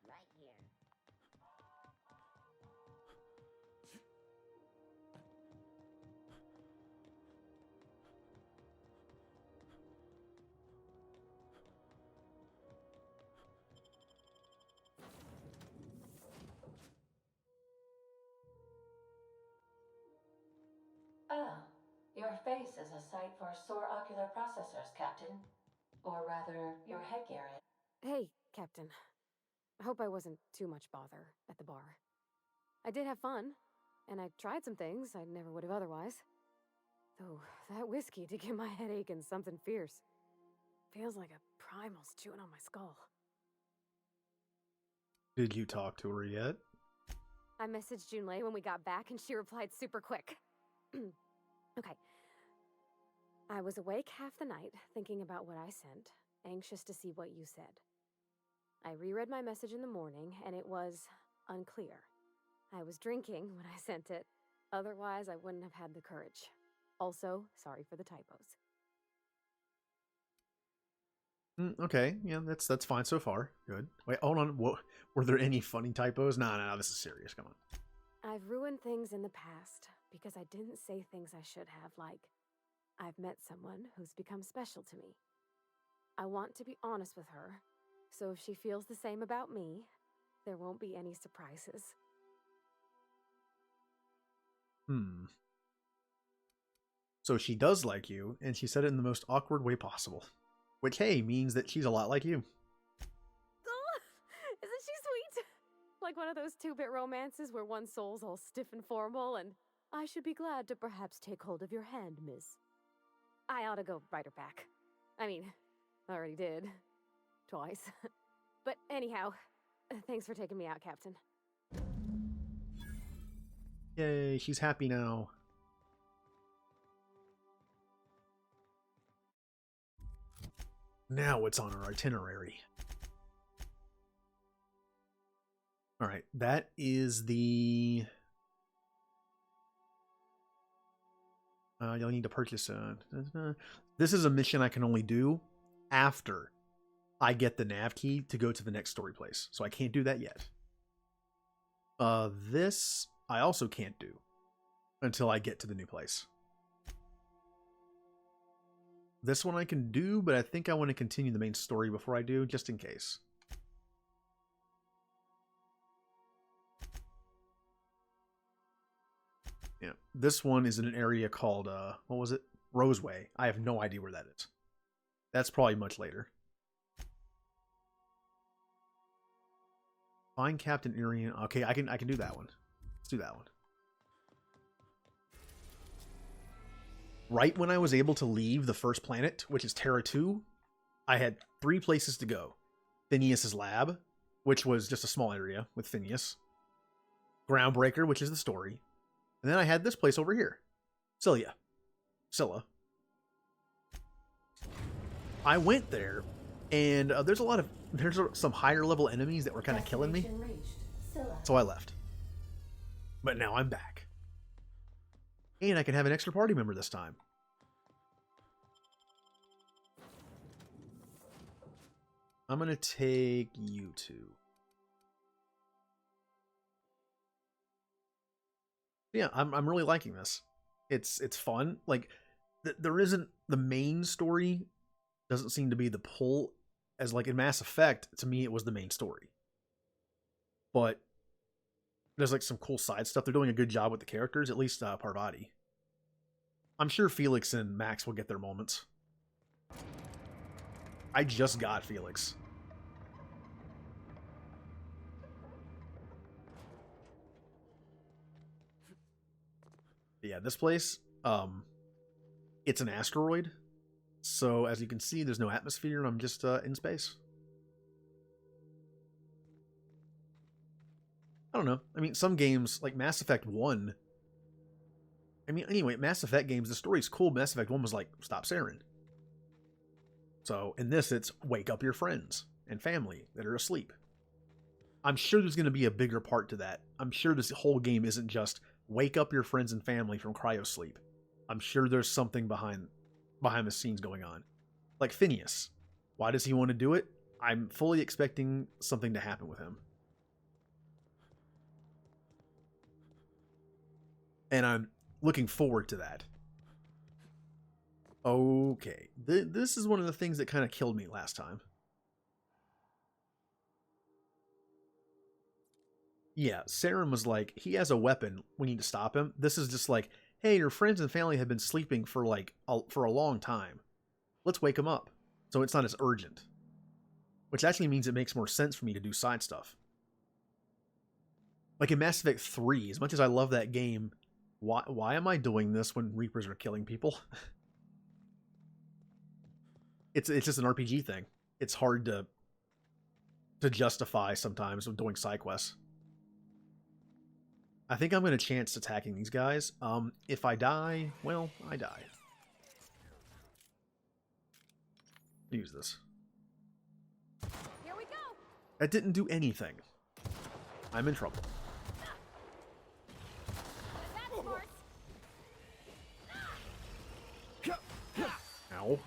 right here. Ah, your face is a sight for sore ocular processors, Captain. Or rather, your headgear is. Hey, Captain. I hope I wasn't too much bother at the bar. I did have fun, and I tried some things I never would have otherwise. Though, that whiskey did give my head aching something fierce. Feels like a primal's chewing on my skull. Did you talk to her yet? I messaged Junlei when we got back, and she replied super quick. Okay. I was awake half the night, thinking about what I sent, anxious to see what you said. I reread my message in the morning, and it was unclear. I was drinking when I sent it. Otherwise, I wouldn't have had the courage. Also, sorry for the typos. Okay, yeah, that's fine so far. Good. Wait, hold on. Were there any funny typos? No, this is serious. Come on. I've ruined things in the past because I didn't say things I should have, like, I've met someone who's become special to me. I want to be honest with her, so if she feels the same about me, there won't be any surprises. So she does like you, and she said it in the most awkward way possible. Which, hey, means that she's a lot like you. Oh, isn't she sweet? Like one of those 2-bit romances where one soul's all stiff and formal and, I should be glad to perhaps take hold of your hand, miss. I ought to go write her back. I mean, I already did. Twice. But anyhow, thanks for taking me out, Captain. Yay, she's happy now. Now what's on our itinerary? Alright, that is the... you'll need to purchase a... This is a mission I can only do after I get the nav key to go to the next story place. So I can't do that yet. This I also can't do until I get to the new place. This one I can do, but I think I want to continue the main story before I do, just in case. Yeah, this one is in an area called, what was it? Roseway. I have no idea where that is. That's probably much later. Find Captain Irian. Okay, I can do that one. Let's do that one. Right when I was able to leave the first planet, which is Terra 2, I had 3 places to go. Phineas's lab, which was just a small area with Phineas. Groundbreaker, which is the story. And then I had this place over here. Scylla. I went there, and there's some higher level enemies that were kind of killing me. So I left. But now I'm back. And I can have an extra party member this time. I'm going to take you two. Yeah, I'm really liking this. It's fun. Like, there isn't... The main story doesn't seem to be the pull. As like in Mass Effect, to me it was the main story. But there's like some cool side stuff. They're doing a good job with the characters, at least Parvati. I'm sure Felix and Max will get their moments. I just got Felix. But yeah, this place, it's an asteroid. So as you can see, there's no atmosphere, and I'm just in space. I don't know. I mean, some games, like Mass Effect 1... I mean, anyway, Mass Effect games, the story's cool. Mass Effect 1 was like, stop Saren. So, in this, it's wake up your friends and family that are asleep. I'm sure there's going to be a bigger part to that. I'm sure this whole game isn't just wake up your friends and family from cryosleep. I'm sure there's something behind the scenes going on. Like Phineas. Why does he want to do it? I'm fully expecting something to happen with him. And I'm looking forward to that. Okay. This is one of the things that kind of killed me last time. Yeah, Saren was like, he has a weapon. We need to stop him. This is just like, hey, your friends and family have been sleeping for like for a long time. Let's wake them up. So it's not as urgent. Which actually means it makes more sense for me to do side stuff. Like in Mass Effect 3, as much as I love that game, why am I doing this when Reapers are killing people? It's just an RPG thing. It's hard to justify sometimes with doing side quests. I think I'm going to chance attacking these guys. If I die, well, I die. Use this. Here we go. That didn't do anything. I'm in trouble. Ow.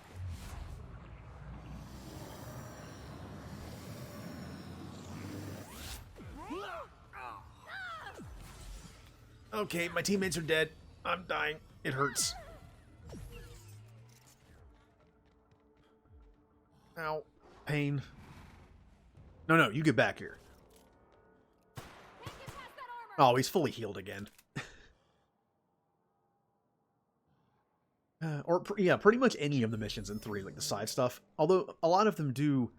Okay, my teammates are dead. I'm dying. It hurts. Ow. Pain. No, you get back here. Oh, he's fully healed again. Yeah, pretty much any of the missions in 3, like the side stuff. Although, a lot of them, to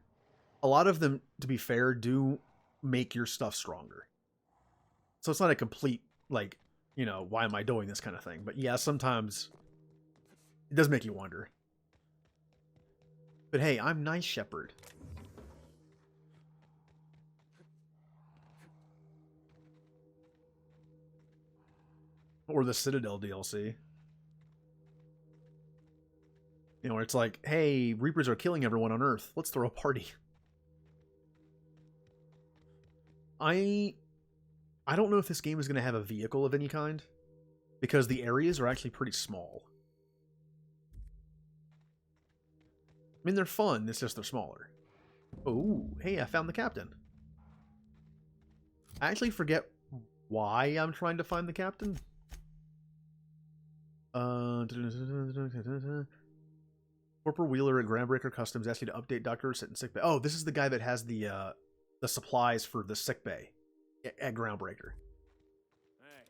be fair, do make your stuff stronger. So it's not a complete, like, you know, why am I doing this kind of thing. But yeah, sometimes it does make you wonder. But hey, I'm Nice Shepherd. Or the Citadel DLC. You know, where it's like, hey, Reapers are killing everyone on Earth. Let's throw a party. I don't know if this game is going to have a vehicle of any kind, because the areas are actually pretty small. I mean, they're fun, it's just they're smaller. Oh, hey, I found the captain. I actually forget why I'm trying to find the captain. Corporal Wheeler at Groundbreaker Customs asked you to update Dr. Sit in sickbay. Oh, this is the guy that has the supplies for the sickbay at Groundbreaker. Hey,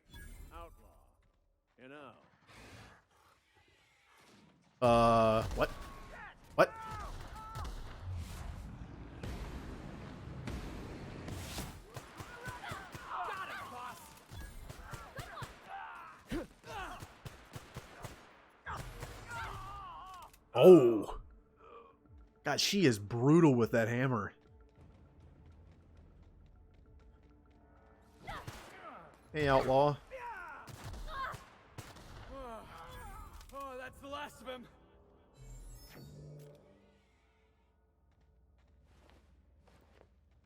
outlaw. You know. What? What? Oh. God, she is brutal with that hammer. Hey, outlaw. Oh, that's the last of him.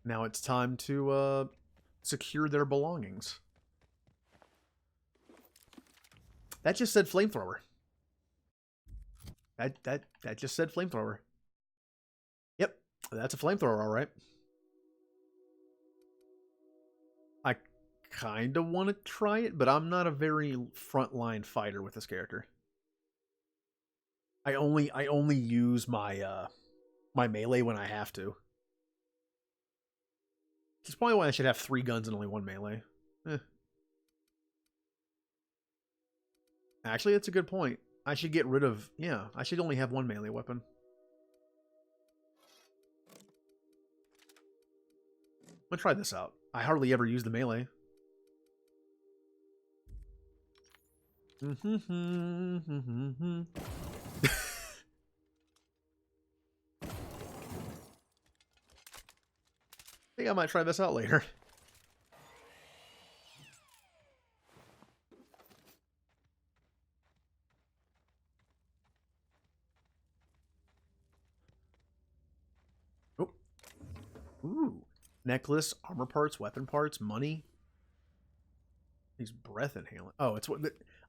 Now it's time to secure their belongings. That just said flamethrower. That just said flamethrower. Yep, that's a flamethrower, all right. I kind of want to try it, but I'm not a very frontline fighter with this character. I only use my my melee when I have to. It's probably why I should have 3 guns and only 1 melee. Actually, that's a good point. I should get rid of... Yeah, I should only have 1 melee weapon. I'm gonna try this out. I hardly ever use the melee. I think I might try this out later. Oh. Ooh. Necklace, armor parts, weapon parts, money. These breath inhalant. Oh, it's what...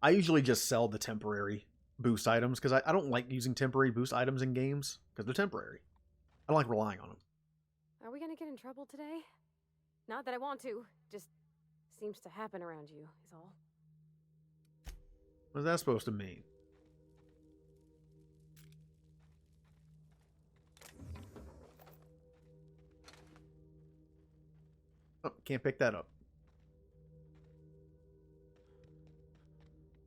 I usually just sell the temporary boost items, because I don't like using temporary boost items in games, because they're temporary. I don't like relying on them. Are we gonna get in trouble today? Not that I want to. Just seems to happen around you, is all. What's that supposed to mean? Oh, can't pick that up.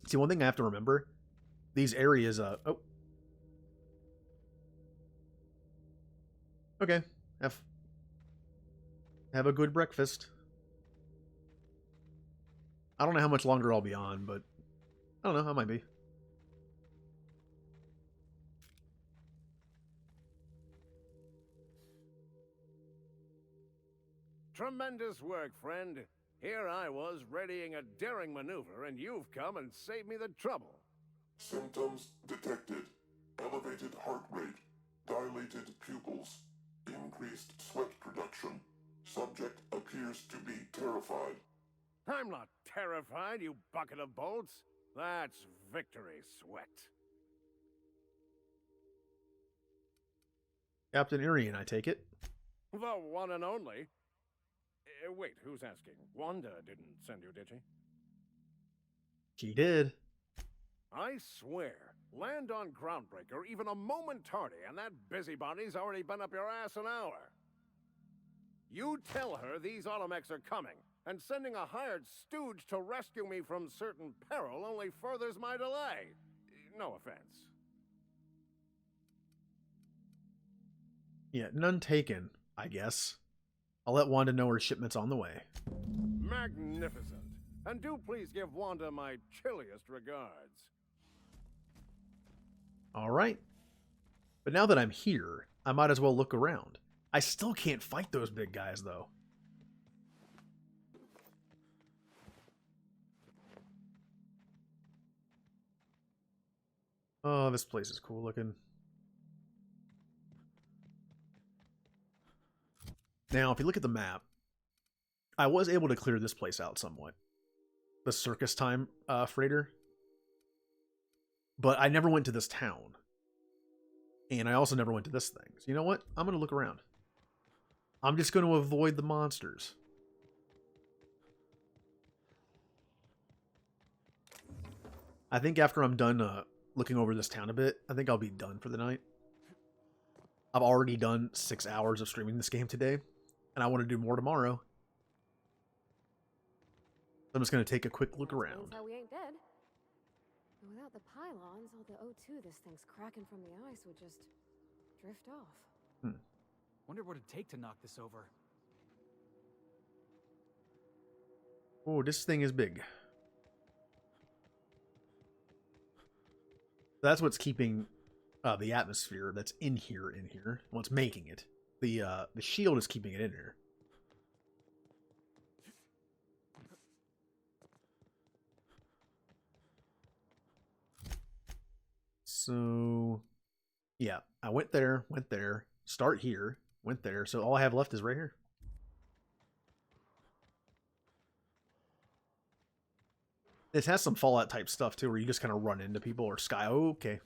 See, one thing I have to remember, these areas, oh. Okay, have a good breakfast. I don't know how much longer I'll be on, but I don't know, I might be. Tremendous work, friend. Here I was readying a daring maneuver, and you've come and saved me the trouble. Symptoms detected. Elevated heart rate, dilated pupils, increased sweat production. Subject appears to be terrified. I'm not terrified, you bucket of bolts. That's victory sweat. Captain Irian, I take it. The one and only. Wait, who's asking? Wanda didn't send you, did she? She did. I swear, land on Groundbreaker even a moment tardy, and that busybody's already been up your ass an hour. You tell her these automechs are coming, and sending a hired stooge to rescue me from certain peril only furthers my delay. No offense. Yeah, none taken, I guess. I'll let Wanda know her shipment's on the way. Magnificent. And do please give Wanda my chilliest regards. Alright. But now that I'm here, I might as well look around. I still can't fight those big guys, though. Oh, this place is cool looking. Now, if you look at the map, I was able to clear this place out somewhat. The circus time freighter. But I never went to this town. And I also never went to this thing. So you know what? I'm going to look around. I'm just going to avoid the monsters. I think after I'm done looking over this town a bit, I think I'll be done for the night. I've already done 6 hours of streaming this game today. And I want to do more tomorrow. I'm just going to take a quick look around. How we ain't dead. But without the pylons, all the O2 this thing's cracking from the ice would just drift off. Wonder what it'd take to knock this over. Oh, this thing is big. That's what's keeping the atmosphere that's in here. What's making it. The shield is keeping it in here. So, yeah, I went there, start here, went there. So all I have left is right here. This has some Fallout type stuff too, where you just kind of run into people or sky. Oh, okay.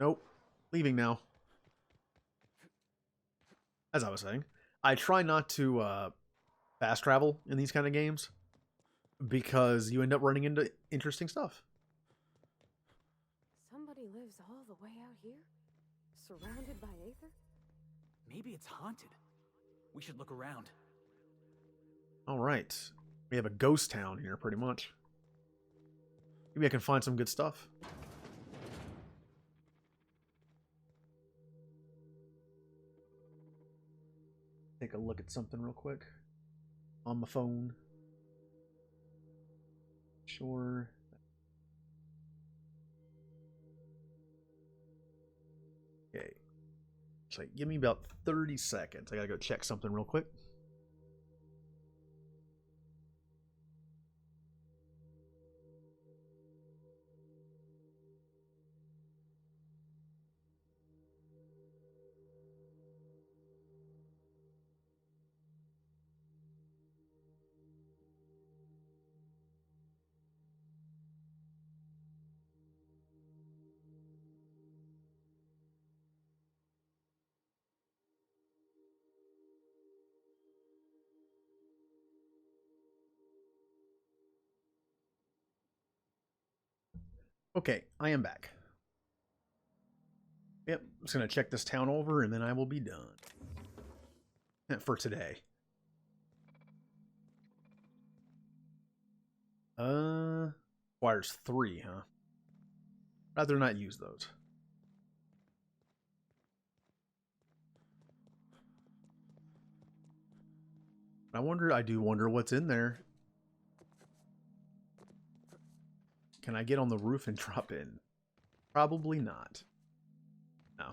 Nope. Leaving now. As I was saying, I try not to fast travel in these kind of games because you end up running into interesting stuff. Somebody lives all the way out here? Surrounded by Aether? Maybe it's haunted. We should look around. Alright. We have a ghost town here, pretty much. Maybe I can find some good stuff. Take a look at something real quick. On my phone. Sure. Okay. It's like, give me about 30 seconds. I gotta go check something real quick. Okay, I am back. Yep, I'm just gonna check this town over and then I will be done. For today. Requires 3, huh? Rather not use those. I do wonder what's in there. Can I get on the roof and drop in? Probably not. No.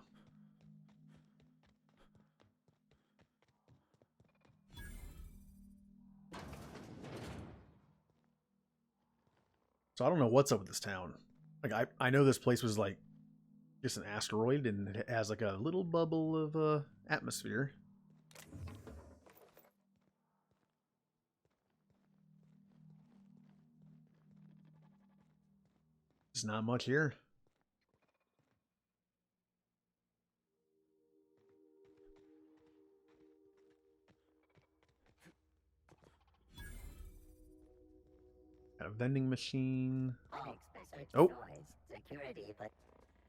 So I don't know what's up with this town. Like I know this place was like just an asteroid and it has like a little bubble of atmosphere. There's not much here. Got a vending machine. Oh.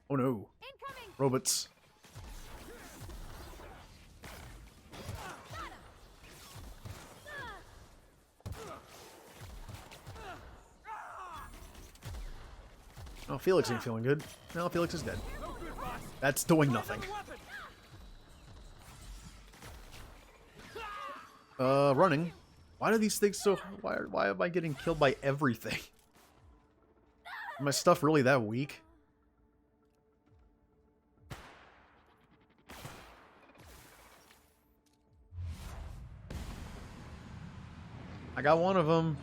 Oh no. Robots. Oh, Felix ain't feeling good. No, Felix is dead. That's doing nothing. Running. Why are these things so... Why am I getting killed by everything? Is my stuff really that weak? I got one of them.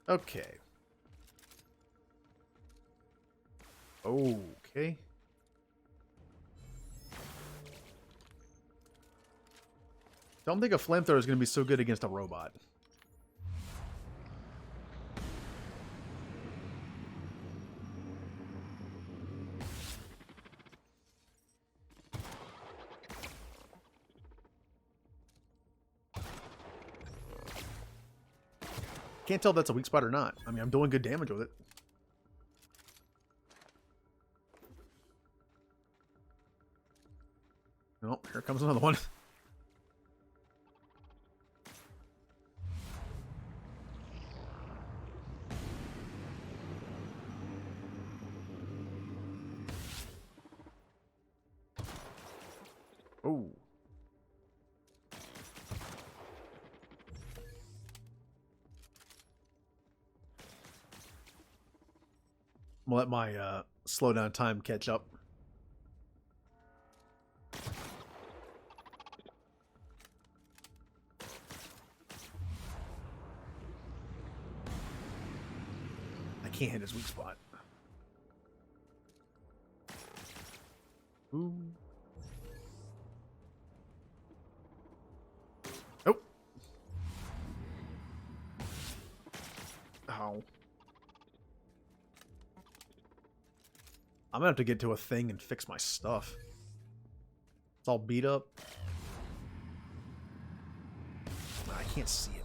Okay. Okay. Don't think a flamethrower is going to be so good against a robot. Can't tell if that's a weak spot or not. I mean, I'm doing good damage with it. Oh, here comes another one. Oh. I'm gonna let my slow down time catch up. I can't hit his weak spot. Ooh. Oh. Ow. I'm gonna have to get to a thing and fix my stuff. It's all beat up. I can't see it.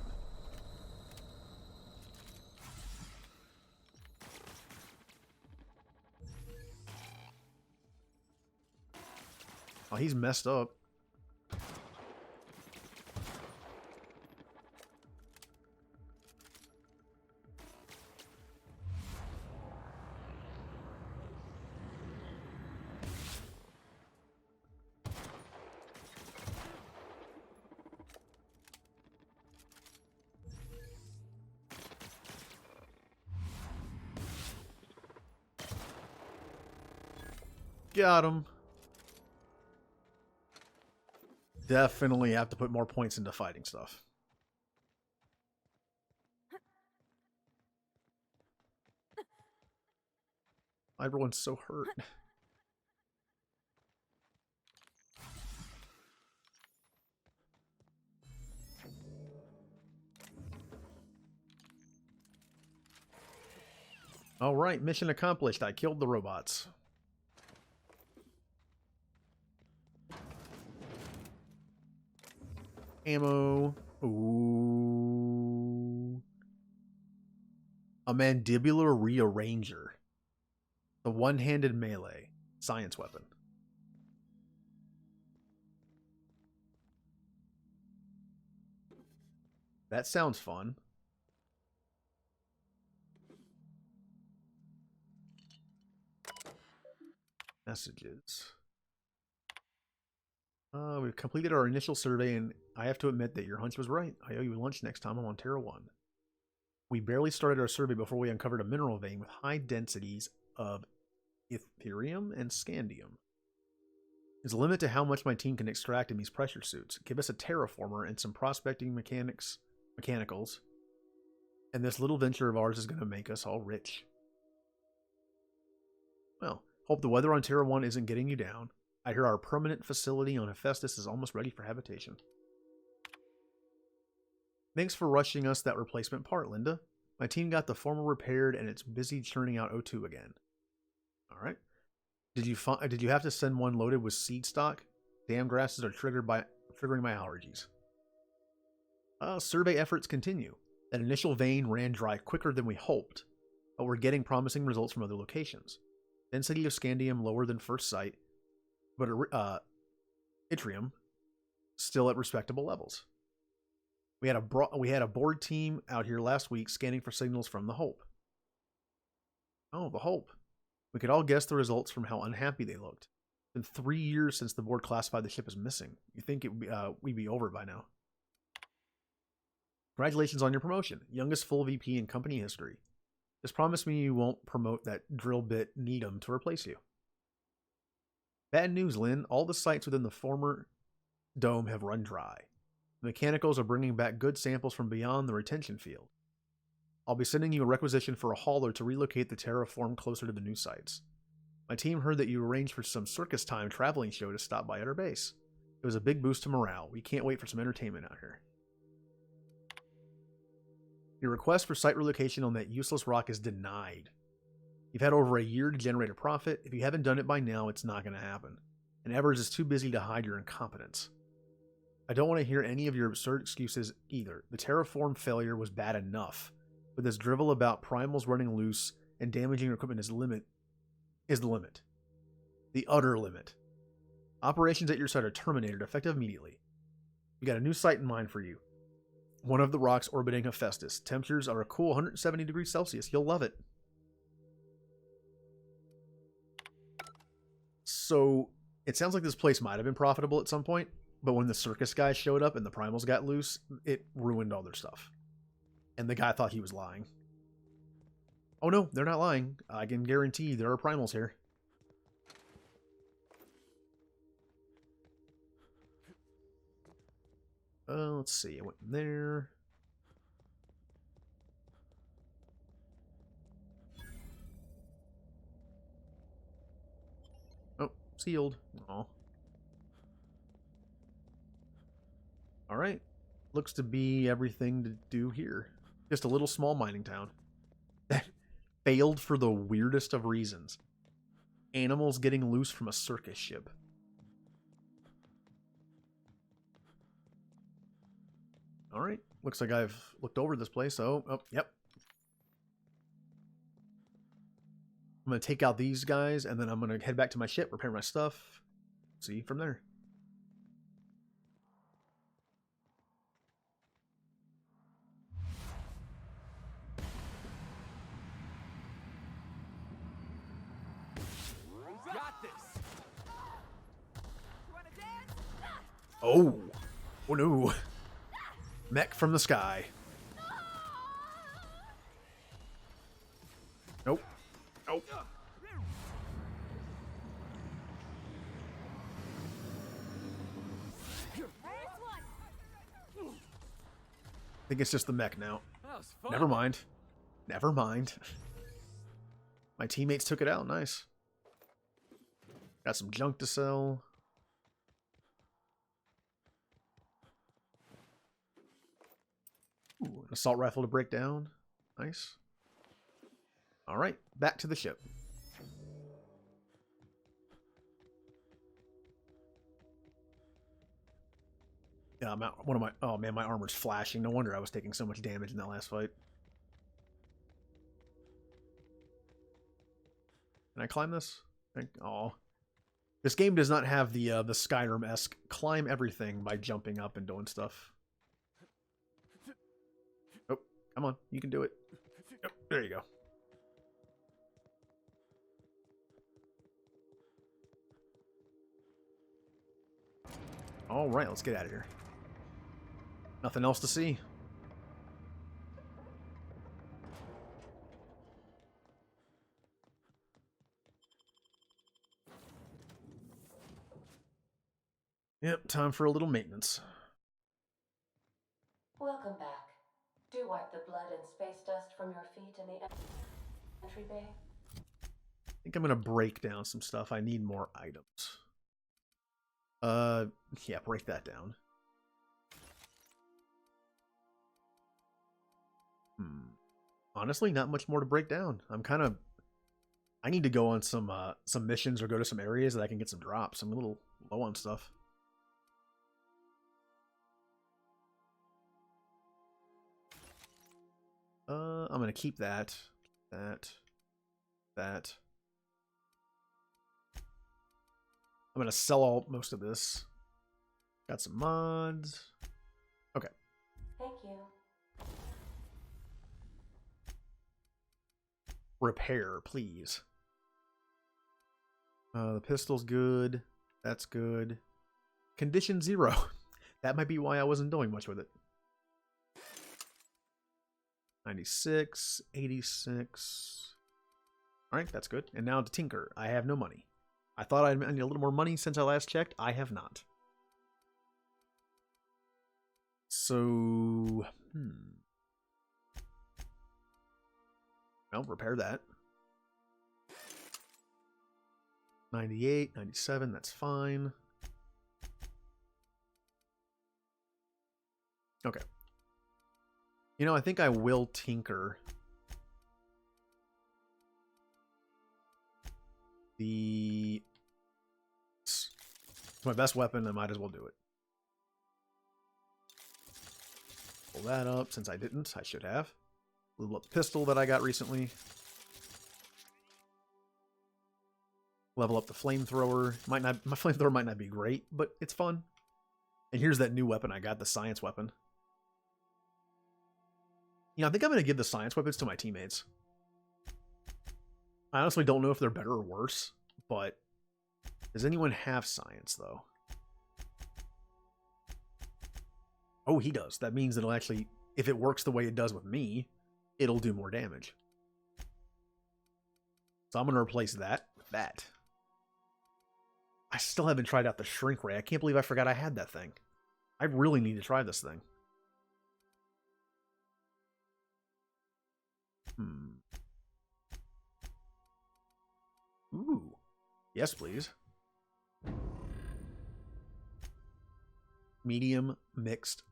Oh, he's messed up. Got him. Definitely have to put more points into fighting stuff. Everyone's so hurt. Alright, mission accomplished. I killed the robots. Ammo. Ooh. A mandibular rearranger. The one-handed melee. Science weapon. That sounds fun. Messages. We've completed our initial survey, and I have to admit that your hunch was right. I owe you lunch next time I'm on Terra 1. We barely started our survey before we uncovered a mineral vein with high densities of Ethereum and Scandium. There's a limit to how much my team can extract in these pressure suits. Give us a terraformer and some prospecting mechanicals, and this little venture of ours is going to make us all rich. Well, hope the weather on Terra 1 isn't getting you down. I hear our permanent facility on Hephaestus is almost ready for habitation. Thanks for rushing us that replacement part, Linda. My team got the former repaired and it's busy churning out O2 again. Alright. Did you have to send one loaded with seed stock? Damn grasses are triggering my allergies. Survey efforts continue. That initial vein ran dry quicker than we hoped, but we're getting promising results from other locations. Density of scandium lower than first sight, but yttrium still at respectable levels. We had a board team out here last week scanning for signals from the Hope. Oh, the Hope. We could all guess the results from how unhappy they looked. It's been 3 years since the board classified the ship as missing. You think we'd be over by now. Congratulations on your promotion. Youngest full VP in company history. Just promise me you won't promote that drill bit Needham to replace you. Bad news, Lynn. All the sites within the former dome have run dry. The mechanicals are bringing back good samples from beyond the retention field. I'll be sending you a requisition for a hauler to relocate the terraform closer to the new sites. My team heard that you arranged for some circus time traveling show to stop by at our base. It was a big boost to morale. We can't wait for some entertainment out here. Your request for site relocation on that useless rock is denied. You've had over a year to generate a profit. If you haven't done it by now, it's not going to happen. And Evers is too busy to hide your incompetence. I don't want to hear any of your absurd excuses either. The terraform failure was bad enough, but this drivel about primals running loose and damaging your equipment is the limit. The utter limit. Operations at your site are terminated, effective immediately. We got a new site in mind for you. One of the rocks orbiting Hephaestus. Temperatures are a cool 170 degrees Celsius. You'll love it. So, it sounds like this place might have been profitable at some point, but when the circus guys showed up and the primals got loose, it ruined all their stuff. And the guy thought he was lying. Oh no, they're not lying. I can guarantee there are primals here. Let's see, I went there. Oh, sealed. Aw. Alright. Looks to be everything to do here. Just a little small mining town. That failed for the weirdest of reasons. Animals getting loose from a circus ship. Alright. Looks like I've looked over this place. Oh, yep. I'm going to take out these guys, and then I'm going to head back to my ship, repair my stuff. See from there. Got this. Oh. Oh no. Mech from the sky. Nope. Nope. I think it's just the mech now. Never mind. Never mind. My teammates took it out. Nice. Got some junk to sell. Ooh, an assault rifle to break down. Nice. All right, back to the ship. Yeah, I'm out. One of my... Oh, man, my armor's flashing. No wonder I was taking so much damage in that last fight. Can I climb this? Oh. This game does not have the Skyrim-esque climb everything by jumping up and doing stuff. Oh, come on. You can do it. Oh, there you go. All right, let's get out of here. Nothing else to see. Yep, time for a little maintenance. Welcome back. Do wipe the blood and space dust from your feet in the entry bay. I think I'm going to break down some stuff. I need more items. Yeah, break that down. Honestly, not much more to break down. I need to go on some missions or go to some areas that I can get some drops. I'm a little low on stuff. I'm gonna keep that. I'm gonna sell most of this. Got some mods. Okay. Thank you. Repair, please. The pistol's good. That's good. Condition 0. That might be why I wasn't doing much with it. 96, 86. Alright, that's good. And now to tinker. I have no money. I thought I need a little more money since I last checked. I have not. So, Well, repair that. 98, 97, that's fine. Okay. You know, I think I will tinker the... It's my best weapon, I might as well do it. Pull that up, since I didn't. I should have. Level up the pistol that I got recently. Level up the flamethrower. My flamethrower might not be great, but it's fun. And here's that new weapon I got, the science weapon. You know, I think I'm going to give the science weapons to my teammates. I honestly don't know if they're better or worse, but does anyone have science, though? Oh, he does. That means it'll actually, if it works the way it does with me, it'll do more damage. So I'm going to replace that with that. I still haven't tried out the shrink ray. I can't believe I forgot I had that thing. I really need to try this thing. Ooh. Yes, please. Medium, mixed,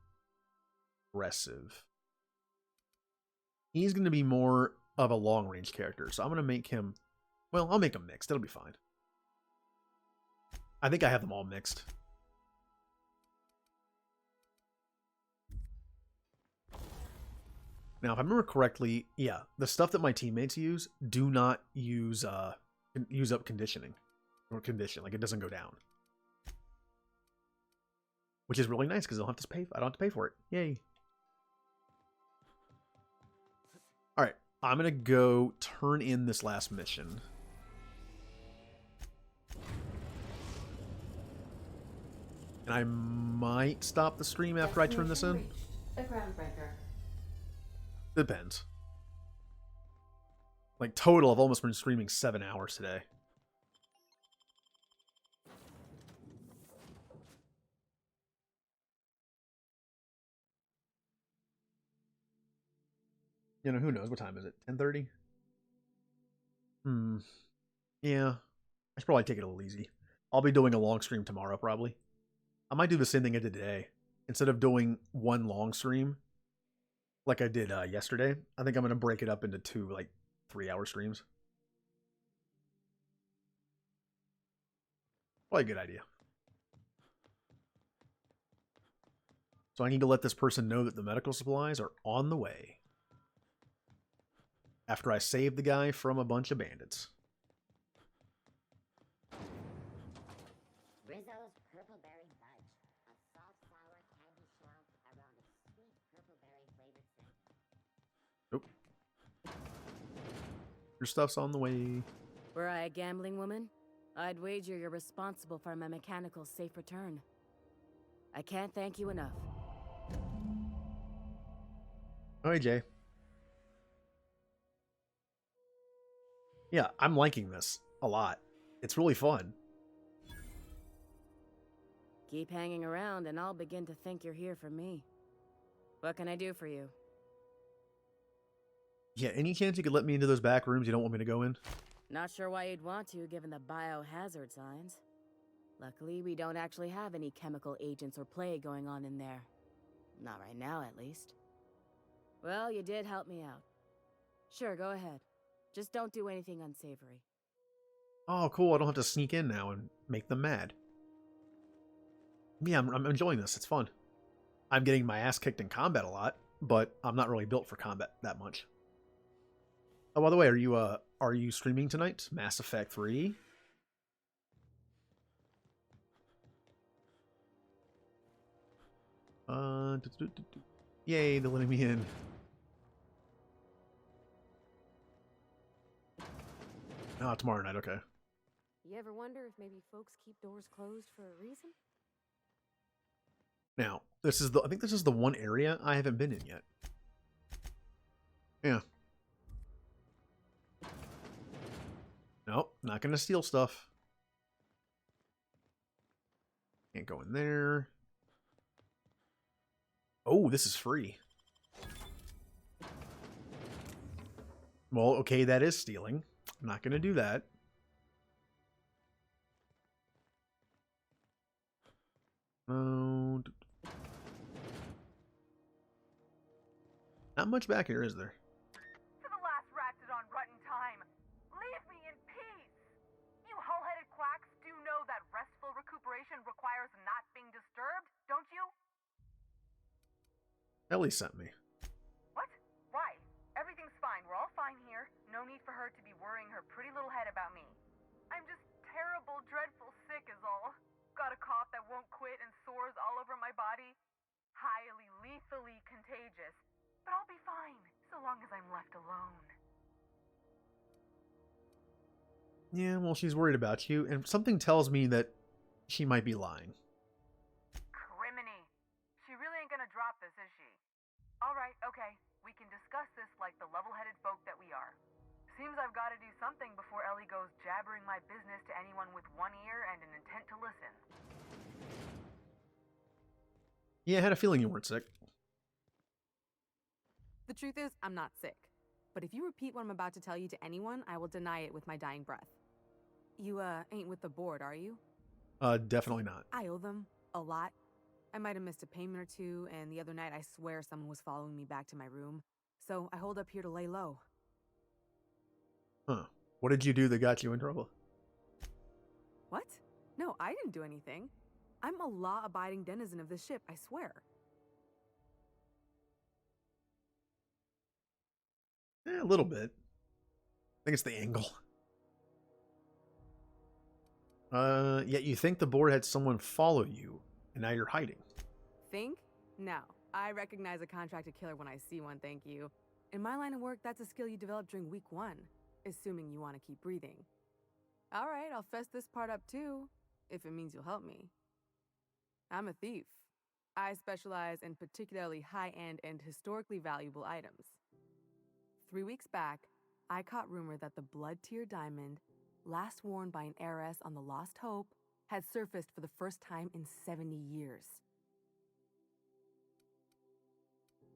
aggressive. He's going to be more of a long-range character, so I'm going to make him... Well, I'll make him mixed. It'll be fine. I think I have them all mixed. Now, if I remember correctly, yeah, the stuff that my teammates use do not use up conditioning or condition. Like, it doesn't go down, which is really nice because I don't have to pay for it. Yay! All right, I'm gonna go turn in this last mission. And I might stop the stream after I turn this in. The groundbreaker. Depends. Like, total, I've almost been streaming 7 hours today. You know, who knows? What time is it? 10:30? Yeah. I should probably take it a little easy. I'll be doing a long stream tomorrow, probably. I might do the same thing I did today. Instead of doing one long stream, like I did yesterday, I think I'm going to break it up into two, like 3-hour streams. Probably a good idea. So I need to let this person know that the medical supplies are on the way. After I save the guy from a bunch of bandits. Rizzo's Purple Berry Fudge. A soft, sour candy shell around a sweet purple berry flavored center. Nope. Your stuff's on the way. Were I a gambling woman, I'd wager you're responsible for my mechanical safe return. I can't thank you enough. Oh, hey, Jay. Yeah, I'm liking this a lot. It's really fun. Keep hanging around and I'll begin to think you're here for me. What can I do for you? Yeah, any chance you could let me into those back rooms you don't want me to go in? Not sure why you'd want to, given the biohazard signs. Luckily, we don't actually have any chemical agents or plague going on in there. Not right now, at least. Well, you did help me out. Sure, go ahead. Just don't do anything unsavory. Oh, cool. I don't have to sneak in now and make them mad. Yeah, I'm enjoying this. It's fun. I'm getting my ass kicked in combat a lot, but I'm not really built for combat that much. Oh, by the way, are you streaming tonight? Mass Effect 3? Yay, they're letting me in. Oh, tomorrow night, okay. You ever wonder if maybe folks keep doors closed for a reason? Now, I think this is the one area I haven't been in yet. Yeah. Nope, not gonna steal stuff. Can't go in there. Oh, this is free. Well, okay, that is stealing. I'm not gonna do that. Not much back here, is there? To the last ratted on rotten time, leave me in peace! You hull-headed quacks do know that restful recuperation requires not being disturbed, don't you? Ellie sent me. What? Why? Everything's fine. We're all fine here. No need for her to be worrying her pretty little head about me. I'm just terrible, dreadful sick is all. Got a cough that won't quit and sores all over my body. Highly lethally contagious. But I'll be fine, so long as I'm left alone. Yeah, well, she's worried about you, and something tells me that she might be lying. Criminy. She really ain't gonna drop this, is she? Alright, okay. We can discuss this like the level-headed folk that we are. Seems I've gotta do something before Ellie goes jabbering my business to anyone with one ear and an intent to listen. Yeah, I had a feeling you weren't sick. The truth is, I'm not sick. But if you repeat what I'm about to tell you to anyone, I will deny it with my dying breath. You, ain't with the board, are you? Definitely not. I owe them. A lot. I might have missed a payment or two, and the other night I swear someone was following me back to my room. So I hold up here to lay low. Huh. What did you do that got you in trouble? What? No, I didn't do anything. I'm a law-abiding denizen of this ship, I swear. A little bit. I think it's the angle. Yet you think the board had someone follow you, and now you're hiding. Think? No. I recognize a contracted killer when I see one, thank you. In my line of work, that's a skill you develop during week 1, assuming you want to keep breathing. Alright, I'll fess this part up too, if it means you'll help me. I'm a thief. I specialize in particularly high-end and historically valuable items. 3 weeks back, I caught rumor that the blood tier diamond, last worn by an heiress on the Lost Hope, had surfaced for the first time in 70 years.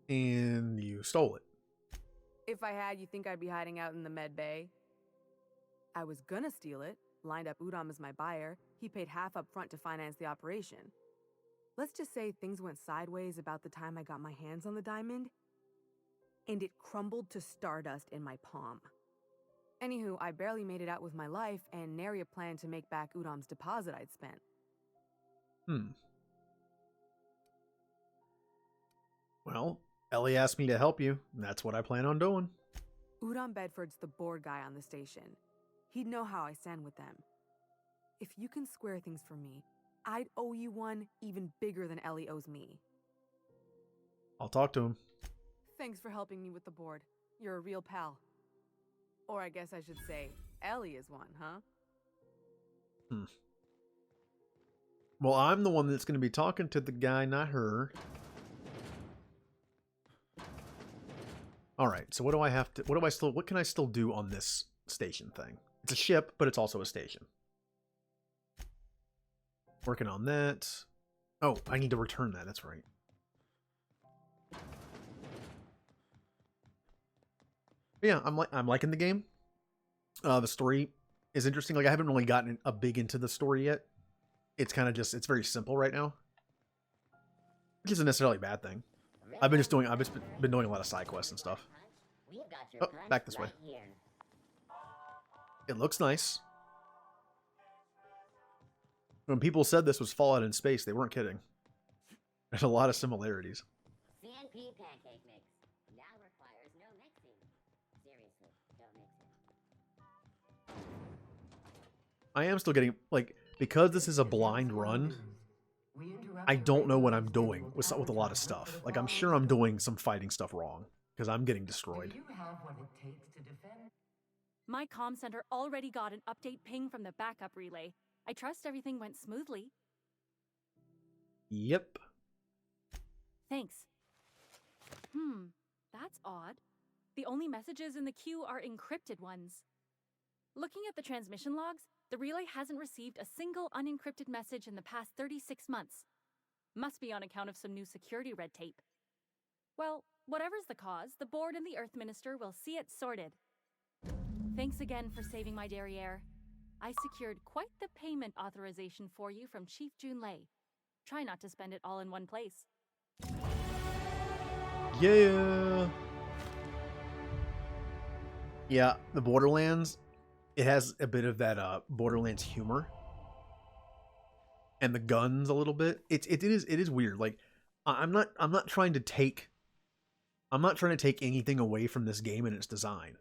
And you stole it. If I had, you think I'd be hiding out in the med bay? I was gonna steal it, lined up Udom as my buyer. He paid half up front to finance the operation. Let's just say things went sideways about the time I got my hands on the diamond, and it crumbled to stardust in my palm. Anywho, I barely made it out with my life, and nary a plan to make back Udam's deposit I'd spent. Well, Ellie asked me to help you, and that's what I plan on doing. Udam Bedford's the board guy on the station. He'd know how I stand with them. If you can square things for me, I'd owe you one even bigger than Ellie owes me. I'll talk to him. Thanks for helping me with the board. You're a real pal. Or I guess I should say, Ellie is one, huh? Well, I'm the one that's going to be talking to the guy, not her. Alright, so what do I have to... What can I still do on this station thing? It's a ship, but it's also a station. Working on that. Oh, I need to return that, that's right. But yeah, I'm liking the game. The story is interesting. Like, I haven't really gotten a big into the story yet. It's kind of just, it's very simple right now. Which isn't necessarily a bad thing. I've been doing a lot of side quests and stuff. Oh, back this way. It looks nice. When people said this was Fallout in space, they weren't kidding. There's a lot of similarities. CNP pancake mix now requires no mixing. Seriously, don't mix it. I am still getting, like, because this is a blind run, I don't know what I'm doing with a lot of stuff. Like, I'm sure I'm doing some fighting stuff wrong, because I'm getting destroyed. My comm center already got an update ping from the backup relay. I trust everything went smoothly. Yep. Thanks. That's odd. The only messages in the queue are encrypted ones. Looking at the transmission logs, the relay hasn't received a single unencrypted message in the past 36 months. Must be on account of some new security red tape. Well, whatever's the cause, the board and the Earth Minister will see it sorted. Thanks again for saving my derriere. I secured quite the payment authorization for you from Chief Junlei. Try not to spend it all in one place. Yeah. Yeah, the Borderlands, it has a bit of that Borderlands humor. And the guns a little bit. It is weird. Like, I'm not trying to take anything away from this game and its design.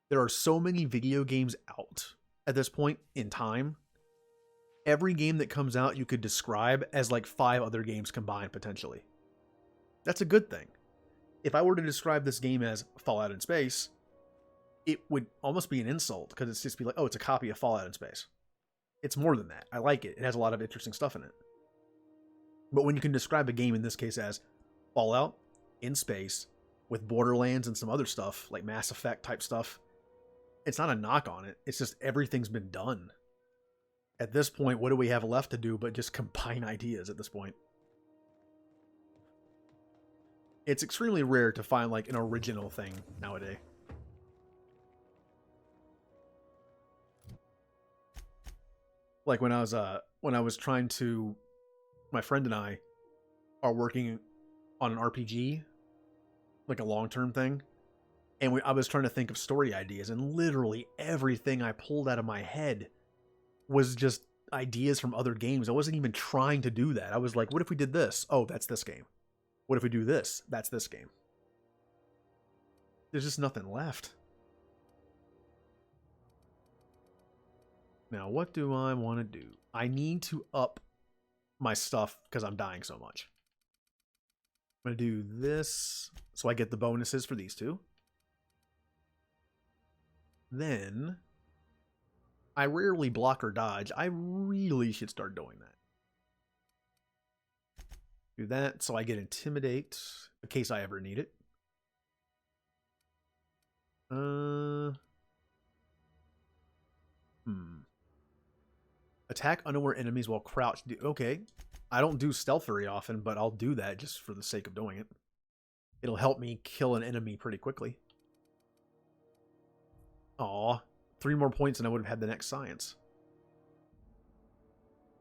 There are so many video games out at this point in time. Every game that comes out you could describe as like 5 other games combined potentially. That's a good thing. If I were to describe this game as Fallout in Space, it would almost be an insult, because it's just be like, oh, it's a copy of Fallout in Space. It's more than that. I like it. It has a lot of interesting stuff in it. But when you can describe a game in this case as Fallout in space with Borderlands and some other stuff, like Mass Effect type stuff, it's not a knock on it. It's just everything's been done. At this point, what do we have left to do but just combine ideas at this point? It's extremely rare to find like an original thing nowadays. Like when I was trying to, my friend and I are working on an RPG, like a long-term thing, and I was trying to think of story ideas, and literally everything I pulled out of my head was just ideas from other games. I wasn't even trying to do that. I was like, what if we did this? Oh, that's this game. What if we do this? That's this game. There's just nothing left. Now, what do I want to do? I need to up my stuff because I'm dying so much. I'm going to do this so I get the bonuses for these two. Then, I rarely block or dodge. I really should start doing that. Do that so I get Intimidate in case I ever need it. Attack unaware enemies while crouched. Okay. I don't do stealth very often, but I'll do that just for the sake of doing it. It'll help me kill an enemy pretty quickly. Aw. 3 more points and I would have had the next science.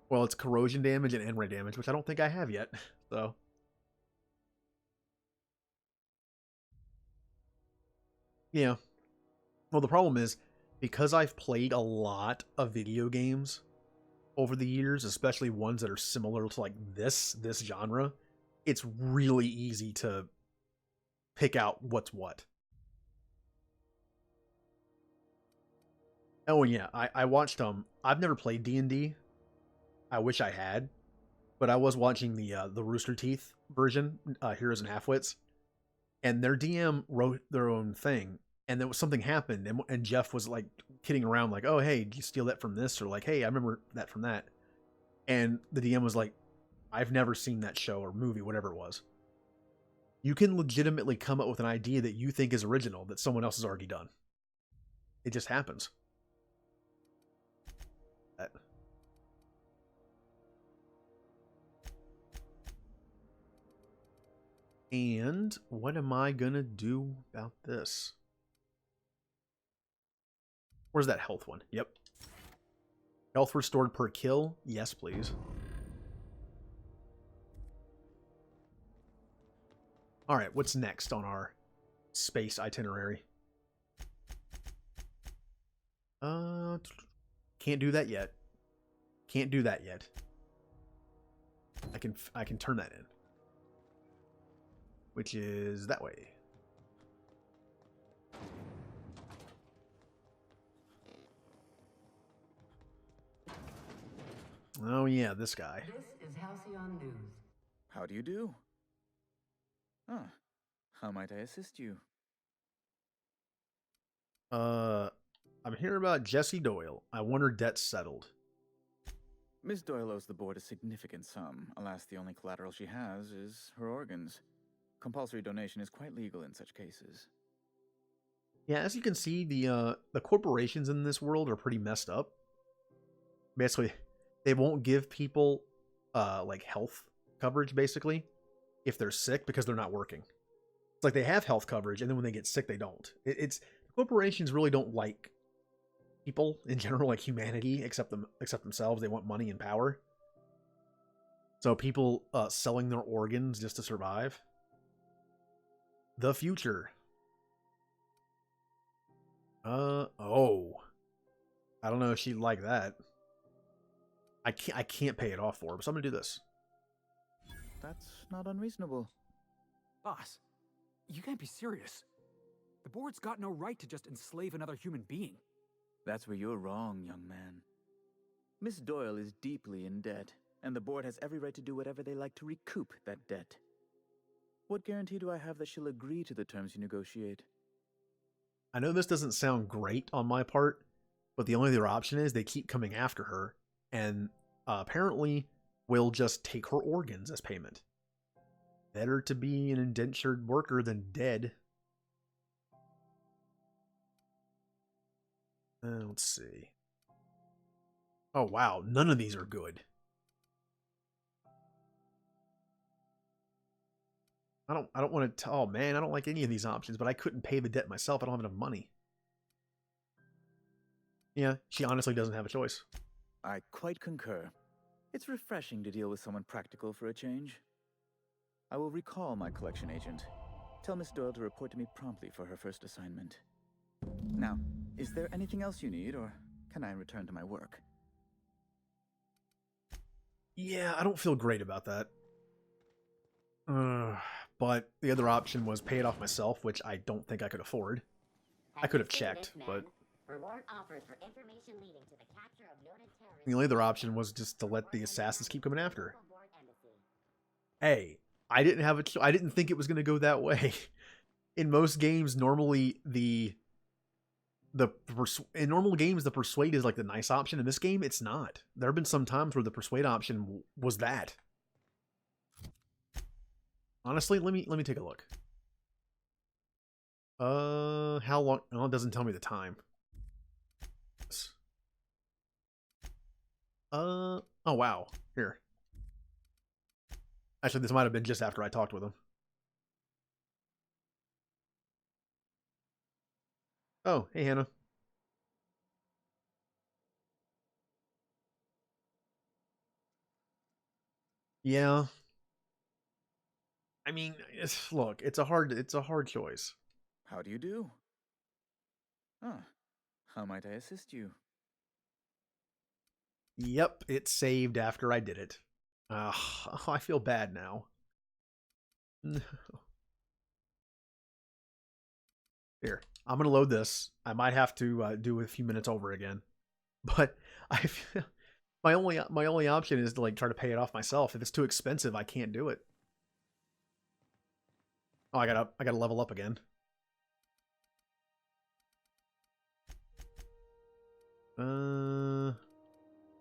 Well, it's corrosion damage and end-ray damage, which I don't think I have yet. So. Yeah. Well, the problem is, because I've played a lot of video games over the years, especially ones that are similar to like this genre, it's really easy to pick out what's what. Oh, and yeah, I watched I've never played D&D. I wish I had, but I was watching the Rooster Teeth version, Heroes and Halfwits, and their DM wrote their own thing, and there was something happened, and Jeff was like kidding around, like, "Oh, hey, did you steal that from this?" Or like, "Hey, I remember that from that," and the DM was like, "I've never seen that show or movie, whatever it was." You can legitimately come up with an idea that you think is original that someone else has already done. It just happens. And what am I gonna do about this? Where's that health one? Yep. Health restored per kill? Yes, please. Alright, what's next on our space itinerary? Can't do that yet. Can't do that yet. I can turn that in. Which is that way. Oh yeah, this guy. This is Halcyon News. How do you do? Ah, how might I assist you? I'm hearing about Jessie Doyle. I want her debts settled. Miss Doyle owes the board a significant sum. Alas, the only collateral she has is her organs. Compulsory donation is quite legal in such cases. Yeah, as you can see, the corporations in this world are pretty messed up. Basically, they won't give people like health coverage, basically, if they're sick because they're not working. It's like they have health coverage, and then when they get sick, they don't. It's corporations really don't like people in general, like humanity, except themselves. They want money and power. So people selling their organs just to survive. The future. Oh. I don't know if she'd like that. I can't pay it off for her, so I'm gonna do this. That's not unreasonable. Boss, you can't be serious. The board's got no right to just enslave another human being. That's where you're wrong, young man. Miss Doyle is deeply in debt, and the board has every right to do whatever they like to recoup that debt. What guarantee do I have that she'll agree to the terms you negotiate? I know this doesn't sound great on my part, but the only other option is they keep coming after her, and apparently will just take her organs as payment. Better to be an indentured worker than dead. Let's see. Oh wow, none of these are good. I don't want to. Oh man, I don't like any of these options. But I couldn't pay the debt myself. I don't have enough money. Yeah, she honestly doesn't have a choice. I quite concur. It's refreshing to deal with someone practical for a change. I will recall my collection agent. Tell Miss Doyle to report to me promptly for her first assignment. Now, is there anything else you need, or can I return to my work? Yeah, I don't feel great about that. But the other option was pay it off myself, which I don't think I could afford. I could have checked, but Reward offered for information leading to the capture of noted terrorists. the only other option was just to let the assassins keep coming after her. Hey, I didn't have I didn't think it was going to go that way. In most games, normally in normal games the persuade is like the nice option. In this game, it's not. There have been some times where the persuade option was that. Honestly, let me take a look. How long? Well, it doesn't tell me the time. Oh wow. Here. Actually, this might have been just after I talked with him. Oh, hey Hannah. Yeah. I mean, look, it's a hard choice. How do you do? Ah, How might I assist you? Yep, it saved after I did it. I feel bad now. No. Here, I'm gonna load this. I might have to do a few minutes over again, but I feel my only option is to like try to pay it off myself. If it's too expensive, I can't do it. Oh, I gotta level up again.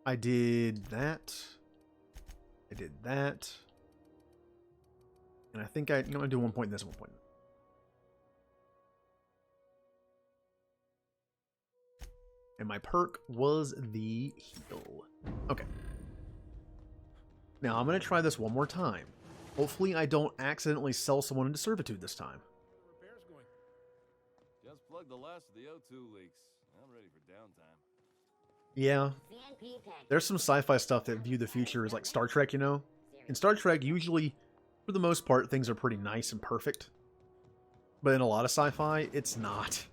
I did that. I did that. And I think I'm gonna do 1 point this, 1 point. And my perk was the heal. Okay. Now I'm gonna try this one more time. Hopefully I don't accidentally sell someone into servitude this time. Repairs going. Just plugged the last of the O2 leaks. I'm ready for downtime. Yeah. There's some sci-fi stuff that view the future as like Star Trek, you know? In Star Trek, usually, for the most part, things are pretty nice and perfect. But in a lot of sci-fi, it's not.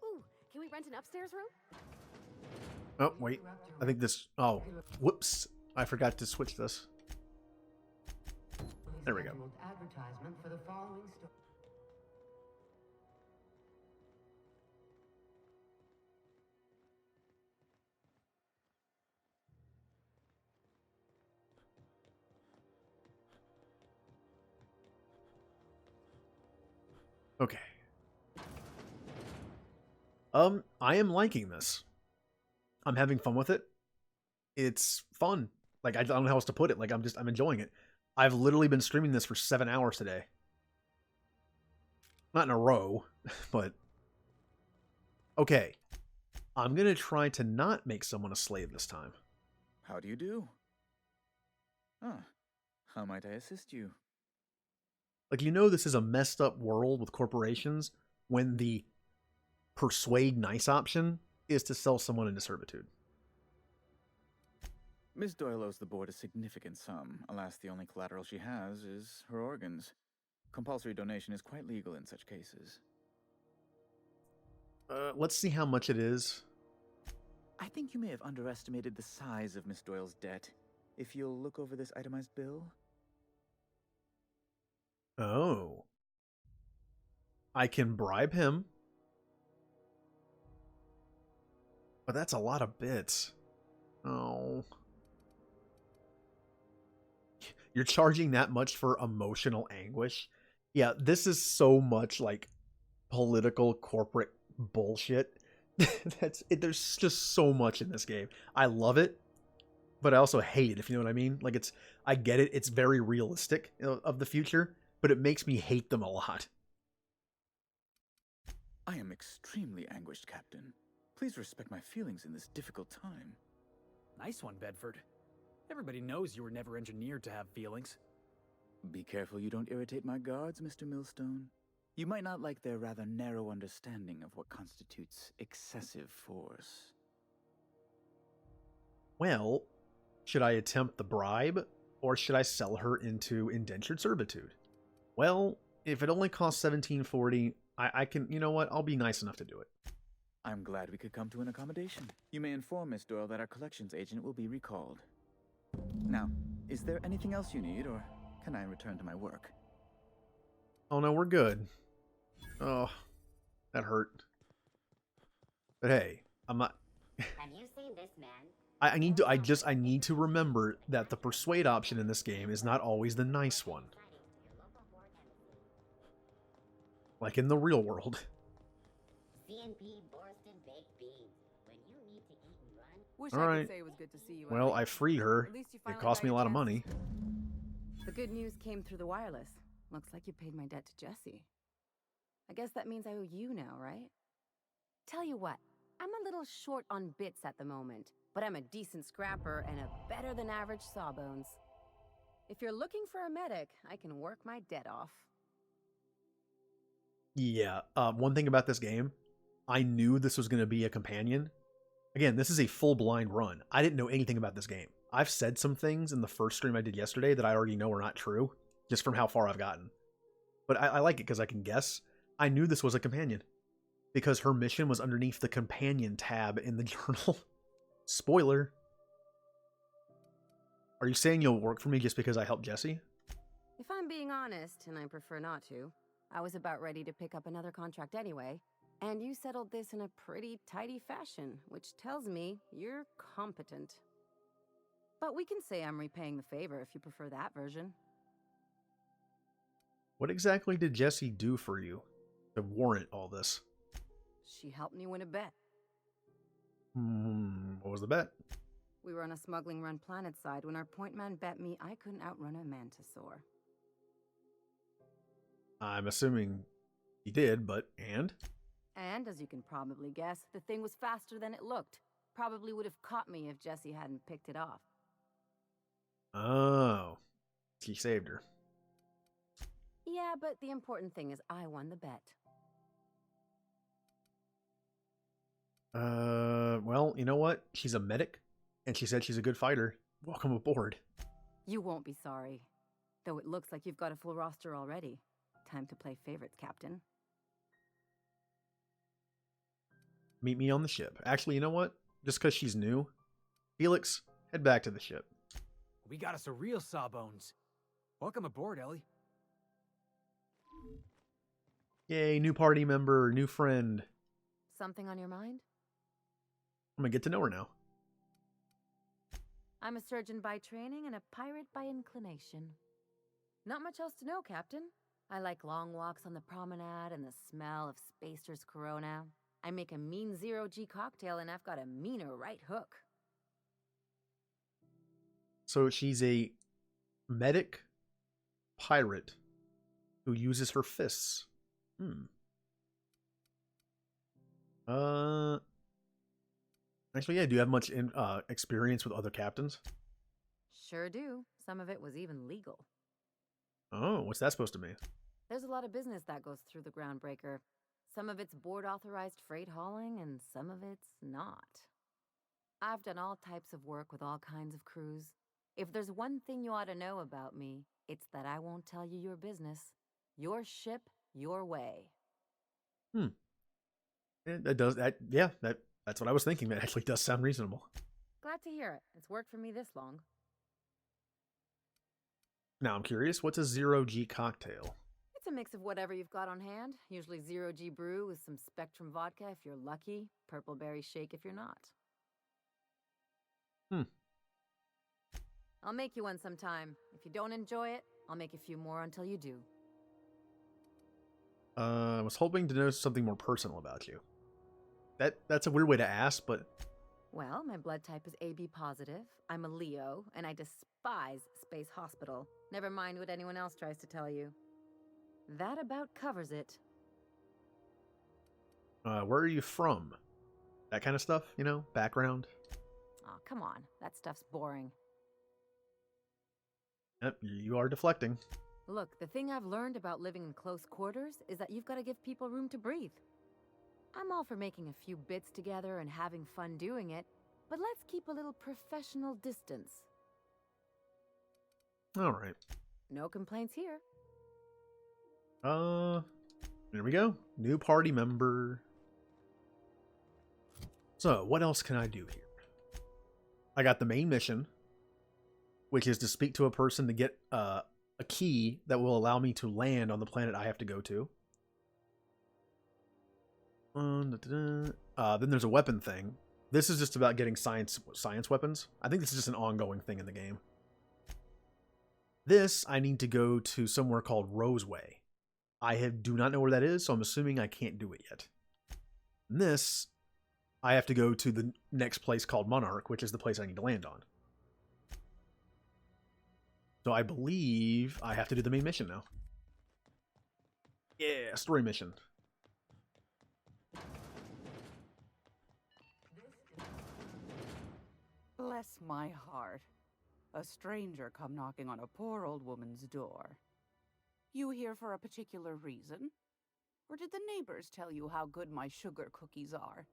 Ooh, can we rent an upstairs room? Oh, wait. I think this... Oh, whoops. I forgot to switch this. There we go. Okay. I am liking this. I'm having fun with it. It's fun. Like, I don't know how else to put it. Like, I'm enjoying it. I've literally been streaming this for 7 hours today. Not in a row, but... Okay. I'm gonna try to not make someone a slave this time. How do you do? Ah, how might I assist you? Like, you know this is a messed up world with corporations when the persuade nice option is to sell someone into servitude. Miss Doyle owes the board a significant sum. Alas, the only collateral she has is her organs. Compulsory donation is quite legal in such cases. Let's see how much it is. I think you may have underestimated the size of Miss Doyle's debt. If you'll look over this itemized bill. Oh. I can bribe him. But that's a lot of bits. Oh. You're charging that much for emotional anguish? Yeah, this is so much like political corporate bullshit. There's just so much in this game. I love it, but I also hate it, if you know what I mean. Like, I get it, it's very realistic of the future, but it makes me hate them a lot. I am extremely anguished, Captain. Please respect my feelings in this difficult time. Nice one, Bedford. Everybody knows you were never engineered to have feelings. Be careful you don't irritate my guards, Mr. Millstone. You might not like their rather narrow understanding of what constitutes excessive force. Well, should I attempt the bribe, or should I sell her into indentured servitude? Well, if it only costs $17.40, I can, you know what, I'll be nice enough to do it. I'm glad we could come to an accommodation. You may inform Miss Doyle that our collections agent will be recalled. Now, is there anything else you need, or can I return to my work? Oh no, we're good. Oh, that hurt. But hey, I'm not... Have you seen this man? I need to remember that the persuade option in this game is not always the nice one. Like in the real world. CNP Borston baked beans. When you need to eat and run. Wish All I right. could say it was good to see you. Well, Ellie. I freed her. At least you It finally cost got me a your lot of chance. money. The good news came through the wireless. Looks like you paid my debt to Jesse. I guess that means I owe you now, right? Tell you what, I'm a little short on bits at the moment, but I'm a decent scrapper and a better than average sawbones. If you're looking for a medic, I can work my debt off. Yeah, one thing about this game, I knew this was going to be a companion. Again, this is a full blind run. I didn't know anything about this game. I've said some things in the first stream I did yesterday that I already know are not true, just from how far I've gotten. But I like it because I can guess. I knew this was a companion. because her mission was underneath the companion tab in the journal. Spoiler. Are you saying you'll work for me just because I helped Jesse? If I'm being honest, and I prefer not to, I was about ready to pick up another contract anyway, and you settled this in a pretty tidy fashion, which tells me you're competent. But we can say I'm repaying the favor if you prefer that version. What exactly did Jesse do for you to warrant all this? She helped me win a bet. What was the bet? We were on a smuggling run planet side when our point man bet me I couldn't outrun a mantisaur. I'm assuming he did, but and? And, as you can probably guess, the thing was faster than it looked. Probably would have caught me if Jesse hadn't picked it off. Oh. He saved her. Yeah, but the important thing is I won the bet. Well, you know what? She's a medic, and she said she's a good fighter. Welcome aboard. You won't be sorry. Though it looks like you've got a full roster already. Time to play favorites, Captain. Meet me on the ship. Actually, you know what? Just because she's new, Felix, head back to the ship. We got us a real sawbones. Welcome aboard, Ellie. Yay, new party member, new friend. Something on your mind? I'm gonna get to know her now. I'm a surgeon by training and a pirate by inclination. Not much else to know, Captain. I like long walks on the promenade and the smell of Spacer's Corona. I make a mean zero-G cocktail and I've got a meaner right hook. So she's a medic pirate who uses her fists. Actually, yeah, do you have much experience with other captains? Sure do. Some of it was even legal. Oh, what's that supposed to mean? There's a lot of business that goes through the Groundbreaker. Some of it's board-authorized freight hauling, and some of it's not. I've done all types of work with all kinds of crews. If there's one thing you ought to know about me, it's that I won't tell you your business. Your ship, your way. That's what I was thinking. That actually does sound reasonable. Glad to hear it. It's worked for me this long. Now I'm curious, what's a zero-G cocktail? It's a mix of whatever you've got on hand. Usually zero-G brew with some Spectrum vodka if you're lucky, purple berry shake if you're not. I'll make you one sometime. If you don't enjoy it, I'll make a few more until you do. I was hoping to know something more personal about you. That's a weird way to ask, but... Well, my blood type is AB positive. I'm a Leo, and I despise Space Hospital. Never mind what anyone else tries to tell you. That about covers it. Where are you from? That kind of stuff, you know? Background? Aw, come on. That stuff's boring. Yep, you are deflecting. Look, the thing I've learned about living in close quarters is that you've got to give people room to breathe. I'm all for making a few bits together and having fun doing it, but let's keep a little professional distance. All right. No complaints here. There we go. New party member. So, what else can I do here? I got the main mission, which is to speak to a person to get a key that will allow me to land on the planet I have to go to. Then there's a weapon thing. This is just about getting science weapons. I think this is just an ongoing thing in the game. This, I need to go to somewhere called Roseway. I do not know where that is, so I'm assuming I can't do it yet. And this, I have to go to the next place called Monarch, which is the place I need to land on. So I believe I have to do the main mission now. Yeah, story mission. Bless my heart. A stranger come knocking on a poor old woman's door. You here for a particular reason? Or did the neighbors tell you how good my sugar cookies are?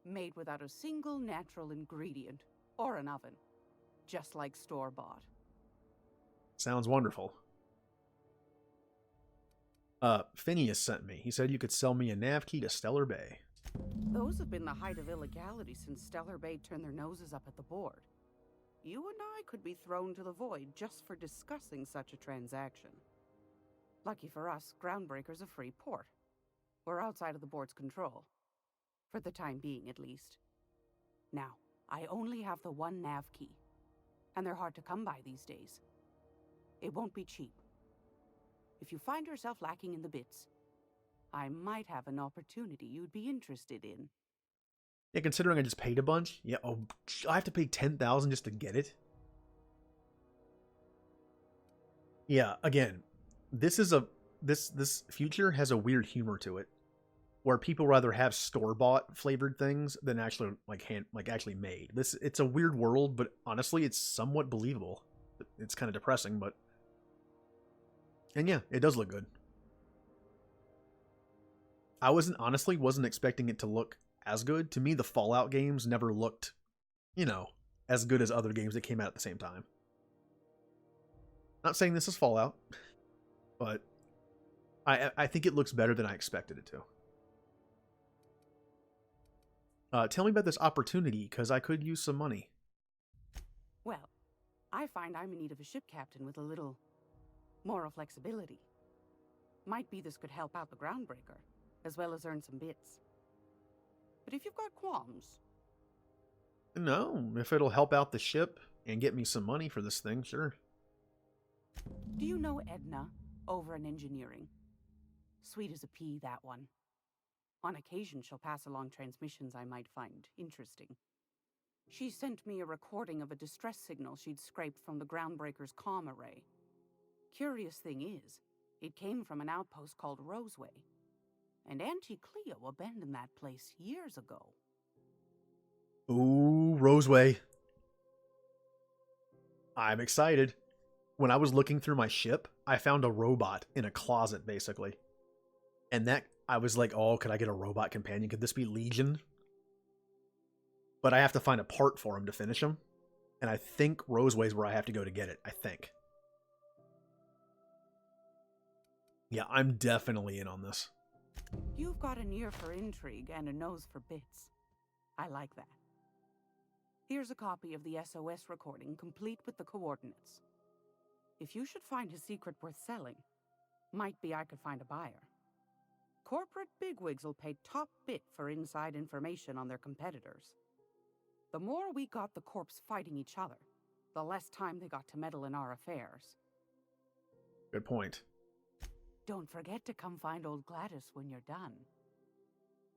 Made without a single natural ingredient, or an oven. Just like store-bought. Sounds wonderful. Phineas sent me. He said you could sell me a nav key to Stellar Bay. Those have been the height of illegality since Stellar Bay turned their noses up at the board. You and I could be thrown to the void just for discussing such a transaction. Lucky for us, Groundbreaker's a free port. We're outside of the board's control. For the time being, at least. Now, I only have the one nav key. And they're hard to come by these days. It won't be cheap. If you find yourself lacking in the bits, I might have an opportunity you'd be interested in. Yeah, considering I just paid a bunch. Yeah, oh, I have to pay 10,000 just to get it. Yeah, again, this future has a weird humor to it, where people rather have store-bought flavored things than actually actually made. It's a weird world, but honestly, it's somewhat believable. It's kind of depressing, but and yeah, it does look good. I honestly wasn't expecting it to look as good. To me, the Fallout games never looked, as good as other games that came out at the same time. Not saying this is Fallout, but I think it looks better than I expected it to. Tell me about this opportunity, because I could use some money. Well, I find I'm in need of a ship captain with a little moral flexibility. Might be this could help out the Groundbreaker, as well as earn some bits. But if you've got qualms... No, if it'll help out the ship and get me some money for this thing, sure. Do you know Edna, over in engineering? Sweet as a pea, that one. On occasion, she'll pass along transmissions I might find interesting. She sent me a recording of a distress signal she'd scraped from the Groundbreaker's comm array. Curious thing is, it came from an outpost called Roseway. And Auntie Cleo abandoned that place years ago. Ooh, Roseway. I'm excited. When I was looking through my ship, I found a robot in a closet, basically. And I was like, oh, could I get a robot companion? Could this be Legion? But I have to find a part for him to finish him. And I think Roseway's where I have to go to get it. I think. Yeah, I'm definitely in on this. You've got an ear for intrigue and a nose for bits. I like that. Here's a copy of the SOS recording, complete with the coordinates. If you should find a secret worth selling, might be I could find a buyer. Corporate bigwigs will pay top bit for inside information on their competitors. The more we got the corps fighting each other, the less time they got to meddle in our affairs. Good point. Don't forget to come find old Gladys when you're done.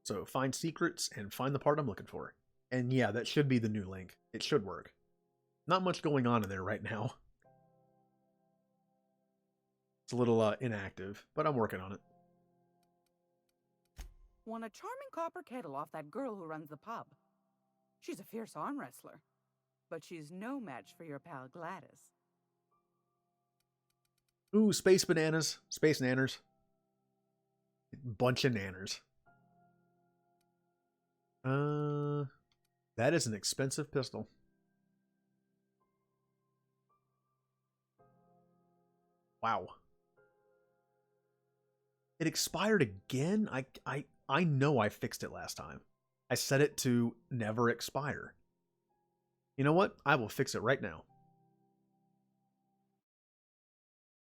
So find secrets and find the part I'm looking for. And yeah, that should be the new link. It should work. Not much going on in there right now. It's a little inactive, but I'm working on it. Won a charming copper kettle off that girl who runs the pub. She's a fierce arm wrestler, but she's no match for your pal Gladys. Ooh, space bananas. Space nanners. Bunch of nanners. That is an expensive pistol. Wow. It expired again? I know I fixed it last time. I set it to never expire. You know what? I will fix it right now.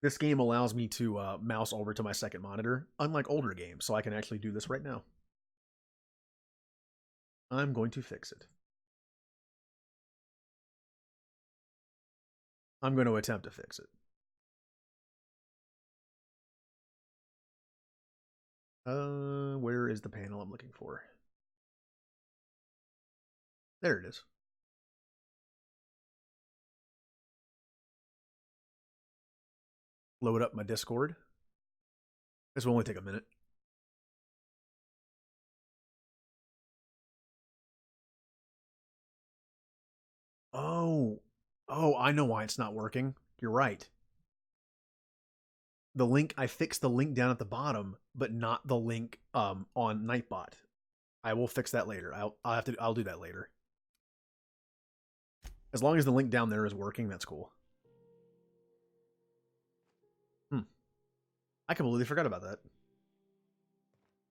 This game allows me to mouse over to my second monitor, unlike older games, so I can actually do this right now. I'm going to fix it. I'm going to attempt to fix it. Where is the panel I'm looking for? There it is. Load up my Discord. This will only take a minute. Oh, I know why it's not working. You're right. The link, I fixed the link down at the bottom, but not the link on Nightbot. I will fix that later. I'll do that later. As long as the link down there is working, that's cool. I completely forgot about that.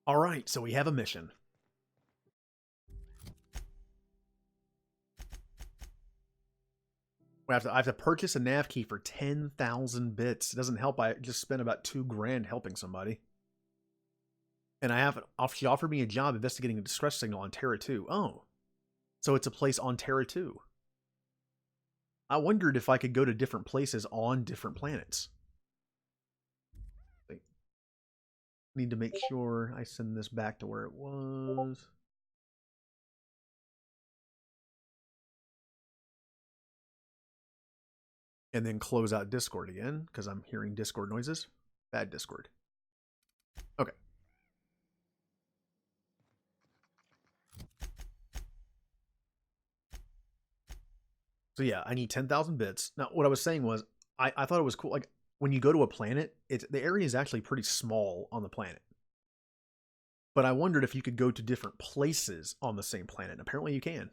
Alright, so we have a mission. I have to purchase a nav key for 10,000 bits. It doesn't help. I just spent about $2 grand helping somebody. And she offered me a job investigating a distress signal on Terra 2. Oh. So it's a place on Terra 2. I wondered if I could go to different places on different planets. Need to make sure I send this back to where it was. And then close out Discord again, because I'm hearing Discord noises. Bad Discord. Okay. So yeah, I need 10,000 bits. Now, what I was saying was, I thought it was cool. Like, when you go to a planet, the area is actually pretty small on the planet. But I wondered if you could go to different places on the same planet. And apparently you can.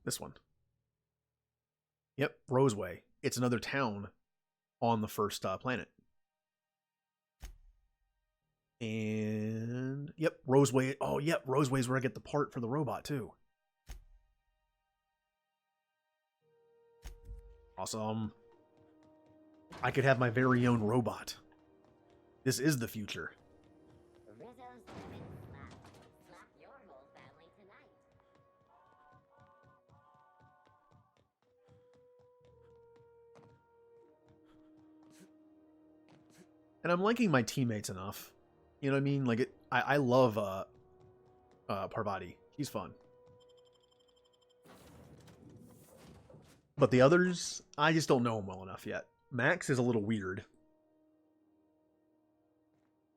This one. Yep, Roseway. It's another town on the first planet. And yep, Roseway. Oh, yep, Roseway is where I get the part for the robot too. Awesome. I could have my very own robot. This is the future. Rizzo's been slapped. Slap your whole family tonight. And I'm liking my teammates enough. You know what I mean? Like, I love Parvati. He's fun. But the others, I just don't know them well enough yet. Max is a little weird.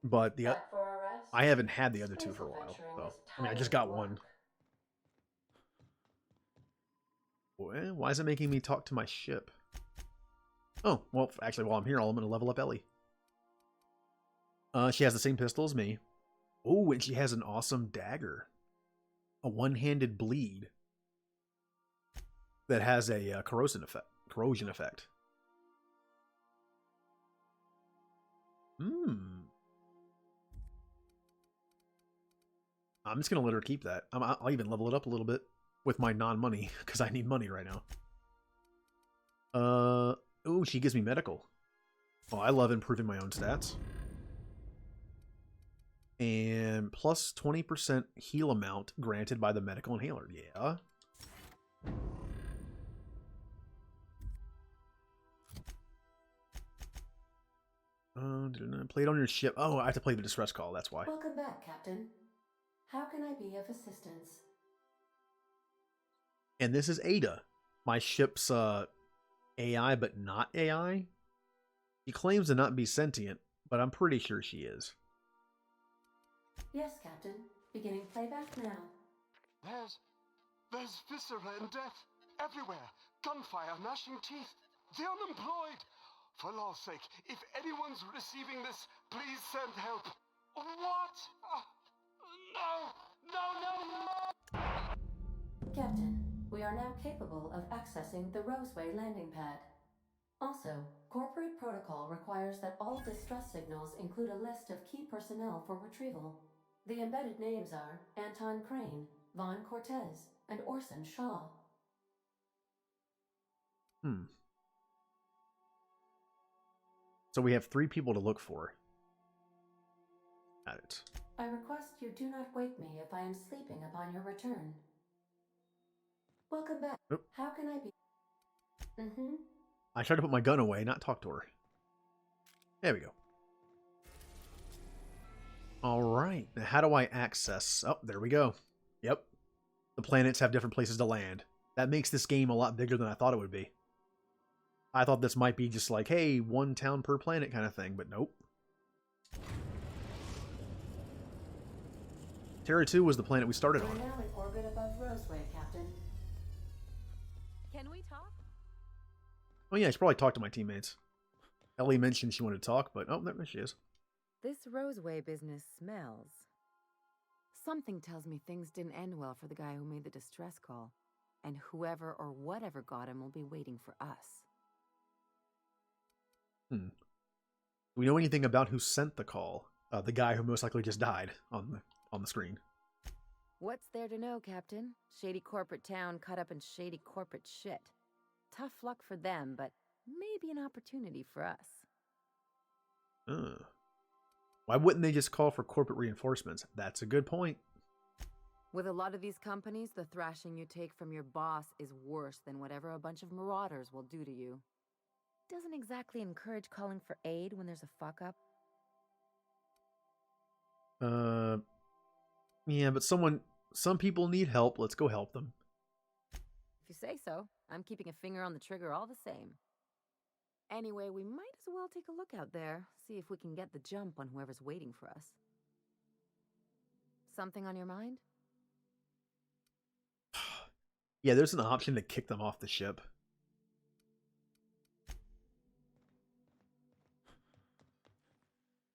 But I haven't had the other two for a while. So, I mean, I just got one. Why is it making me talk to my ship? Oh, well, actually, while I'm here, I'm going to level up Ellie. She has the same pistol as me. Oh, and she has an awesome dagger. A one-handed bleed. That has a corrosion effect. I'm just going to let her keep that. I'll even level it up a little bit with my non-money, because I need money right now. Oh, she gives me medical. Oh, I love improving my own stats. And plus 20% heal amount granted by the medical inhaler. Yeah. Play it on your ship. Oh, I have to play the distress call. That's why. Welcome back, Captain. How can I be of assistance? And this is Ada, my ship's AI, but not AI. She claims to not be sentient, but I'm pretty sure she is. Yes, Captain. Beginning playback now. There's viscera and death everywhere. Gunfire, gnashing teeth. The unemployed. For law's sake, if anyone's receiving this, please send help. What? No! Captain, we are now capable of accessing the Roseway landing pad. Also, corporate protocol requires that all distress signals include a list of key personnel for retrieval. The embedded names are Anton Crane, Vaughn Cortez, and Orson Shaw. So we have 3 people to look for. Got it. I request you do not wake me if I am sleeping upon your return. Welcome back. Oop. How can I be? I tried to put my gun away, not talk to her. There we go. Alright, now how do I access? Oh, there we go. Yep. The planets have different places to land. That makes this game a lot bigger than I thought it would be. I thought this might be just like, hey, 1 town per planet kind of thing, but nope. Terra 2 was the planet we started on. We're now in orbit above Roseway, Captain. Can we talk? Oh yeah, I should probably talk to my teammates. Ellie mentioned she wanted to talk, but oh, there she is. This Roseway business smells. Something tells me things didn't end well for the guy who made the distress call. And whoever or whatever got him will be waiting for us. Do we know anything about who sent the call? The guy who most likely just died on the screen. What's there to know, Captain? Shady corporate town caught up in shady corporate shit. Tough luck for them, but maybe an opportunity for us. Why wouldn't they just call for corporate reinforcements? That's a good point. With a lot of these companies, the thrashing you take from your boss is worse than whatever a bunch of marauders will do to you. Doesn't exactly encourage calling for aid when there's a fuck-up. Yeah, but some people need help. Let's go help them. If you say so. I'm keeping a finger on the trigger all the same. Anyway, we might as well take a look out there, see if we can get the jump on whoever's waiting for us. Something on your mind? Yeah, there's an option to kick them off the ship.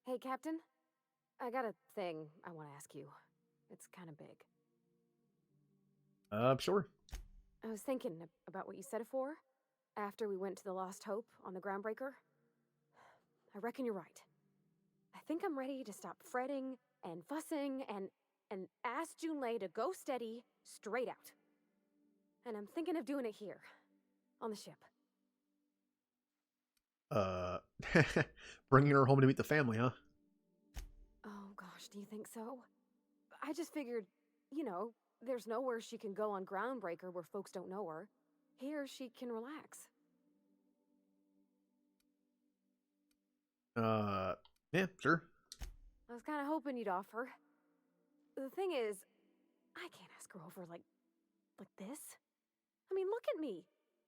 Hey, Captain. I got a thing I want to ask you. It's kind of big. Sure. I was thinking about what you said before, after we went to the Lost Hope on the Groundbreaker. I reckon you're right. I think I'm ready to stop fretting and fussing and ask Junlei to go steady, straight out. And I'm thinking of doing it here, on the ship. Bringing her home to meet the family, huh? Oh gosh, do you think so? I just figured, there's nowhere she can go on Groundbreaker where folks don't know her. Here she can relax. Yeah, sure. I was kind of hoping you'd offer. The thing is, I can't ask her over like this. I mean, look at me.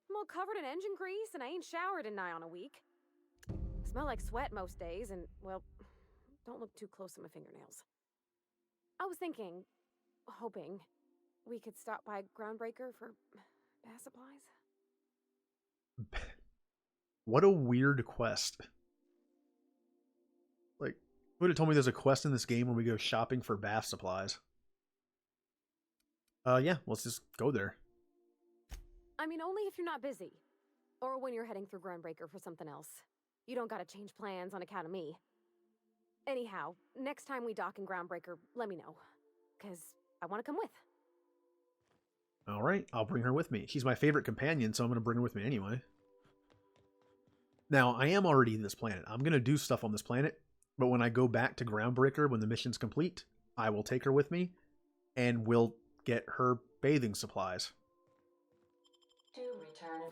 I'm all covered in engine grease and I ain't showered in nigh on a week. I smell like sweat most days and, well, don't look too close at my fingernails. I was hoping we could stop by Groundbreaker for bath supplies. What a weird quest. Like, who would have told me there's a quest in this game where we go shopping for bath supplies? Yeah, let's just go there. I mean, only if you're not busy. Or when you're heading through Groundbreaker for something else. You don't gotta change plans on account of me. Anyhow, next time we dock in Groundbreaker, let me know. 'Cause I want to come with. Alright, I'll bring her with me. She's my favorite companion, so I'm going to bring her with me anyway. Now, I am already in this planet. I'm going to do stuff on this planet, but when I go back to Groundbreaker, when the mission's complete, I will take her with me, and we'll get her bathing supplies. Do return.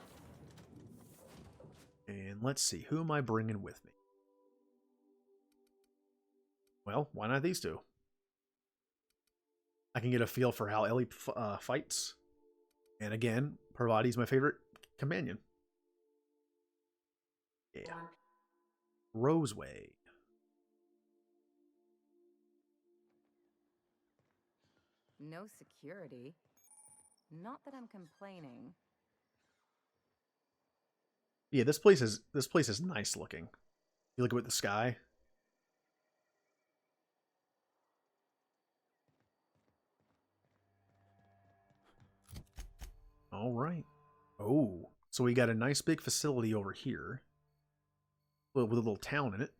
And let's see, who am I bringing with me? Well, why not these two? I can get a feel for how Ellie fights. And again, Parvati's my favorite companion. Yeah. Roseway. No security. Not that I'm complaining. Yeah, this place is nice looking. You look up at the sky. All right. Oh, so we got a nice big facility over here with a little town in it.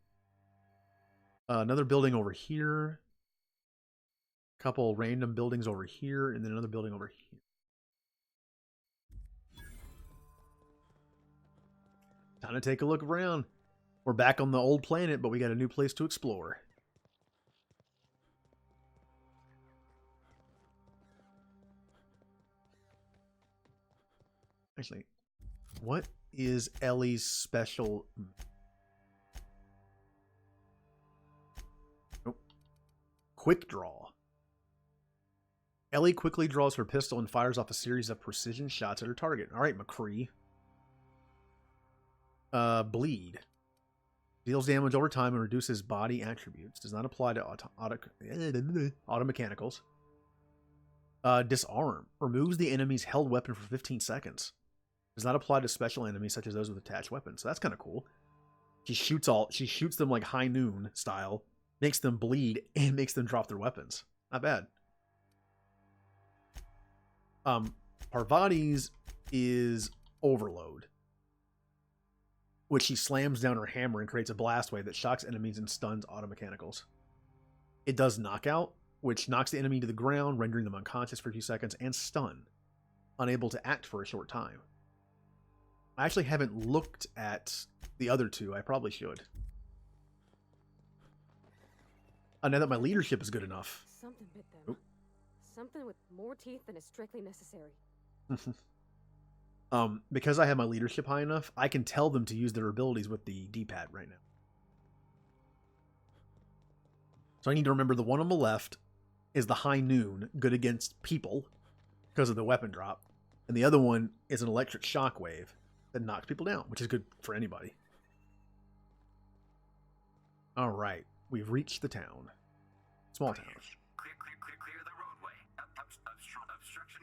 Another building over here. A couple random buildings over here, and then another building over here. Time to take a look around. We're back on the old planet, but we got a new place to explore. Actually, what is Ellie's special? Nope. Quick draw. Ellie quickly draws her pistol and fires off a series of precision shots at her target. All right, McCree. Bleed. Deals damage over time and reduces body attributes. Does not apply to auto mechanicals. Disarm. Removes the enemy's held weapon for 15 seconds. Does not apply to special enemies such as those with attached weapons. So that's kind of cool. She shoots them like High Noon style, makes them bleed, and makes them drop their weapons. Not bad. Parvati's is Overload. which she slams down her hammer and creates a blast wave that shocks enemies and stuns automechanicals. It does knockout, which knocks the enemy to the ground, rendering them unconscious for a few seconds, and stun, unable to act for a short time. I actually haven't looked at the other two. I probably should. Now that my leadership is good enough. Something bit them. Oop. Something with more teeth than is strictly necessary. Because I have my leadership high enough, I can tell them to use their abilities with the D-pad right now. So I need to remember the one on the left is the High Noon, good against people because of the weapon drop. And the other one is an electric shockwave that knocks people down, which is good for anybody. All right, we've reached the town. Small town. Clear the roadway. Obstruction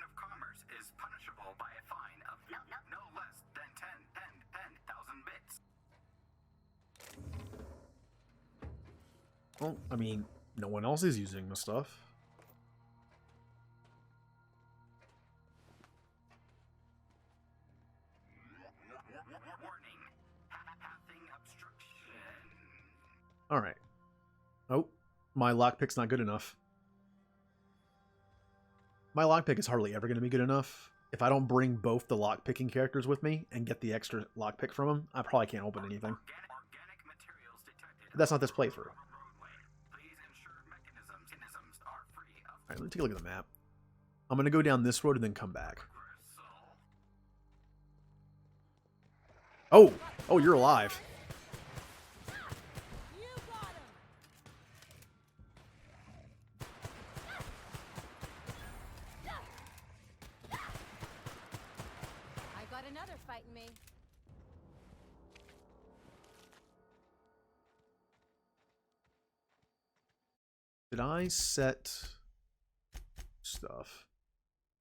of commerce is punishable by a fine of no less than 10,000 bits. Well, I mean, no one else is using the stuff. Alright. Oh, my lockpick's not good enough. My lockpick is hardly ever going to be good enough. If I don't bring both the lockpicking characters with me and get the extra lockpick from them, I probably can't open anything. But that's not this playthrough. Alright, let me take a look at the map. I'm going to go down this road and then come back. Oh! Oh, you're alive. Another fighting me. Did I set stuff?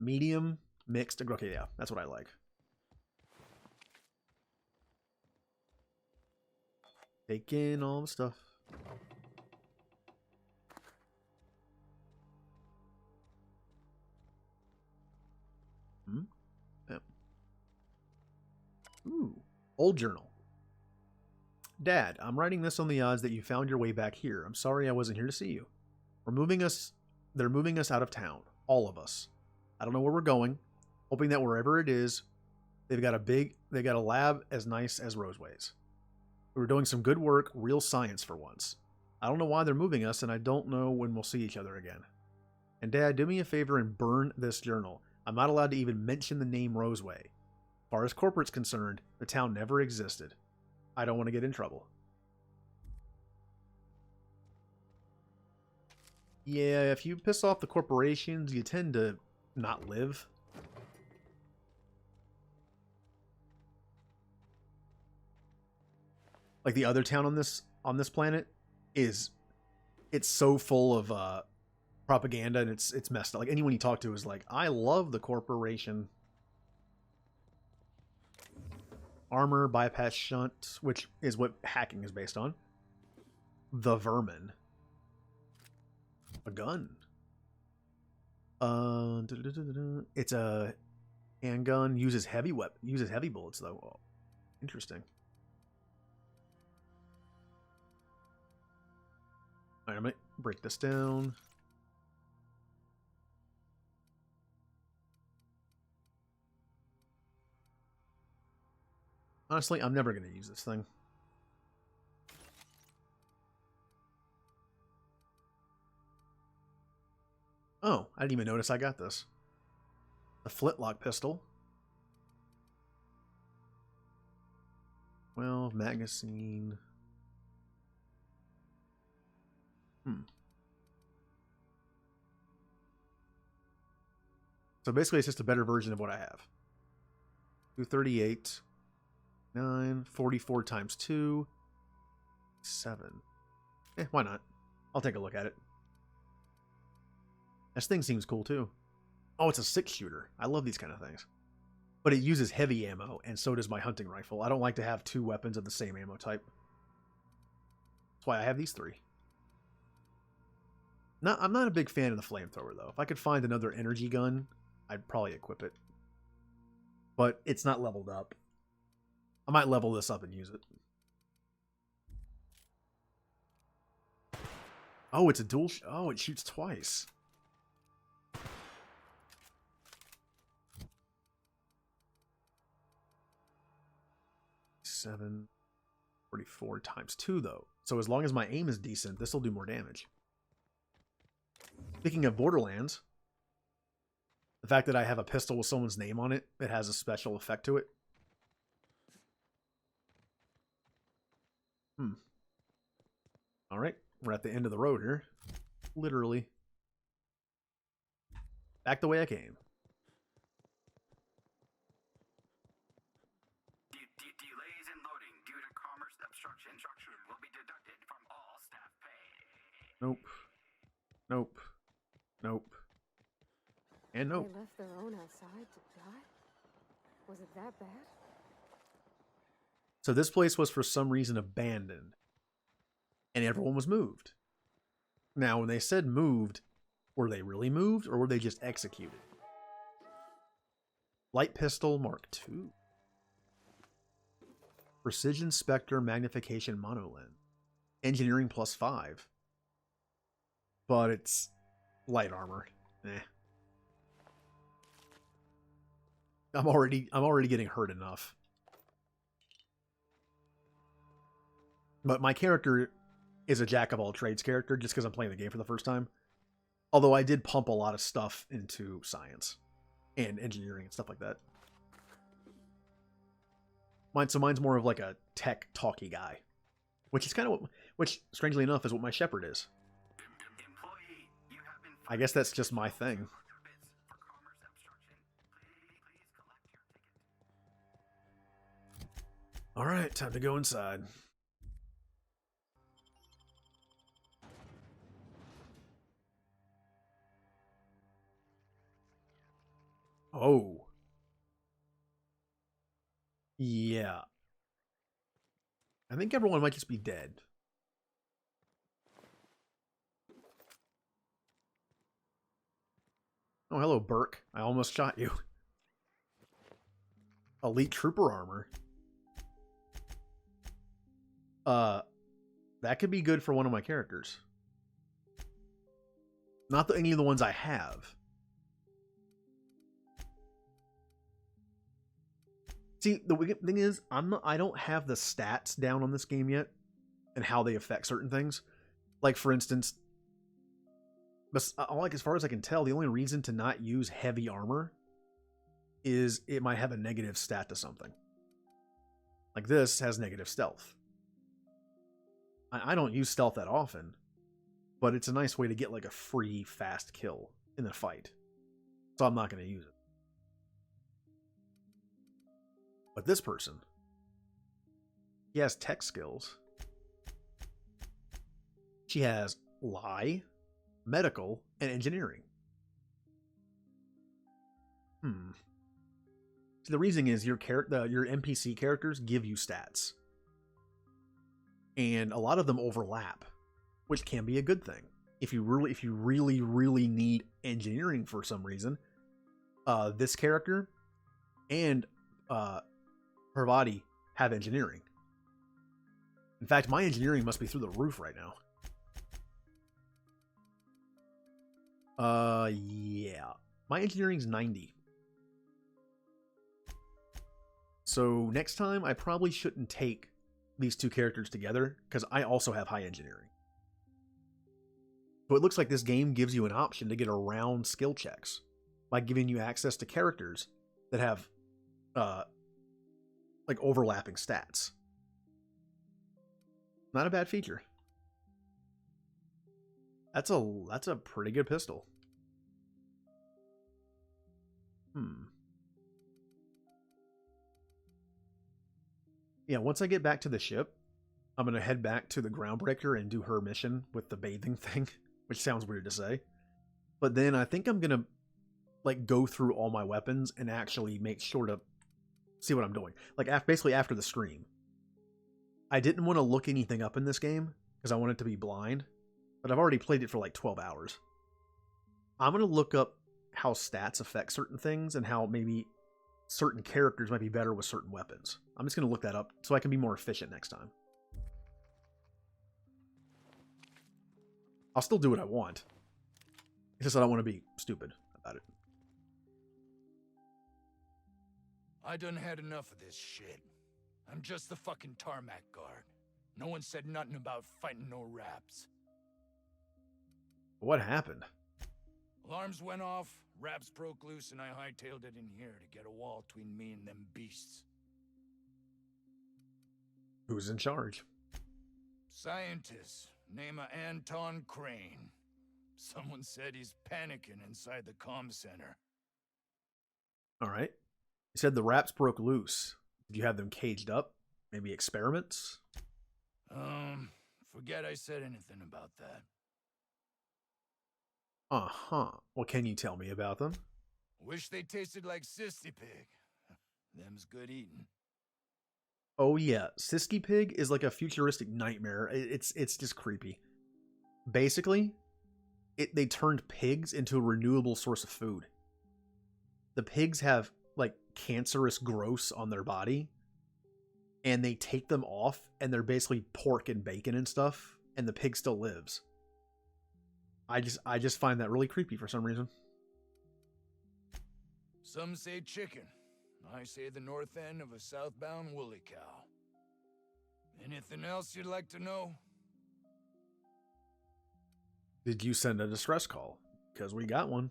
Medium, mixed. Okay, yeah, that's what I like. Take in all the stuff. Ooh, old journal. Dad, I'm writing this on the odds that you found your way back here. I'm sorry I wasn't here to see you. They're moving us out of town. All of us. I don't know where we're going. Hoping that wherever it is, they've got a lab as nice as Roseway's. We were doing some good work, real science for once. I don't know why they're moving us, and I don't know when we'll see each other again. And Dad, do me a favor and burn this journal. I'm not allowed to even mention the name Roseway. As far as corporate's concerned, the town never existed. I don't want to get in trouble. Yeah, if you piss off the corporations, you tend to not live. Like the other town on this planet it's so full of propaganda, and it's messed up. Like anyone you talk to is like, I love the corporation. Armor, bypass shunt, which is what hacking is based on. The vermin. A gun. It's a handgun. Uses heavy bullets though. Oh, interesting. Alright, I'm gonna break this down. Honestly, I'm never going to use this thing. Oh, I didn't even notice I got this. The Flintlock Pistol. 12 magazine. So basically it's just a better version of what I have. 238. 9, 44 times 2, 7. Why not? I'll take a look at it. This thing seems cool too. Oh, it's a 6-shooter. I love these kind of things. But it uses heavy ammo, and so does my hunting rifle. I don't like to have 2 weapons of the same ammo type. That's why I have these 3. I'm not a big fan of the flamethrower though. If I could find another energy gun, I'd probably equip it. But it's not leveled up. I might level this up and use it. Oh, it's a dual... Oh, it shoots twice. Seven, 44 times 2, though. So as long as my aim is decent, this will do more damage. Speaking of Borderlands, the fact that I have a pistol with someone's name on it, it has a special effect to it. Alright, we're at the end of the road here. Literally. Back the way I came. Delays in loading due to commerce obstruction will be deducted from all staff pay. Nope. Nope. Nope. And nope. They left their own outside to die? Was it that bad? So this place was for some reason abandoned. And everyone was moved. Now, when they said moved, were they really moved or were they just executed? Light pistol Mark II. Precision Spectre Magnification Monolens. Engineering +5. But it's light armor. Eh. I'm already getting hurt enough. But my character is a jack-of-all-trades character just because I'm playing the game for the first time. Although I did pump a lot of stuff into science and engineering and stuff like that. Mine's more of like a tech talky guy, which is kind of which strangely enough is what my shepherd is. I guess that's just my thing. All right, time to go inside. Oh. Yeah. I think everyone might just be dead. Oh, hello, Burke. I almost shot you. Elite Trooper armor. That could be good for one of my characters. Not that any of the ones I have. See, the wicked thing is, I don't have the stats down on this game yet, and how they affect certain things. Like, for instance, like as far as I can tell, the only reason to not use heavy armor is it might have a negative stat to something. Like this has negative stealth. I don't use stealth that often, but it's a nice way to get like a free, fast kill in the fight. So I'm not going to use it. But this person, he has tech skills. She has lie, medical, and engineering. See, the reason is your NPC characters give you stats. And a lot of them overlap, which can be a good thing. If you really need engineering for some reason, this character and her body have engineering. In fact, my engineering must be through the roof right now. Yeah. My engineering's 90. So next time, I probably shouldn't take these two characters together, because I also have high engineering. So it looks like this game gives you an option to get around skill checks by giving you access to characters that have like overlapping stats. Not a bad feature. That's a pretty good pistol. Yeah, once I get back to the ship, I'm going to head back to the Groundbreaker and do her mission with the bathing thing, which sounds weird to say. But then I think I'm going to like go through all my weapons and actually make sure to see what I'm doing. Like basically after the stream. I didn't want to look anything up in this game because I wanted to be blind, but I've already played it for like 12 hours. I'm going to look up how stats affect certain things and how maybe certain characters might be better with certain weapons. I'm just going to look that up so I can be more efficient next time. I'll still do what I want. It's just I don't want to be stupid about it. I done had enough of this shit. I'm just the fucking tarmac guard. No one said nothing about fighting no raps. What happened? Alarms went off, raps broke loose, and I hightailed it in here to get a wall between me and them beasts. Who's in charge? Scientist, name of Anton Crane. Someone said he's panicking inside the comm center. All right. You said the raps broke loose. Did you have them caged up? Maybe experiments? Forget I said anything about that. Uh-huh. Well, can you tell me about them? Wish they tasted like Sissy Pig. Them's good eating. Oh yeah, Siski Pig is like a futuristic nightmare. It's just creepy. Basically, they turned pigs into a renewable source of food. The pigs have like cancerous growths on their body, and they take them off, and they're basically pork and bacon and stuff, and the pig still lives. I just find that really creepy for some reason. Some say chicken. I say the north end of a southbound woolly cow. Anything else you'd like to know? Did you send a distress call? Because we got one.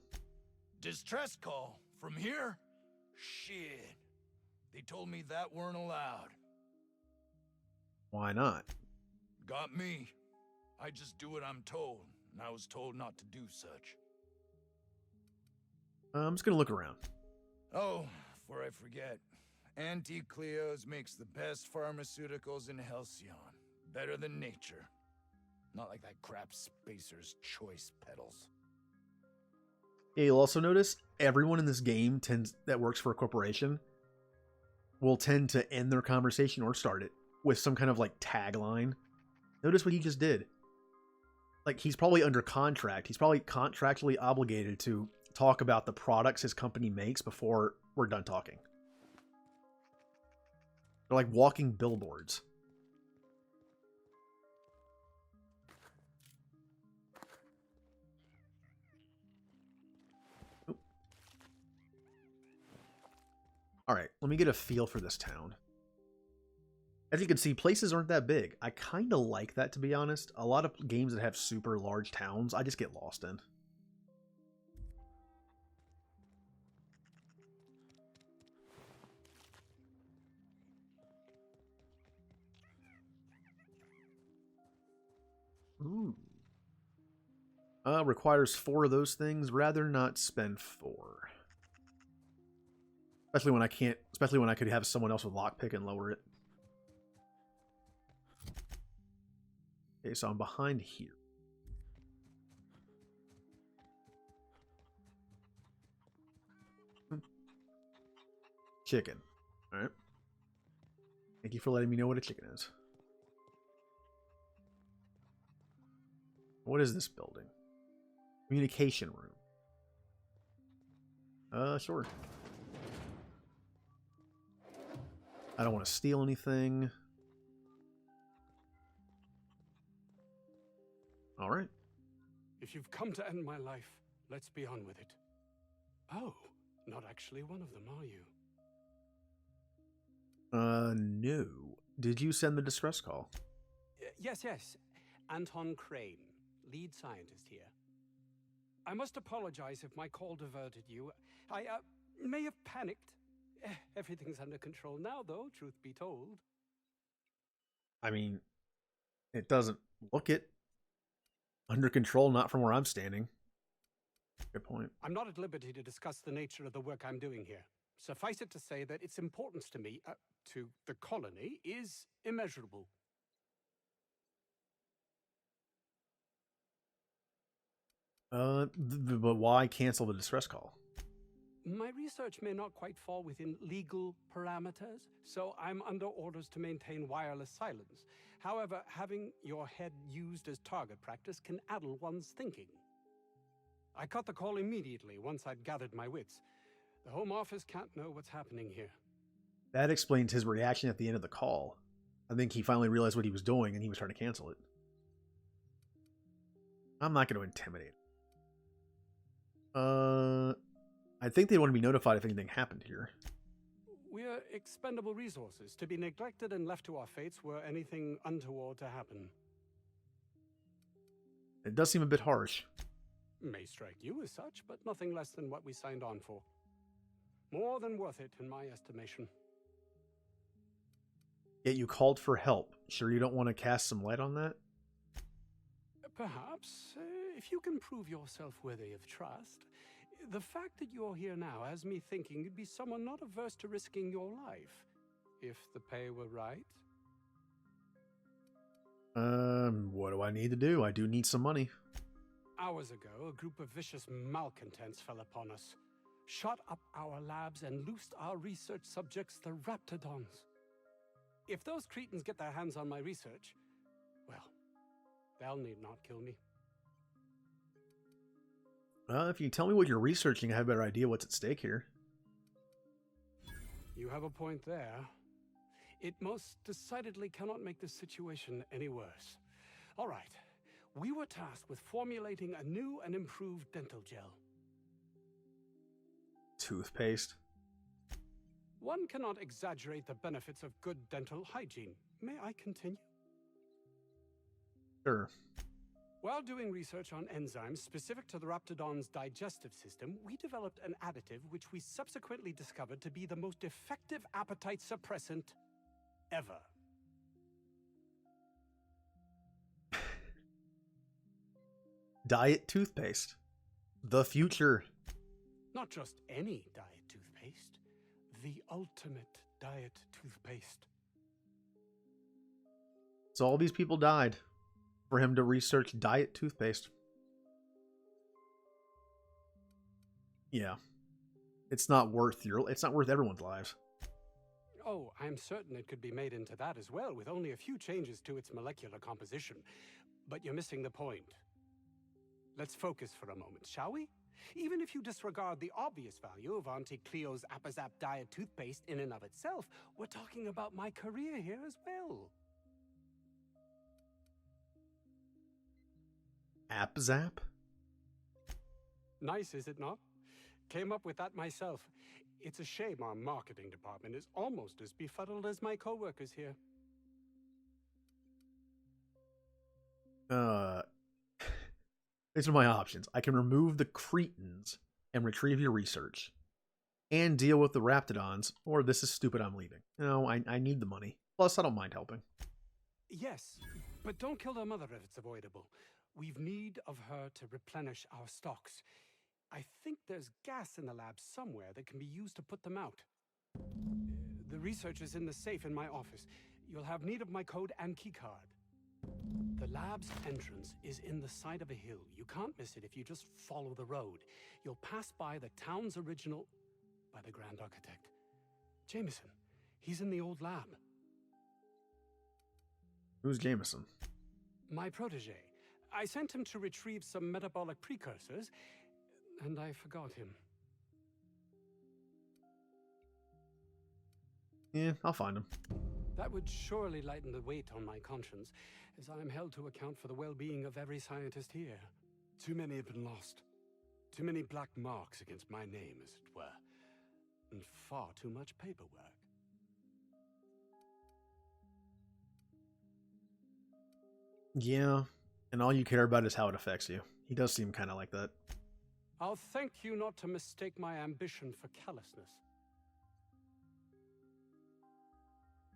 Distress call? From here? Shit. They told me that weren't allowed. Why not? Got me. I just do what I'm told, and I was told not to do such. I'm just going to look around. Oh, before I forget, Auntie Cleo's makes the best pharmaceuticals in Halcyon. Better than nature. Not like that crap Spacer's Choice pedals. Yeah, you'll also notice everyone in this game that works for a corporation will tend to end their conversation or start it with some kind of like tagline. Notice what he just did. Like, he's probably under contract. He's probably contractually obligated to talk about the products his company makes before we're done talking. They're like walking billboards. Alright, let me get a feel for this town. As you can see, places aren't that big. I kind of like that, to be honest. A lot of games that have super large towns, I just get lost in. Ooh. Requires 4 of those things. Rather not spend 4. Especially when I could have someone else with lockpick and lower it. Okay, so I'm behind here. Chicken. Alright. Thank you for letting me know what a chicken is. What is this building? Communication room. Sure. I don't want to steal anything. All right. If you've come to end my life, let's be on with it. Oh, not actually one of them, are you? No. Did you send the distress call? Yes. Anton Crane, lead scientist here. I must apologize if my call diverted you. I may have panicked. Everything's under control now, though, truth be told. I mean, it doesn't look it. Under control, not from where I'm standing. Good point. I'm not at liberty to discuss the nature of the work I'm doing here. Suffice it to say that its importance to me, to the colony, is immeasurable. But why cancel the distress call? My research may not quite fall within legal parameters, so I'm under orders to maintain wireless silence. However, having your head used as target practice can addle one's thinking. I cut the call immediately once I'd gathered my wits. The Home Office can't know what's happening here. That explains his reaction at the end of the call. I think he finally realized what he was doing and he was trying to cancel it. I'm not going to intimidate. I think they want to be notified if anything happened here. We're expendable resources, to be neglected and left to our fates were anything untoward to happen. It does seem a bit harsh. May strike you as such, but nothing less than what we signed on for. More than worth it, in my estimation. Yet you called for help. Sure you don't want to cast some light on that? Perhaps, if you can prove yourself worthy of trust. The fact that you're here now has me thinking you'd be someone not averse to risking your life, if the pay were right. What do I need to do? I do need some money. Hours ago, a group of vicious malcontents fell upon us, shot up our labs and loosed our research subjects, the Raptidons. If those cretins get their hands on my research, well, they'll need not kill me. If you tell me what you're researching, I have a better idea what's at stake here. You have a point there. It most decidedly cannot make this situation any worse. All right. We were tasked with formulating a new and improved dental gel. Toothpaste. One cannot exaggerate the benefits of good dental hygiene. May I continue? Sure. While doing research on enzymes specific to the Raptidon's digestive system, we developed an additive which we subsequently discovered to be the most effective appetite suppressant ever. Diet toothpaste. The future. Not just any diet toothpaste, the ultimate diet toothpaste. So all these people died for him to research diet toothpaste. Yeah. It's not worth everyone's lives. Oh, I'm certain it could be made into that as well, with only a few changes to its molecular composition. But you're missing the point. Let's focus for a moment, shall we? Even if you disregard the obvious value of Auntie Cleo's Appazap diet toothpaste in and of itself, we're talking about my career here as well. Appazap? Nice, is it not? Came up with that myself. It's a shame our marketing department is almost as befuddled as my coworkers here. These are my options. I can remove the cretins and retrieve your research. And deal with the Raptidons, or this is stupid, I'm leaving. No, I need the money. Plus, I don't mind helping. Yes, but don't kill their mother if it's avoidable. We've need of her to replenish our stocks. I think there's gas in the lab somewhere that can be used to put them out. The research is in the safe in my office. You'll have need of my code and keycard. The lab's entrance is in the side of a hill. You can't miss it if you just follow the road. You'll pass by the town's original... by the Grand Architect. Jameson. He's in the old lab. Who's Jameson? My protege. I sent him to retrieve some metabolic precursors, and I forgot him. Yeah, I'll find him. That would surely lighten the weight on my conscience, as I am held to account for the well-being of every scientist here. Too many have been lost. Too many black marks against my name, as it were. And far too much paperwork. Yeah, and all you care about is how it affects you. He does seem kind of like that. I'll thank you not to mistake my ambition for callousness.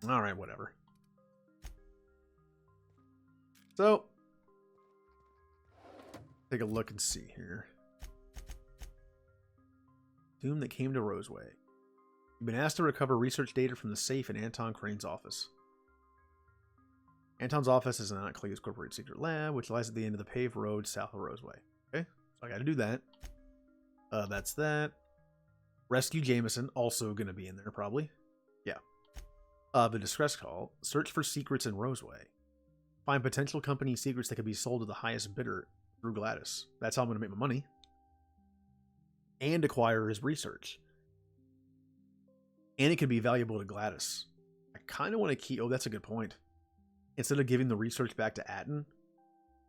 Alright, whatever. So, take a look and see here. Doom that came to Roseway. You've been asked to recover research data from the safe in Anton Crane's office. Anton's office is in Aunt Cleo's corporate secret lab, which lies at the end of the paved road south of Roseway. Okay, so I gotta do that. That's that. Rescue Jameson, also gonna be in there, probably. Yeah. The distress call. Search for secrets in Roseway. Find potential company secrets that can be sold to the highest bidder through Gladys. That's how I'm gonna make my money. And acquire his research. And it could be valuable to Gladys. I kind of want to keep... Oh, that's a good point. Instead of giving the research back to Atten,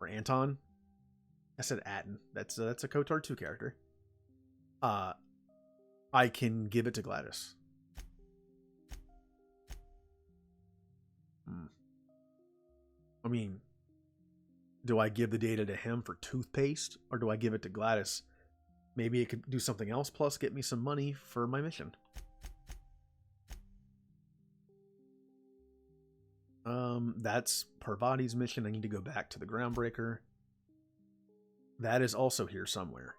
or Anton, I said Atten. That's a KOTOR 2 character. I can give it to Gladys. I mean, do I give the data to him for toothpaste, or do I give it to Gladys? Maybe it could do something else, plus get me some money for my mission. That's Parvati's mission. I need to go back to the Groundbreaker. That is also here somewhere.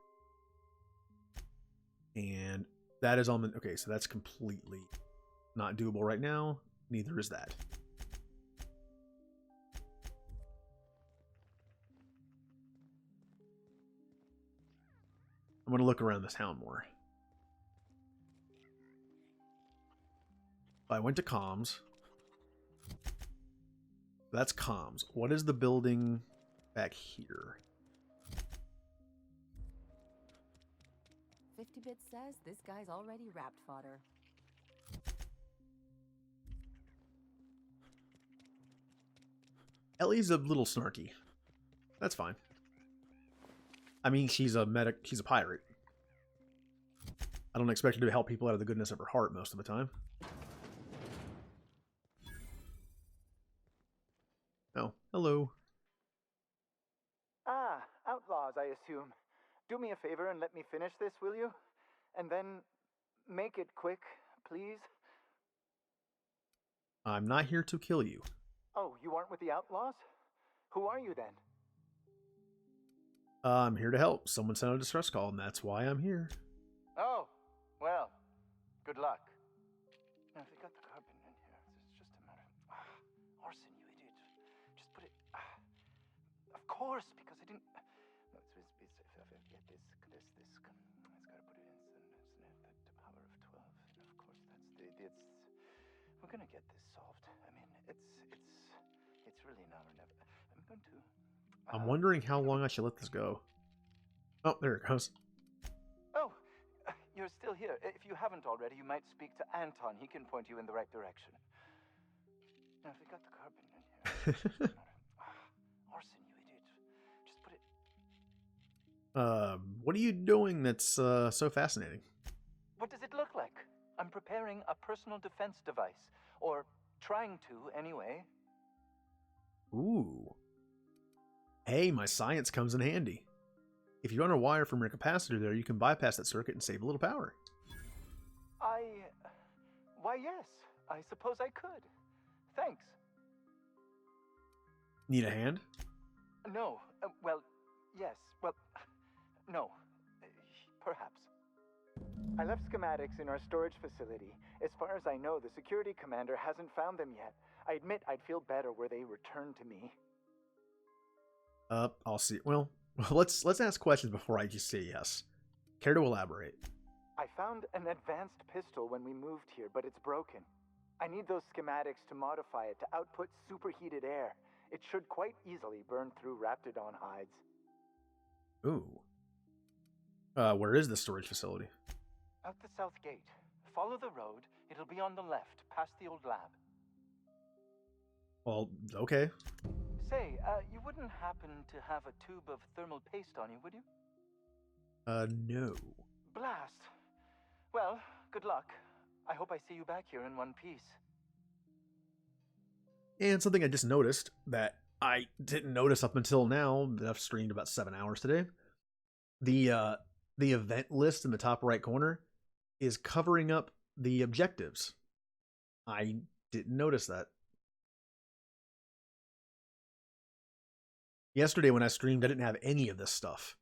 And that is on the... Okay, so that's completely not doable right now. Neither is that. I'm going to look around the town more. I went to comms. That's comms. What is the building back here? 50-bit says this guy's already wrapped fodder. Ellie's a little snarky. That's fine. I mean, she's a pirate. I don't expect her to help people out of the goodness of her heart most of the time. Oh, hello. Ah, outlaws, I assume. Do me a favor and let me finish this, will you? And then make it quick, please. I'm not here to kill you. Oh, you aren't with the outlaws? Who are you then? I'm here to help. Someone sent a distress call, and that's why I'm here. Oh, well, good luck. Now, if they got the carbon in here, it's just a matter of... Orson, you idiot. Just put it... Of course, because I didn't... No, if I get this... It's got to put it in the power of 12. And of course, that's the... We're going to get this solved. I mean, it's really now or never. I'm going to... I'm wondering how long I should let this go. Oh, there it goes. Oh, you're still here. If you haven't already, you might speak to Anton. He can point you in the right direction. Now, if they got the carbon in here... Orson, you idiot. Just put it... What are you doing that's so fascinating? What does it look like? I'm preparing a personal defense device. Or trying to, anyway. Ooh. Hey, my science comes in handy. If you run a wire from your capacitor there, you can bypass that circuit and save a little power. Why, yes. I suppose I could. Thanks. Need a hand? No. Well, yes. Well, no. Perhaps. I left schematics in our storage facility. As far as I know, the security commander hasn't found them yet. I admit I'd feel better were they returned to me. I'll see. Well, let's ask questions before I just say yes. Care to elaborate? I found an advanced pistol when we moved here, but it's broken. I need those schematics to modify it to output superheated air. It should quite easily burn through Raptidon hides. Ooh. Where is the storage facility? Out the south gate. Follow the road. It'll be on the left, past the old lab. Well, okay. Say, you wouldn't happen to have a tube of thermal paste on you, would you? No. Blast. Well, good luck. I hope I see you back here in one piece. And something I just noticed that I didn't notice up until now, I've streamed about 7 hours today. The event list in the top right corner is covering up the objectives. I didn't notice that. Yesterday when I streamed, I didn't have any of this stuff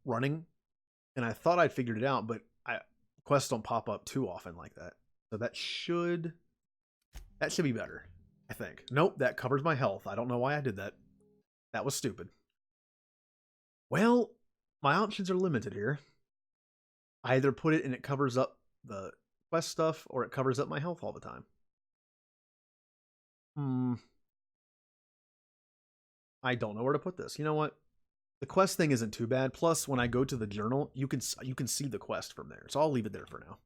running, and I thought I'd figured it out, but quests don't pop up too often like that. So that should be better, I think. Nope, that covers my health. I don't know why I did that. That was stupid. Well, my options are limited here. I either put it and it covers up the quest stuff, or it covers up my health all the time. I don't know where to put this. You know what? The quest thing isn't too bad. Plus, when I go to the journal, you can see the quest from there. So I'll leave it there for now.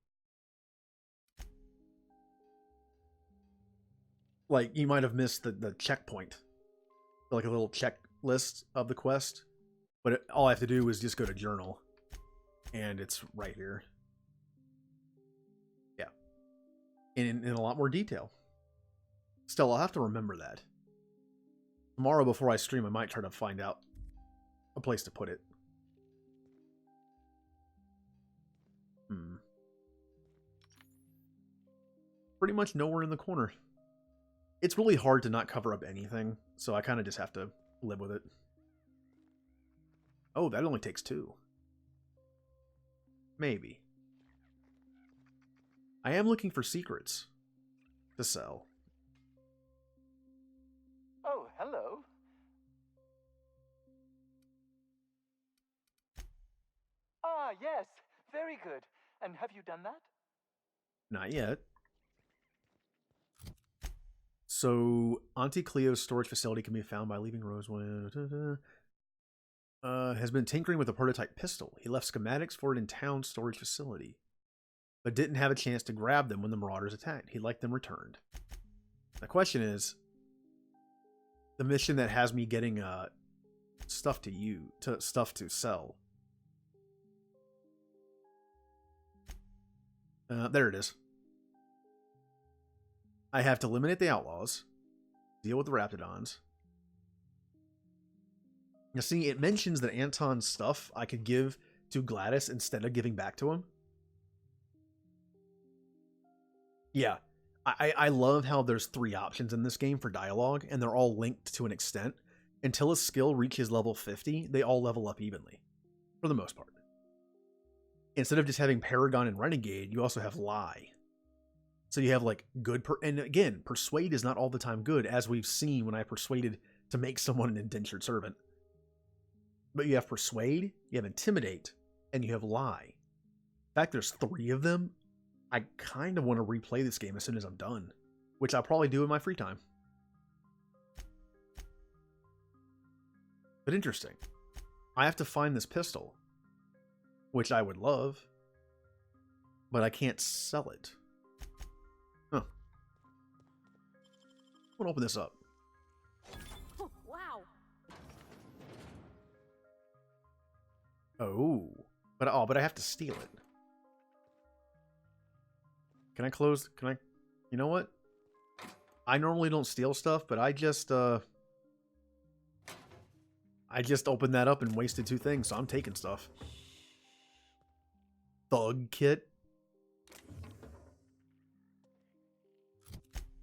like, you might have missed the checkpoint. Like a little checklist of the quest. But all I have to do is just go to journal. And it's right here. Yeah. In a lot more detail. Still, I'll have to remember that. Tomorrow before I stream, I might try to find out a place to put it. Pretty much nowhere in the corner. It's really hard to not cover up anything, so I kind of just have to live with it. Oh, that only takes 2. Maybe. I am looking for secrets to sell. Oh, hello. Ah, yes. Very good. And have you done that? Not yet. So, Auntie Cleo's storage facility can be found by leaving Rosewood. Has been tinkering with a prototype pistol. He left schematics for it in town storage facility, but didn't have a chance to grab them when the Marauders attacked. He'd like them returned. The question is, the mission that has me getting stuff to sell. There it is. I have to eliminate the outlaws, deal with the Raptidons. Now see, it mentions that Anton's stuff I could give to Gladys instead of giving back to him. Yeah, I love how there's 3 options in this game for dialogue, and they're all linked to an extent. Until a skill reaches level 50, they all level up evenly, for the most part. Instead of just having Paragon and Renegade, you also have Lie. So you have like good, and again, Persuade is not all the time good, as we've seen when I persuaded to make someone an indentured servant. But you have Persuade, you have Intimidate, and you have Lie. In fact, there's 3 of them. I kind of want to replay this game as soon as I'm done, which I'll probably do in my free time. But interesting. I have to find this pistol, which I would love, but I can't sell it. Huh. I'm gonna open this up. Oh, wow. Oh, but I have to steal it. Can I close? Can I? You know what? I normally don't steal stuff, but I just opened that up and wasted 2 things, so I'm taking stuff. Thug kit.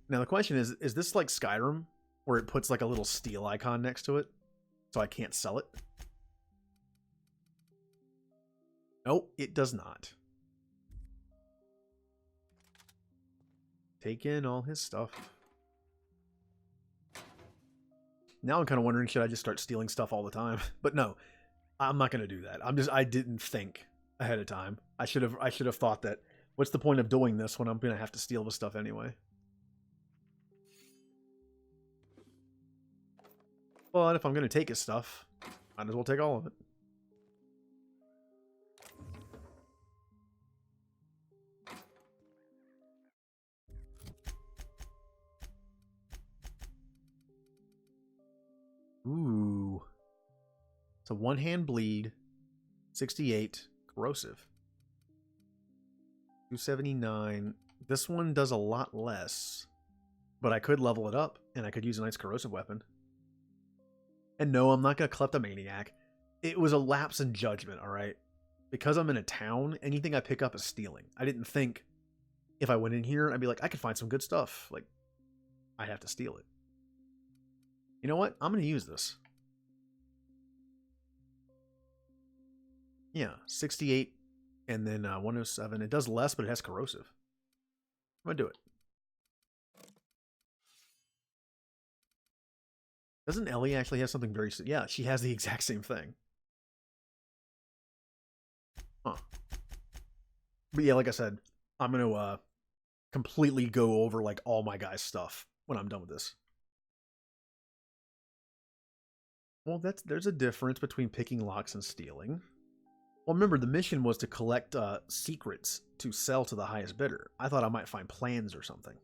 Now the question is this like Skyrim, where it puts like a little steel icon next to it, so I can't sell it? Nope, it does not. Take in all his stuff. Now I'm kind of wondering, should I just start stealing stuff all the time? But no, I'm not going to do that. I didn't think ahead of time. I should have thought that, what's the point of doing this when I'm going to have to steal the stuff anyway? But if I'm going to take his stuff, might as well take all of it. Ooh. It's a 1-hand bleed. 68. Corrosive. 279. This one does a lot less. But I could level it up, and I could use a nice corrosive weapon. And no, I'm not going to kleptomaniac. It was a lapse in judgment, alright? Because I'm in a town, anything I pick up is stealing. I didn't think if I went in here, I'd be like, I could find some good stuff. Like, I'd have to steal it. You know what? I'm going to use this. Yeah, 68 and then 107. It does less, but it has corrosive. I'm going to do it. Doesn't Ellie actually have something very... Yeah, she has the exact same thing. Huh. But yeah, like I said, I'm going to completely go over like all my guys' stuff when I'm done with this. Well, there's a difference between picking locks and stealing. Well, remember, the mission was to collect secrets to sell to the highest bidder. I thought I might find plans or something.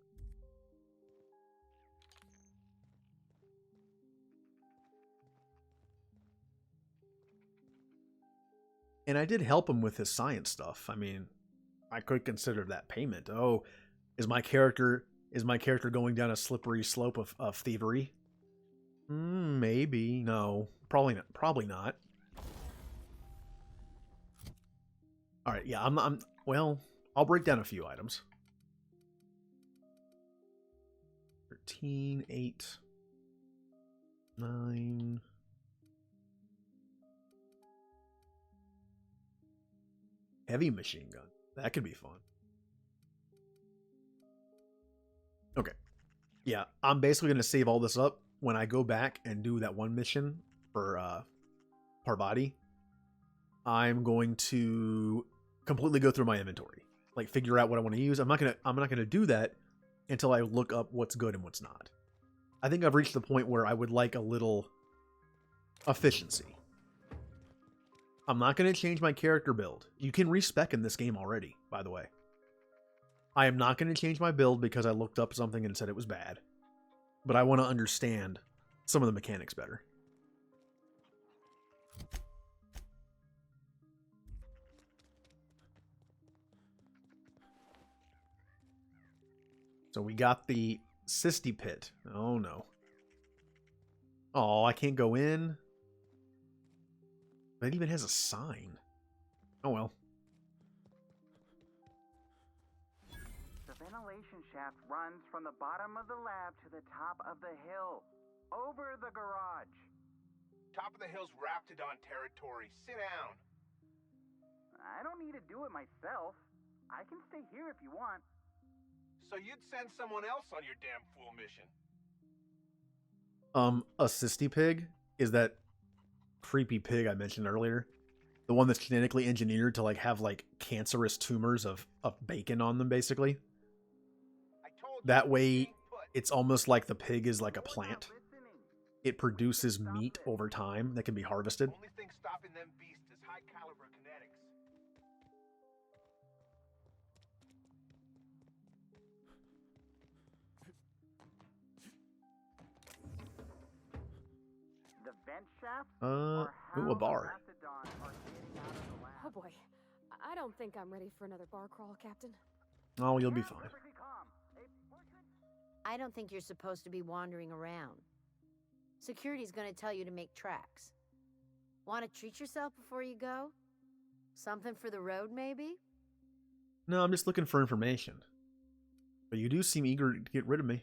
And I did help him with his science stuff. I mean, I could consider that payment. Oh, is my character going down a slippery slope of thievery? Maybe. No. Probably not. Probably not. Alright, yeah, well, I'll break down a few items. 13, 8, 9. Heavy machine gun. That could be fun. Okay. Yeah, I'm basically going to save all this up when I go back and do that one mission for Parvati. I'm going to completely go through my inventory, like figure out what I want to use. I'm not gonna do that until I look up what's good and what's not. I think I've reached the point where I would like a little efficiency. I'm not going to change my character build. You can respec in this game already, by the way. I am not going to change my build because I looked up something and said it was bad. But I want to understand some of the mechanics better. So we got the Cysty Pit. Oh no. Oh, I can't go in. But it even has a sign. Oh well. The ventilation shaft runs from the bottom of the lab to the top of the hill. Over the garage. Top of the hill's Raptidon territory. Sit down. I don't need to do it myself. I can stay here if you want. So you'd send someone else on your damn fool mission. A Cysty Pig is that creepy pig I mentioned earlier. The one that's genetically engineered to like have like cancerous tumors of bacon on them, basically. That way, it's almost like the pig is like a plant. It produces meat over time that can be harvested. Only thing stopping them beasts is high caliber kinetics. The vent shaft? Ooh, a bar. Oh boy. I don't think I'm ready for another bar crawl, Captain. Oh, you'll be fine. I don't think you're supposed to be wandering around. Security's gonna tell you to make tracks. Want to treat yourself before you go? Something for the road, maybe? No, I'm just looking for information. But you do seem eager to get rid of me.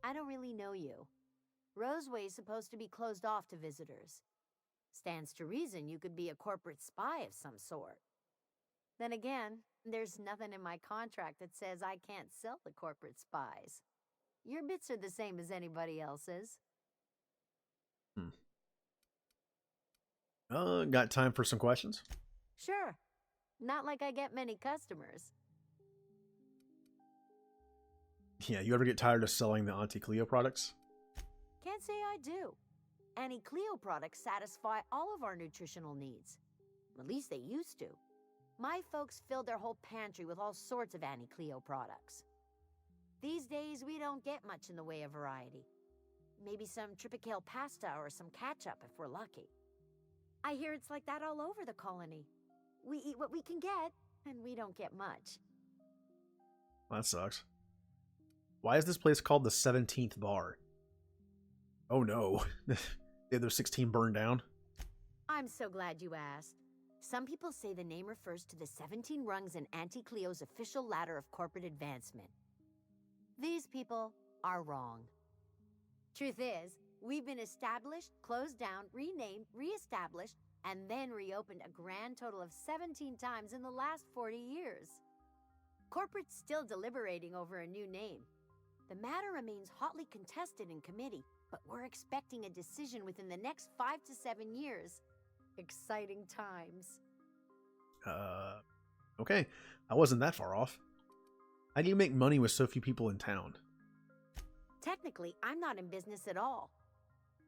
I don't really know you. Roseway's supposed to be closed off to visitors. Stands to reason you could be a corporate spy of some sort. Then again, there's nothing in my contract that says I can't sell to corporate spies. Your bits are the same as anybody else's. Got time for some questions? Sure. Not like I get many customers. Yeah, you ever get tired of selling the Auntie Cleo products? Can't say I do. Annie Cleo products satisfy all of our nutritional needs. At least they used to. My folks filled their whole pantry with all sorts of Annie Cleo products. These days, we don't get much in the way of variety. Maybe some Tripicale pasta or some ketchup if we're lucky. I hear it's like that all over the colony. We eat what we can get, and we don't get much. That sucks. Why is this place called the 17th Bar? Oh no. The other 16 burned down? I'm so glad you asked. Some people say the name refers to the 17 rungs in Auntie Cleo's official ladder of corporate advancement. These people are wrong. Truth is, we've been established, closed down, renamed, reestablished, and then reopened a grand total of 17 times in the last 40 years. Corporate's still deliberating over a new name. The matter remains hotly contested in committee, but we're expecting a decision within the next 5 to 7 years. Exciting times. Okay. I wasn't that far off. How do you make money with so few people in town? Technically, I'm not in business at all.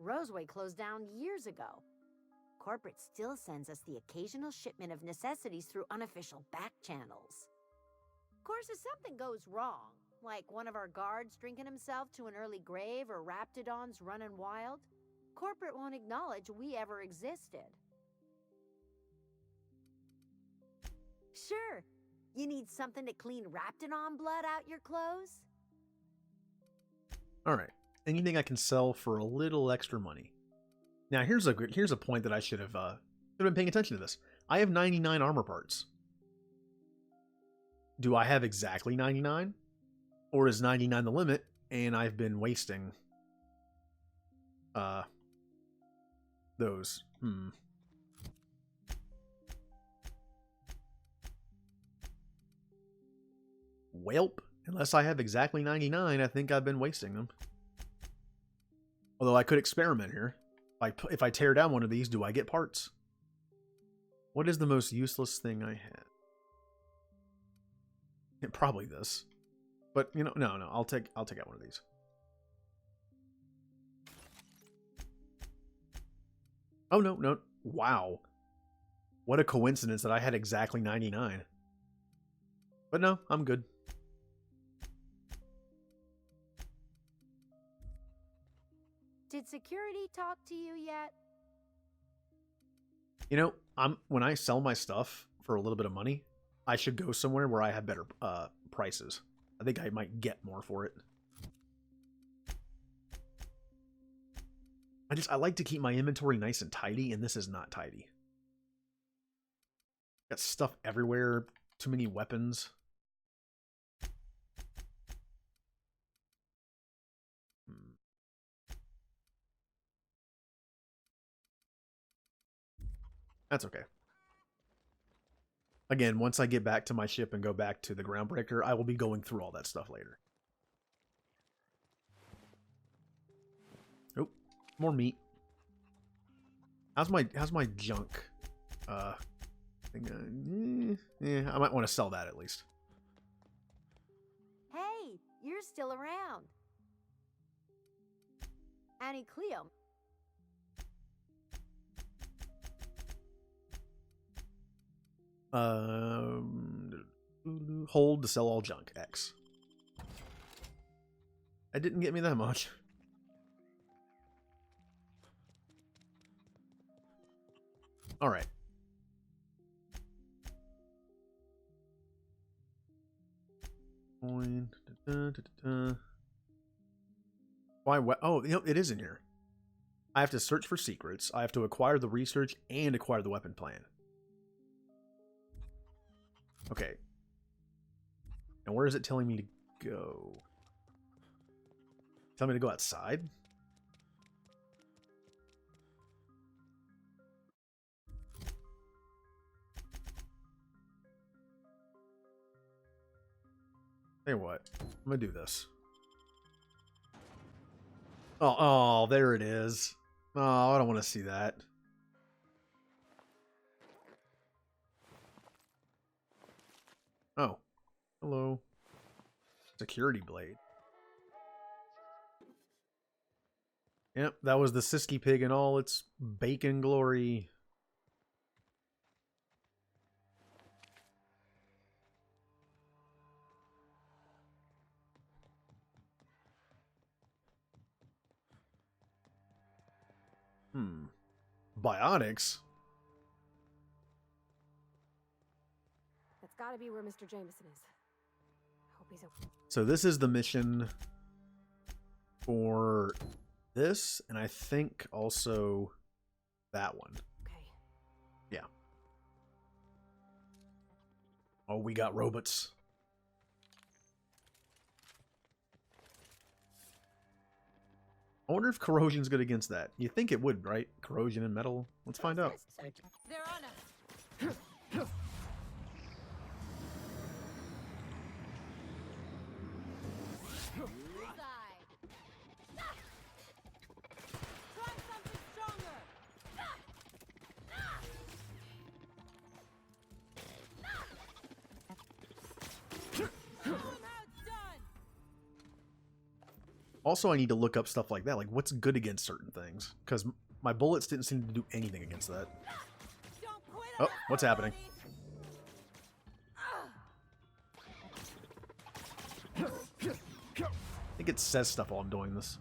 Roseway closed down years ago. Corporate still sends us the occasional shipment of necessities through unofficial back channels. Of course, if something goes wrong, like one of our guards drinking himself to an early grave or Raptidons running wild, corporate won't acknowledge we ever existed. Sure. You need something to clean Raptidon blood out your clothes? Alright. Anything I can sell for a little extra money. Now here's a point that I should have been paying attention to this. I have 99 armor parts. Do I have exactly 99? Or is 99 the limit and I've been wasting those? Welp, unless I have exactly 99, I think I've been wasting them. Although I could experiment here. If I tear down one of these, do I get parts? What is the most useless thing I had? Yeah, probably this. But, you know, no, I'll take out one of these. Oh, no. Wow. What a coincidence that I had exactly 99. But no, I'm good. Did security talk to you yet? You know, when I sell my stuff for a little bit of money, I should go somewhere where I have better prices. I think I might get more for it. I like to keep my inventory nice and tidy, and this is not tidy. Got stuff everywhere, too many weapons. That's okay. Again, once I get back to my ship and go back to the Groundbreaker, I will be going through all that stuff later. Oh, more meat. How's my junk? I might want to sell that at least. Hey, you're still around. Annie Cleo. Hold to sell all junk. X. That didn't get me that much. All right. Why? Oh, you know, it is in here. I have to search for secrets. I have to acquire the research and acquire the weapon plan. Okay. And where is it telling me to go? Tell me to go outside? Hey, what? I'm gonna do this. Oh, there it is. Oh, I don't want to see that. Oh. Hello. Security blade. Yep, that was the Siski pig in all its bacon glory. Biotics? That's gotta be where Mr. Jameson is. Hope he's okay. So this is the mission for this, and I think also that one. Okay. Yeah. Oh, we got robots. I wonder if corrosion's good against that. You think it would, right? Corrosion and metal? Let's find out. They're on us. Also, I need to look up stuff like that, like what's good against certain things, because my bullets didn't seem to do anything against that. Oh, what's happening? I think it says stuff while I'm doing this.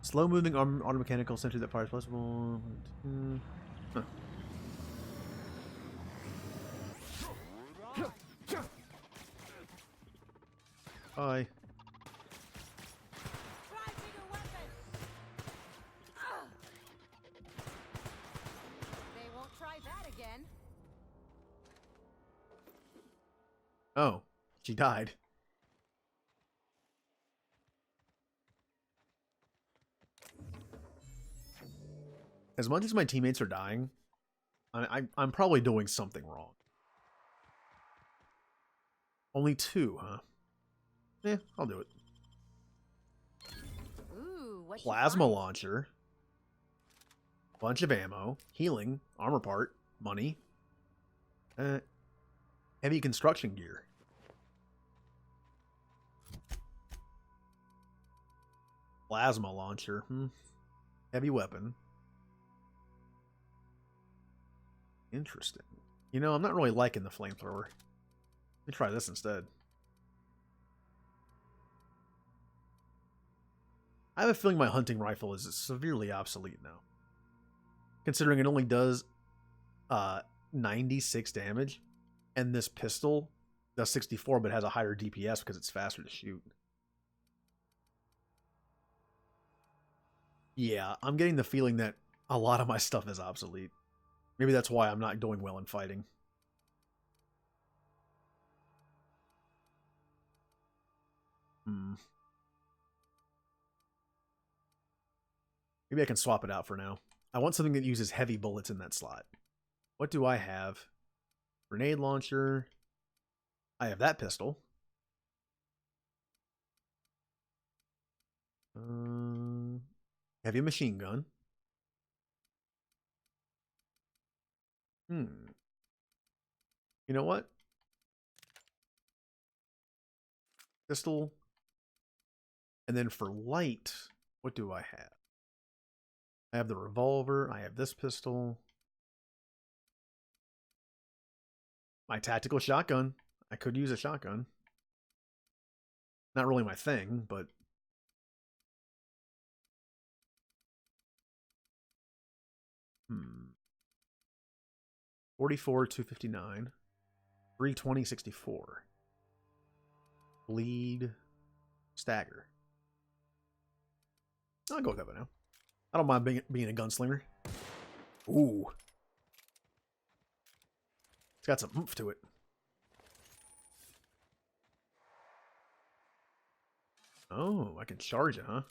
Slow-moving automechanical sentry that fires possible. Huh. Bye. They won't try that again. Oh, she died. As much as my teammates are dying, I'm probably doing something wrong. Only 2, huh? Eh, I'll do it. Ooh, what Plasma launcher. Bunch of ammo. Healing. Armor part. Money. Heavy construction gear. Plasma launcher. Heavy weapon. Interesting. You know, I'm not really liking the flamethrower. Let me try this instead. I have a feeling my hunting rifle is severely obsolete now. Considering it only does 96 damage, and this pistol does 64 but has a higher DPS because it's faster to shoot. Yeah, I'm getting the feeling that a lot of my stuff is obsolete. Maybe that's why I'm not doing well in fighting. Maybe I can swap it out for now. I want something that uses heavy bullets in that slot. What do I have? Grenade launcher. I have that pistol. Heavy machine gun. You know what? Pistol. And then for light, what do I have? I have the revolver. I have this pistol. My tactical shotgun. I could use a shotgun. Not really my thing, but... 44, 259. 320, 64. Bleed. Stagger. I'll go with that for now. I don't mind being a gunslinger. Ooh. It's got some oomph to it. Oh, I can charge it, huh?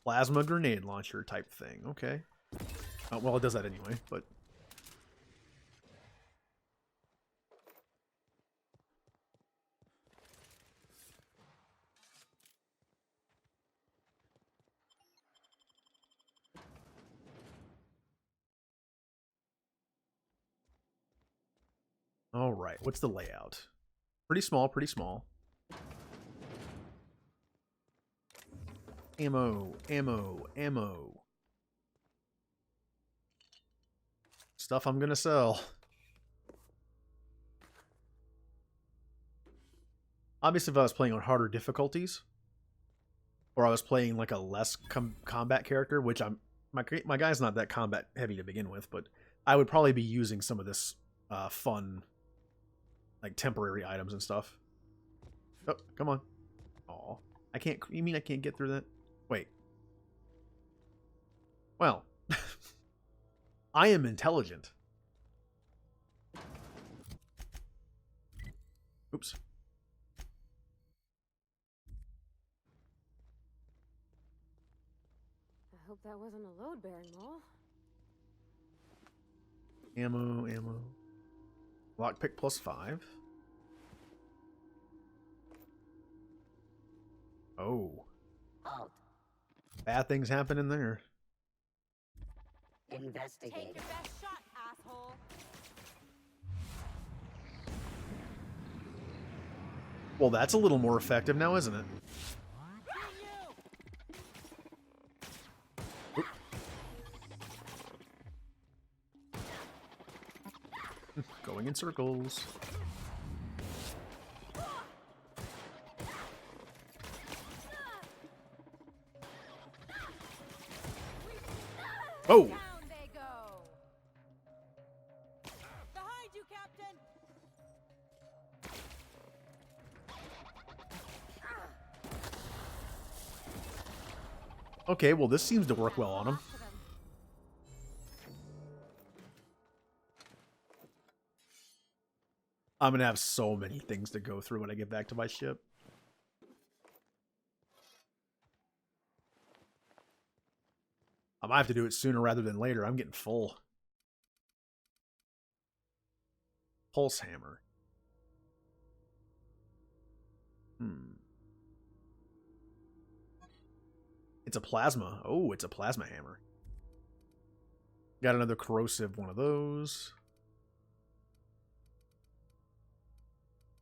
Plasma grenade launcher type thing. Okay. Well, it does that anyway, but... All right, what's the layout? Pretty small, pretty small. Ammo, ammo, ammo. Stuff I'm gonna sell. Obviously, if I was playing on harder difficulties, or I was playing like a less combat character, which my guy's not that combat heavy to begin with, but I would probably be using some of this fun, like temporary items and stuff. Oh, come on. Aw. I can't, you mean I can't get through that? Wait. Well. I am intelligent. Oops. I hope that wasn't a load-bearing wall. Ammo, ammo. Lockpick +5. Oh. Bad things happen in there. Investigate. Take your best shot, asshole. Well, that's a little more effective now, isn't it? Oop. Going in circles. Oh! Okay, well this seems to work well on him. I'm gonna have so many things to go through when I get back to my ship. I might have to do it sooner rather than later. I'm getting full. Pulse hammer. It's a plasma. Oh, it's a plasma hammer. Got another corrosive one of those.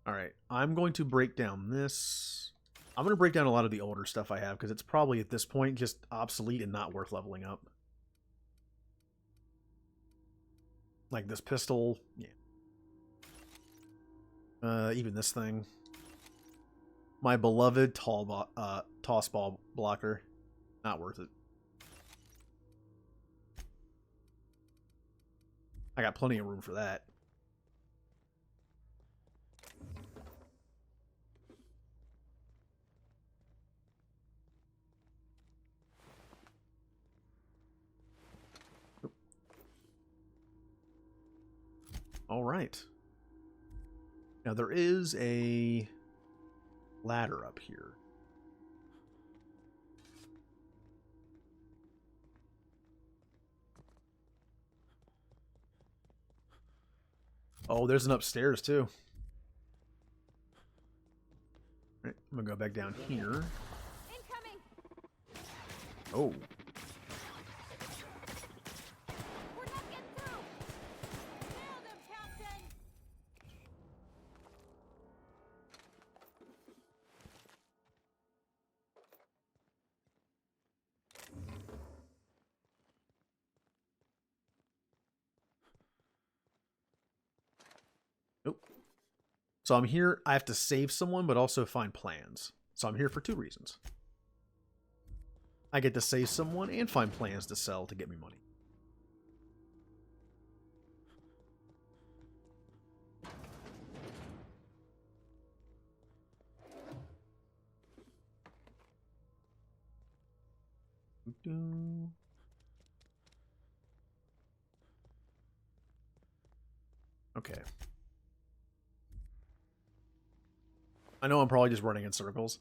Alright, I'm going to break down this. I'm going to break down a lot of the older stuff I have, because it's probably at this point just obsolete and not worth leveling up. Like this pistol. Yeah. Even this thing. My beloved toss ball blocker. Not worth it. I got plenty of room for that. All right. Now there is a ladder up here. Oh, there's an upstairs too. All right, I'm gonna go back down here. Incoming. Oh. We're not getting through. Nailed him, Captain. Nope. So I'm here. I have to save someone, but also find plans. So I'm here for two reasons. I get to save someone and find plans to sell to get me money. Okay. I know I'm probably just running in circles.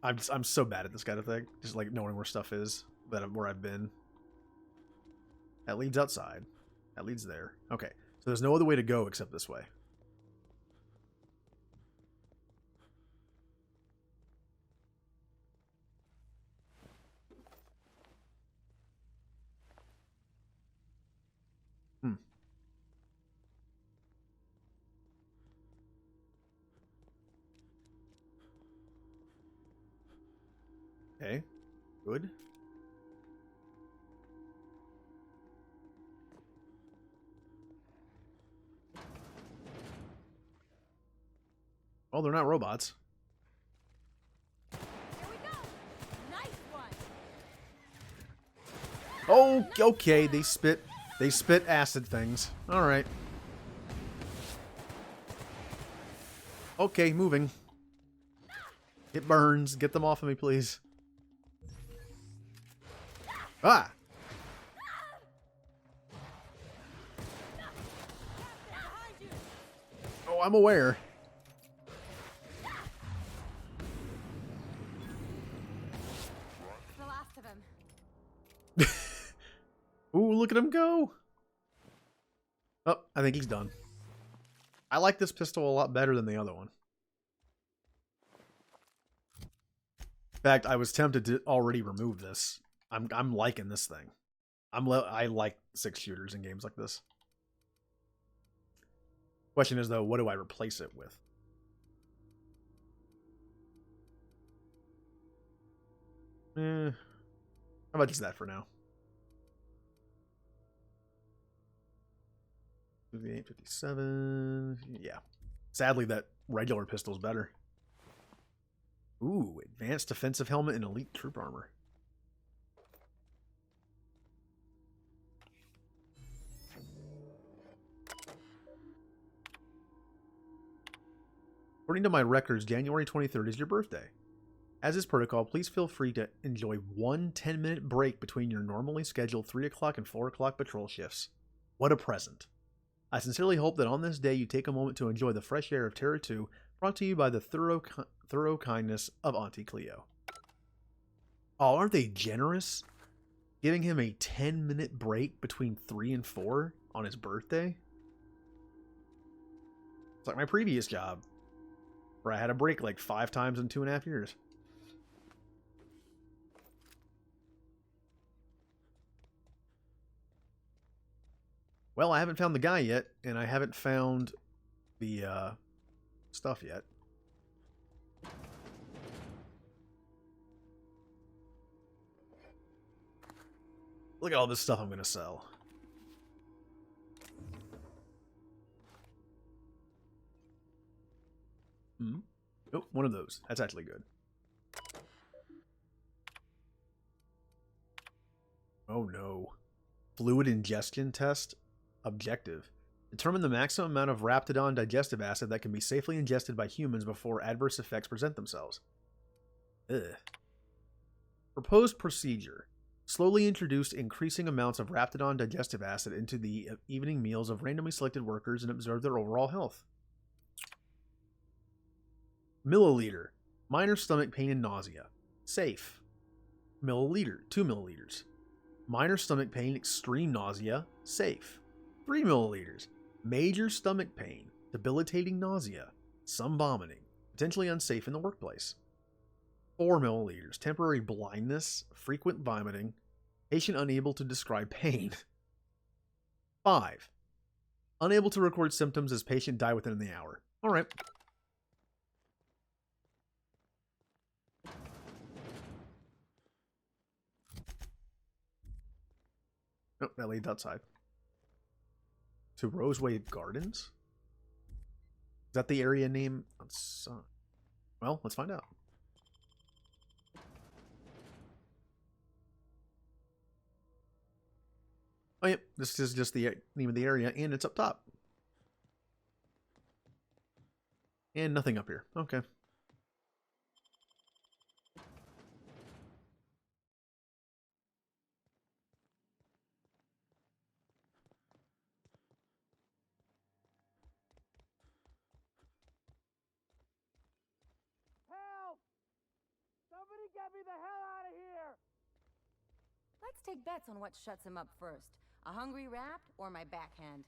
I'm so bad at this kind of thing. Just like knowing where stuff is, where I've been. That leads outside. That leads there. Okay. So there's no other way to go except this way. Okay. Good. Oh, they're not robots. Here we go. Nice one. Oh, okay. They spit acid things. All right. Okay, moving. It burns. Get them off of me, please. Ah! Oh, I'm aware. The last of him. Ooh, look at him go. Oh, I think he's done. I like this pistol a lot better than the other one. In fact, I was tempted to already remove this. I'm liking this thing. I like 6 shooters in games like this. Question is though, what do I replace it with? How about just that for now? 58, 57. Yeah. Sadly, that regular pistol's better. Ooh, advanced defensive helmet and elite troop armor. According to my records, January 23rd is your birthday. As is protocol, please feel free to enjoy one 10-minute break between your normally scheduled 3 o'clock and 4 o'clock patrol shifts. What a present. I sincerely hope that on this day you take a moment to enjoy the fresh air of Terra 2, brought to you by the thorough kindness of Auntie Cleo. Oh, aren't they generous? Giving him a 10-minute break between 3 and 4 on his birthday? It's like my previous job, where I had a break like 5 times in 2.5 years. Well, I haven't found the guy yet, and I haven't found the stuff yet. Look at all this stuff I'm going to sell. Oh, one of those. That's actually good. Oh no. Fluid ingestion test. Objective. Determine the maximum amount of Raptidon digestive acid that can be safely ingested by humans before adverse effects present themselves. Ugh. Proposed procedure. Slowly introduce increasing amounts of Raptidon digestive acid into the evening meals of randomly selected workers and observe their overall health. Milliliter. Minor stomach pain and nausea. Safe. Milliliter. 2 milliliters. Minor stomach pain, extreme nausea. Safe. 3 milliliters. Major stomach pain, debilitating nausea, some vomiting, potentially unsafe in the workplace. 4 milliliters. Temporary blindness, frequent vomiting, patient unable to describe pain. 5. Unable to record symptoms as patient die within the hour. All right. Nope, that leads outside. To Roseway Gardens? Is that the area name? Well, let's find out. Oh, yep, this is just the name of the area, and it's up top. And nothing up here. Okay. Get me the hell out of here! Let's take bets on what shuts him up first. A hungry rat or my backhand?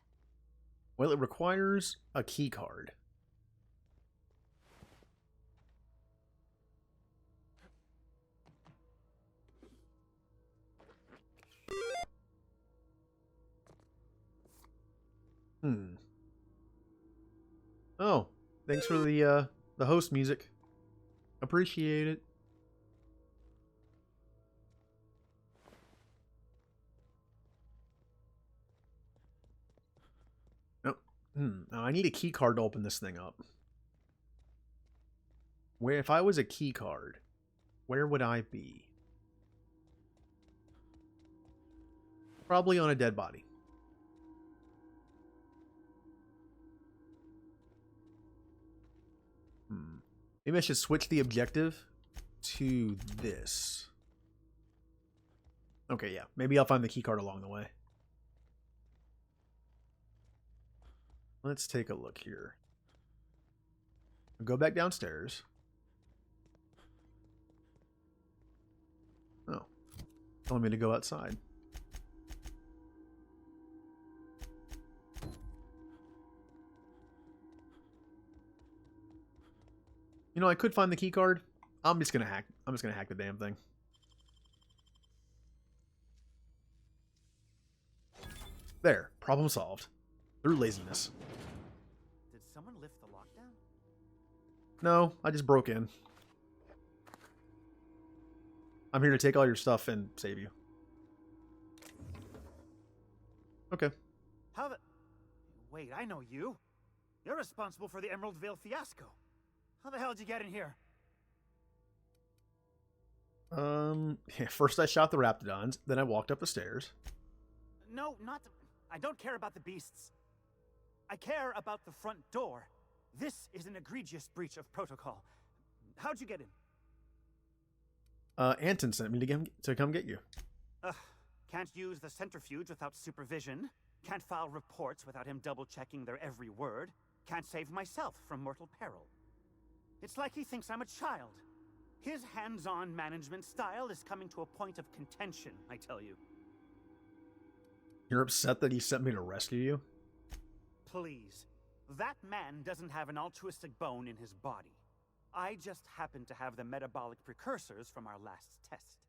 Well, it requires a key card. Oh, thanks for the host music. Appreciate it. Now I need a key card to open this thing up. Where, if I was a key card, where would I be? Probably on a dead body. Maybe I should switch the objective to this. Okay, yeah. Maybe I'll find the key card along the way. Let's take a look here. Go back downstairs. Oh. Telling me to go outside. You know, I could find the key card. I'm just gonna hack the damn thing. There. Problem solved. Through laziness. Did someone lift the lockdown? No, I just broke in. I'm here to take all your stuff and save you. Okay. How the... Wait, I know you. You're responsible for the Emerald Vale fiasco. How the hell did you get in here? Yeah, first I shot the Raptidons, then I walked up the stairs. No, not... I don't care about the beasts. I care about the front door. This is an egregious breach of protocol. How'd you get in? Anton sent me to come get you. Ugh. Can't use the centrifuge without supervision. Can't file reports without him double-checking their every word. Can't save myself from mortal peril. It's like he thinks I'm a child. His hands-on management style is coming to a point of contention, I tell you. You're upset that he sent me to rescue you? Please. That man doesn't have an altruistic bone in his body. I just happen to have the metabolic precursors from our last test.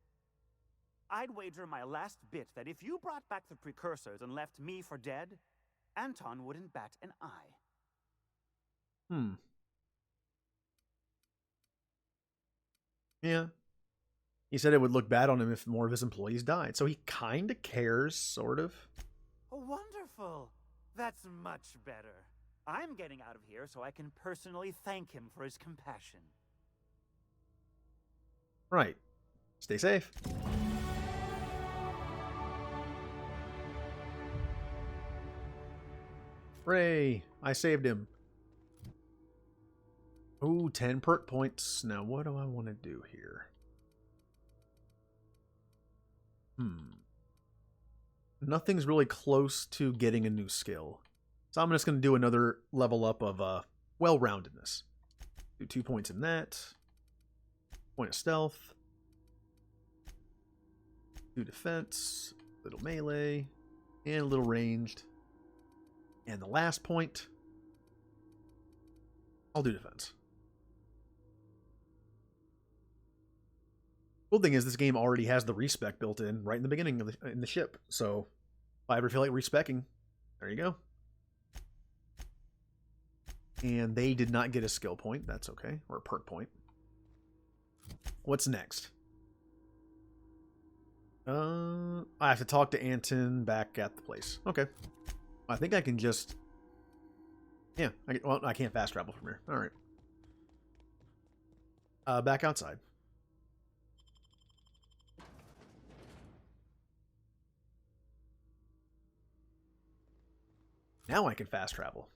I'd wager my last bit that if you brought back the precursors and left me for dead, Anton wouldn't bat an eye. Yeah. He said it would look bad on him if more of his employees died, so he kinda cares, sort of. Oh, wonderful! That's much better. I'm getting out of here so I can personally thank him for his compassion. Right. Stay safe. Hooray! I saved him. Ooh, 10 perk points. Now, what do I want to do here? Nothing's really close to getting a new skill. So I'm just going to do another level up of well-roundedness. Do 2 points in that. Point of stealth. 2 defense. Little melee. And a little ranged. And the last point, I'll do defense. Cool thing is this game already has the respec built in right in the beginning of in the ship. So if I ever feel like respecing, there you go. And they did not get a skill point. That's okay. Or a perk point. What's next? I have to talk to Anton back at the place. Okay. I think I can just... Yeah. I can't fast travel from here. Alright. Back outside. Now I can fast travel.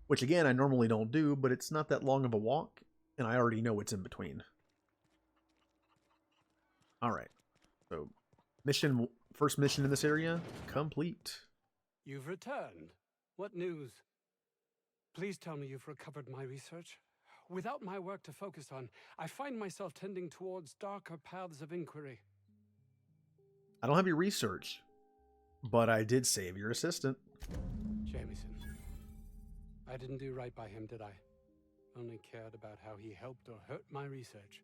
Which, again, I normally don't do, but it's not that long of a walk, and I already know what's in between. Alright. So, first mission in this area, complete. You've returned. What news? Please tell me you've recovered my research. Without my work to focus on, I find myself tending towards darker paths of inquiry. I don't have your research, but I did save your assistant. Jameson. I didn't do right by him, did I? Only cared about how he helped or hurt my research.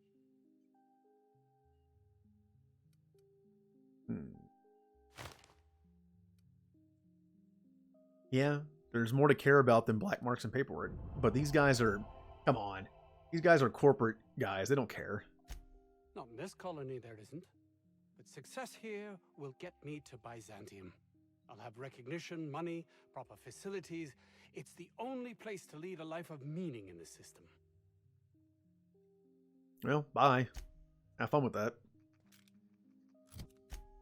Yeah, there's more to care about than black marks and paperwork. But these guys are... Come on. These guys are corporate guys. They don't care. Not in this colony, there isn't. But success here will get me to Byzantium. I'll have recognition, money, proper facilities. It's the only place to lead a life of meaning in the system. Well, bye. Have fun with that.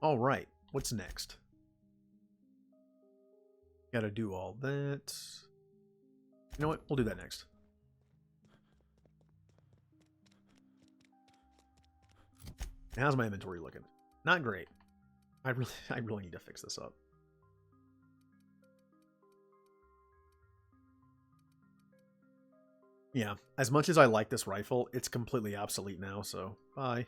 Alright, what's next? Gotta do all that. You know what? We'll do that next. How's my inventory looking? Not great. I really need to fix this up. Yeah, as much as I like this rifle, it's completely obsolete now, so bye.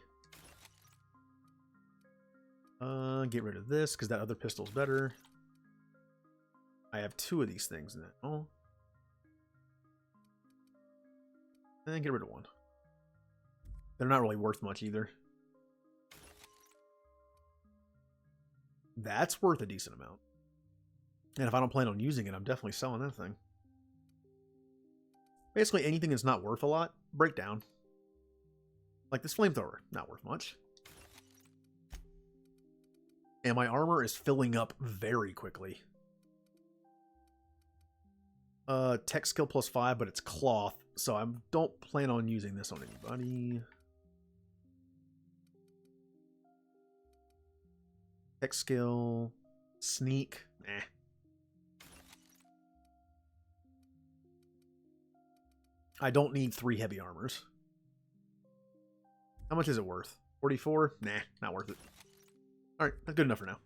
Get rid of this, because that other pistol's better. I have 2 of these things now. And get rid of 1. They're not really worth much either. That's worth a decent amount. And if I don't plan on using it, I'm definitely selling that thing. Basically, anything that's not worth a lot, break down. Like this flamethrower, not worth much. And my armor is filling up very quickly. Tech skill +5, but it's cloth, so I don't plan on using this on anybody. Tech skill, sneak, eh. I don't need 3 heavy armors. How much is it worth? 44? Nah, not worth it. Alright, that's good enough for now.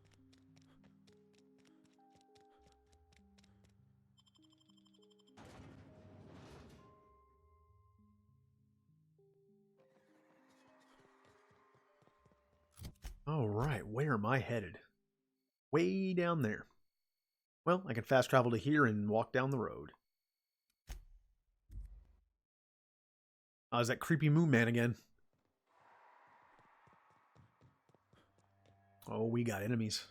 Alright, where am I headed? Way down there. Well, I can fast travel to here and walk down the road. Oh, is that creepy moon man again? Oh, we got enemies.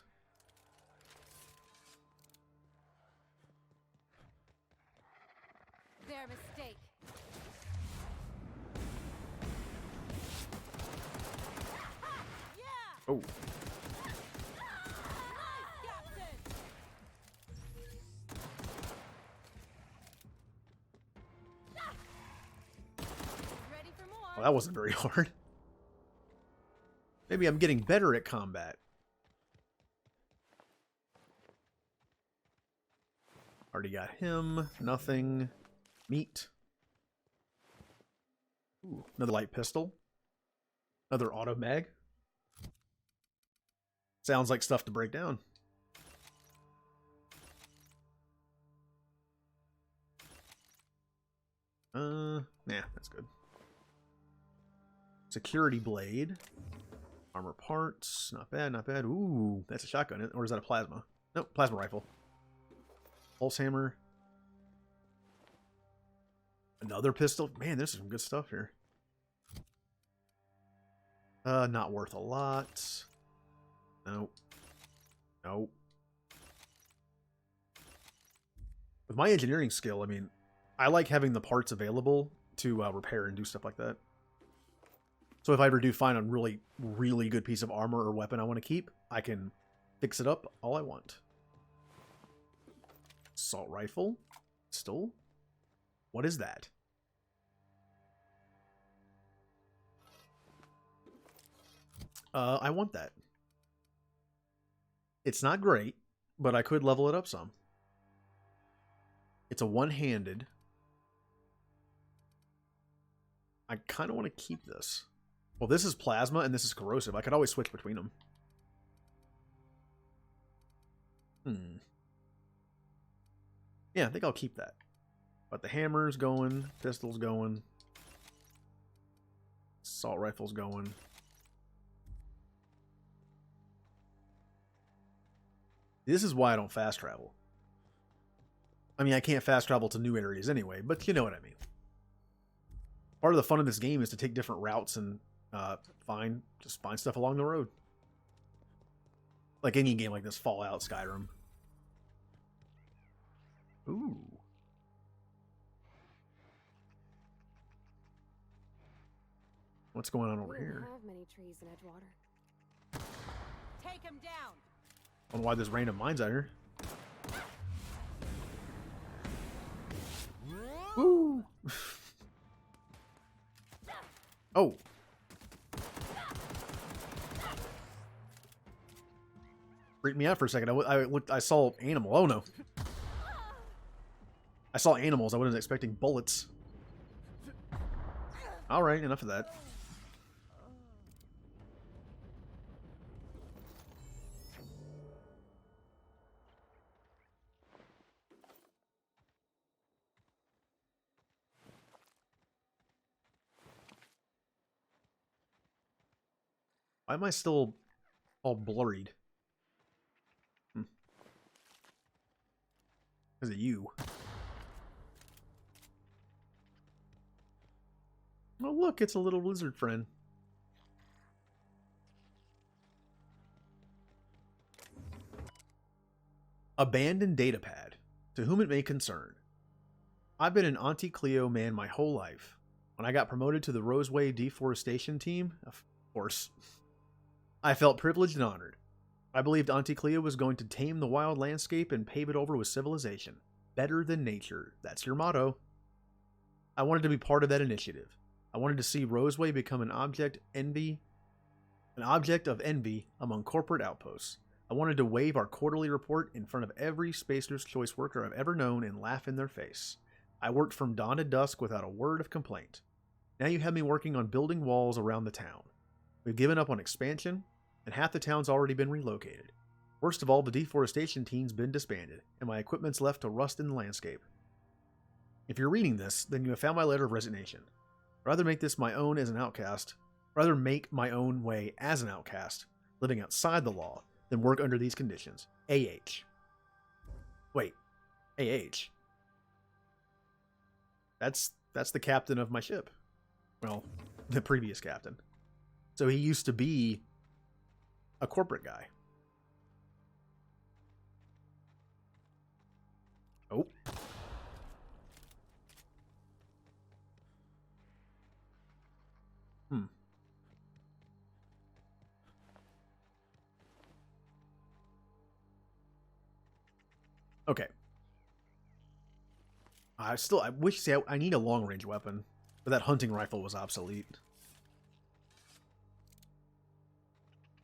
Their mistake. Oh. Well, that wasn't very hard. Maybe I'm getting better at combat. Already got him. Nothing. Meat. Ooh, another light pistol. Another auto mag. Sounds like stuff to break down. Nah, that's good. Security blade. Armor parts. Not bad, not bad. Ooh, that's a shotgun. Or is that a plasma? Nope, plasma rifle. Pulse hammer. Another pistol. Man, there's some good stuff here. Not worth a lot. Nope. Nope. With my engineering skill, I mean, I like having the parts available to repair and do stuff like that. So if I ever do find a really, really good piece of armor or weapon I want to keep, I can fix it up all I want. Assault rifle. Pistol. What is that? I want that. It's not great, but I could level it up some. It's a one-handed. I kind of want to keep this. Well, this is plasma and this is corrosive. I could always switch between them. Yeah, I think I'll keep that. But the hammer's going, pistol's going, assault rifle's going. This is why I don't fast travel. I mean, I can't fast travel to new areas anyway, but you know what I mean. Part of the fun of this game is to take different routes and find stuff along the road. Like any game like this, Fallout, Skyrim. Ooh. What's going on over here? We don't have many trees in Edgewater. Take him down. I don't know why there's random mines out here. Woo! Oh. Freaked me out for a second. I saw animal. Oh no. I saw animals. I wasn't expecting bullets. Alright, enough of that. Why am I still all blurred? Because of you. Oh look, it's a little lizard friend. Abandoned datapad. To whom it may concern. I've been an Auntie Cleo man my whole life. When I got promoted to the Roseway deforestation team, of course, I felt privileged and honored. I believed Auntie Cleo was going to tame the wild landscape and pave it over with civilization. Better than nature. That's your motto. I wanted to be part of that initiative. I wanted to see Roseway become an object of envy among corporate outposts. I wanted to wave our quarterly report in front of every Spacer's Choice worker I've ever known and laugh in their face. I worked from dawn to dusk without a word of complaint. Now you have me working on building walls around the town. We've given up on expansion, and half the town's already been relocated. Worst of all, the deforestation team's been disbanded, and my equipment's left to rust in the landscape. If you're reading this, then you have found my letter of resignation. Rather make my own way as an outcast, living outside the law, than work under these conditions. A.H. Wait, A.H. That's the captain of my ship. Well, the previous captain. So he used to be a corporate guy. Oh. Okay. I need a long-range weapon, but that hunting rifle was obsolete.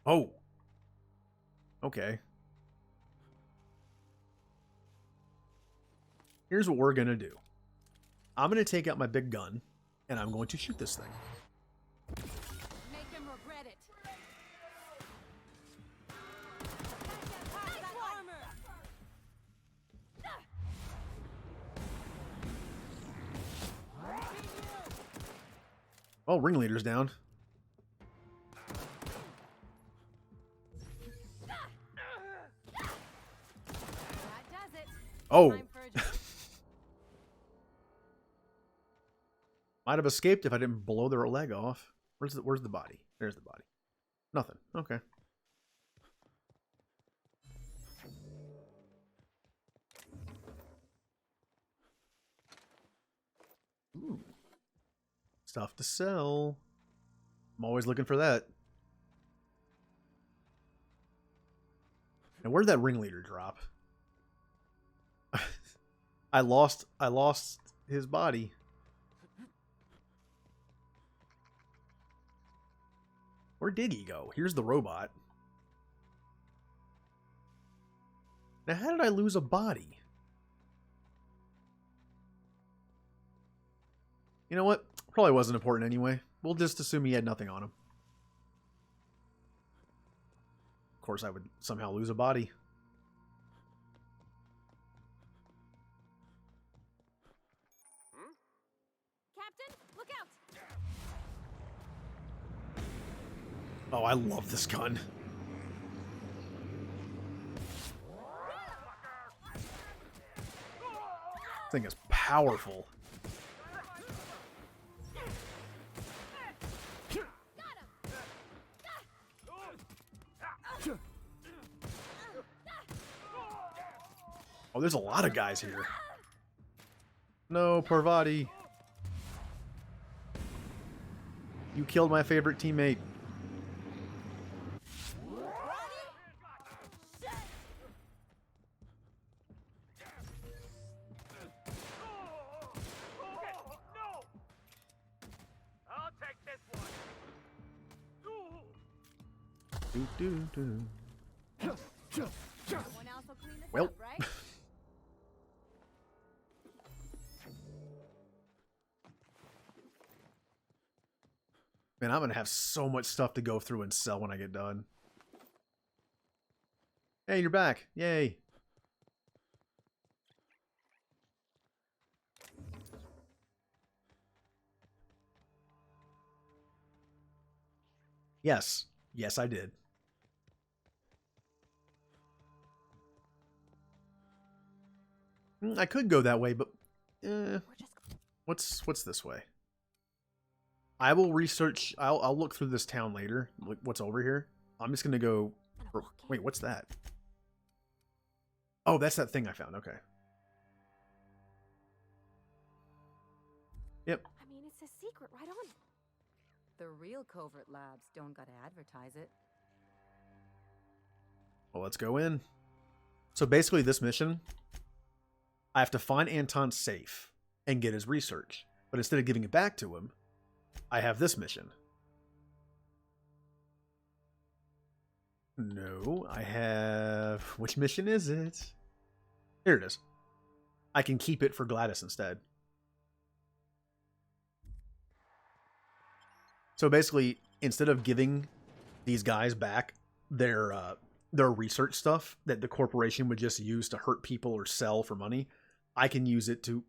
Oh. Okay. Here's what we're going to do. I'm going to take out my big gun, and I'm going to shoot this thing. Make him regret it. Oh, ringleader's down. Oh. Might have escaped if I didn't blow their leg off. Where's the body? There's the body. Nothing. Okay. Ooh. Stuff to sell. I'm always looking for that. And where'd that ringleader drop? I lost his body. Where did he go? Here's the robot. Now, how did I lose a body? You know what? Probably wasn't important anyway. We'll just assume he had nothing on him. Of course, I would somehow lose a body. Captain, look out! Oh, I love this gun. This thing is powerful. Oh, there's a lot of guys here. No, Parvati. You killed my favorite teammate. Well. Man, I'm going to have so much stuff to go through and sell when I get done. Hey, you're back. Yay. Yes. Yes, I did. I could go that way, but what's this way? I will research. I'll look through this town later. What's over here? I'm just gonna go. Wait, what's that? Oh, that's that thing I found. Okay. Yep. I mean, it's a secret, right on. The real covert labs don't gotta advertise it. Well, let's go in. So basically, this mission, I have to find Anton's safe and get his research. But instead of giving it back to him, I have this mission. No, I have... Which mission is it? Here it is. I can keep it for Gladys instead. So basically, instead of giving these guys back their research stuff that the corporation would just use to hurt people or sell for money, I can use it to,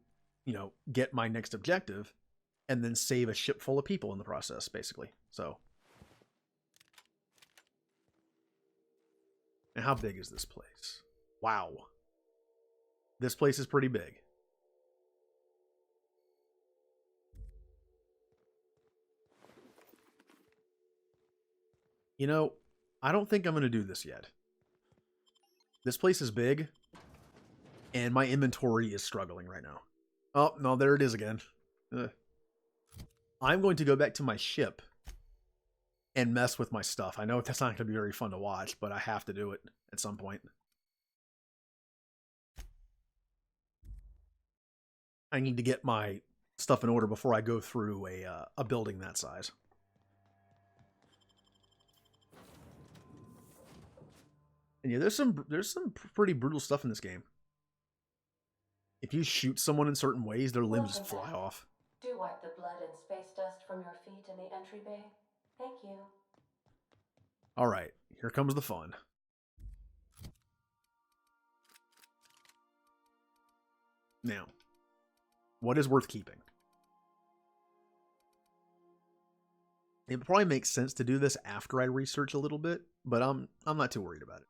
get my next objective and then save a ship full of people in the process, basically. So. And how big is this place? Wow. This place is pretty big. I don't think I'm going to do this yet. This place is big, and my inventory is struggling right now. Oh, no, there it is again. I'm going to go back to my ship and mess with my stuff. I know that's not going to be very fun to watch, but I have to do it at some point. I need to get my stuff in order before I go through a building that size. And yeah, there's some pretty brutal stuff in this game. If you shoot someone in certain ways, their limbs just fly off. Do wipe the blood and space dust from your feet in the entry bay. Thank you. All right, here comes the fun. Now, what is worth keeping? It probably makes sense to do this after I research a little bit, but I'm not too worried about it.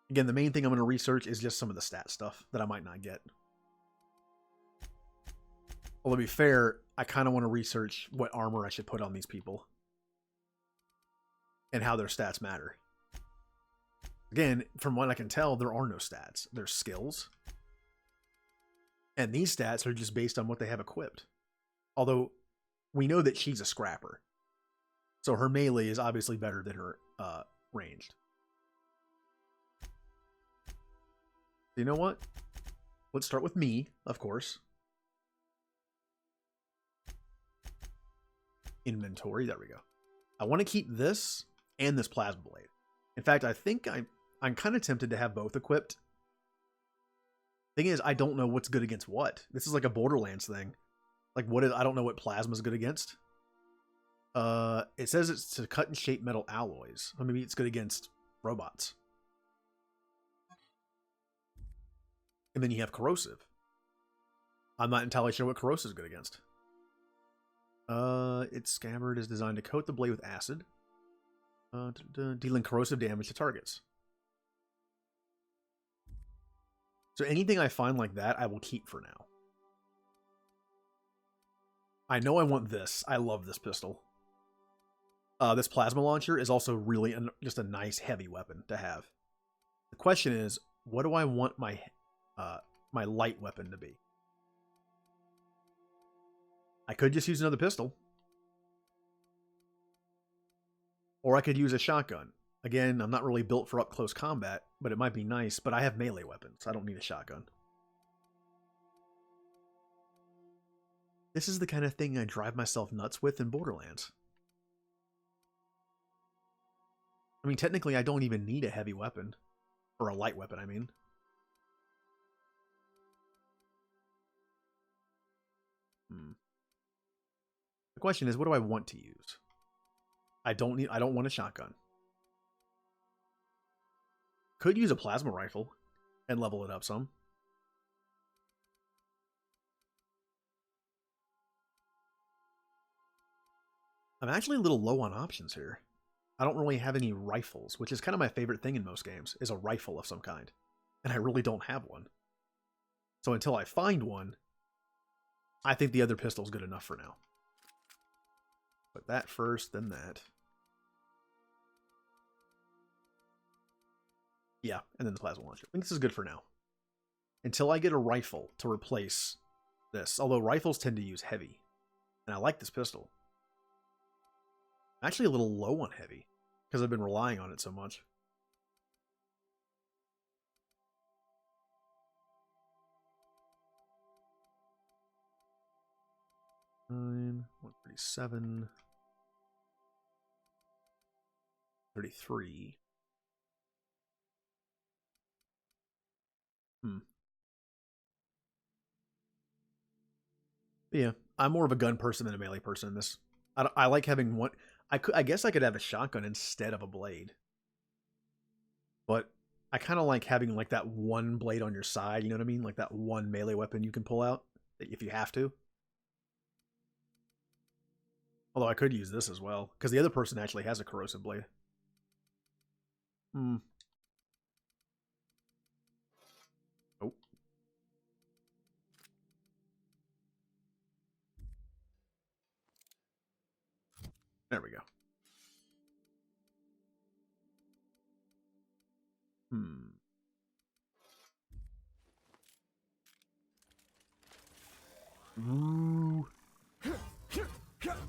Again, the main thing I'm going to research is just some of the stat stuff that I might not get. Although, to be fair, I kind of want to research what armor I should put on these people. And how their stats matter. Again, from what I can tell, there are no stats. There's skills. And these stats are just based on what they have equipped. Although, we know that she's a scrapper. So her melee is obviously better than her ranged. You know what? Let's start with me, of course. Inventory, there we go. I want to keep this and this plasma blade. In fact, I think I'm kind of tempted to have both equipped. Thing is, I don't know what's good against what. This is like a Borderlands thing. Like, I don't know what plasma's good against. It says it's to cut and shape metal alloys. Or maybe it's good against robots. And then you have corrosive. I'm not entirely sure what corrosive is good against. Its scabbard is designed to coat the blade with acid, dealing corrosive damage to targets. So anything I find like that, I will keep for now. I know I want this. I love this pistol. This plasma launcher is also really just a nice heavy weapon to have. The question is, what do I want my light weapon to be? I could just use another pistol. Or I could use a shotgun. Again, I'm not really built for up-close combat, but it might be nice, but I have melee weapons. I don't need a shotgun. This is the kind of thing I drive myself nuts with in Borderlands. I mean, technically, I don't even need a heavy weapon. Or a light weapon, I mean. The question is, what do I want to use? I don't want a shotgun. Could use a plasma rifle and level it up some. I'm actually a little low on options here. I don't really have any rifles, which is kind of my favorite thing in most games, is a rifle of some kind. And I really don't have one. So until I find one, I think the other pistol's good enough for now. Put that first, then that. Yeah, and then the plasma launcher. I think this is good for now. Until I get a rifle to replace this. Although rifles tend to use heavy. And I like this pistol. I'm actually a little low on heavy. Because I've been relying on it so much. $9, 137, 33. But yeah, I'm more of a gun person than a melee person in this. I like having one. I guess I could have a shotgun instead of a blade. But I kind of like having like that one blade on your side, you know what I mean? Like that one melee weapon you can pull out if you have to. Although I could use this as well, because the other person actually has a corrosive blade. Hmm. Oh. There we go. Ooh.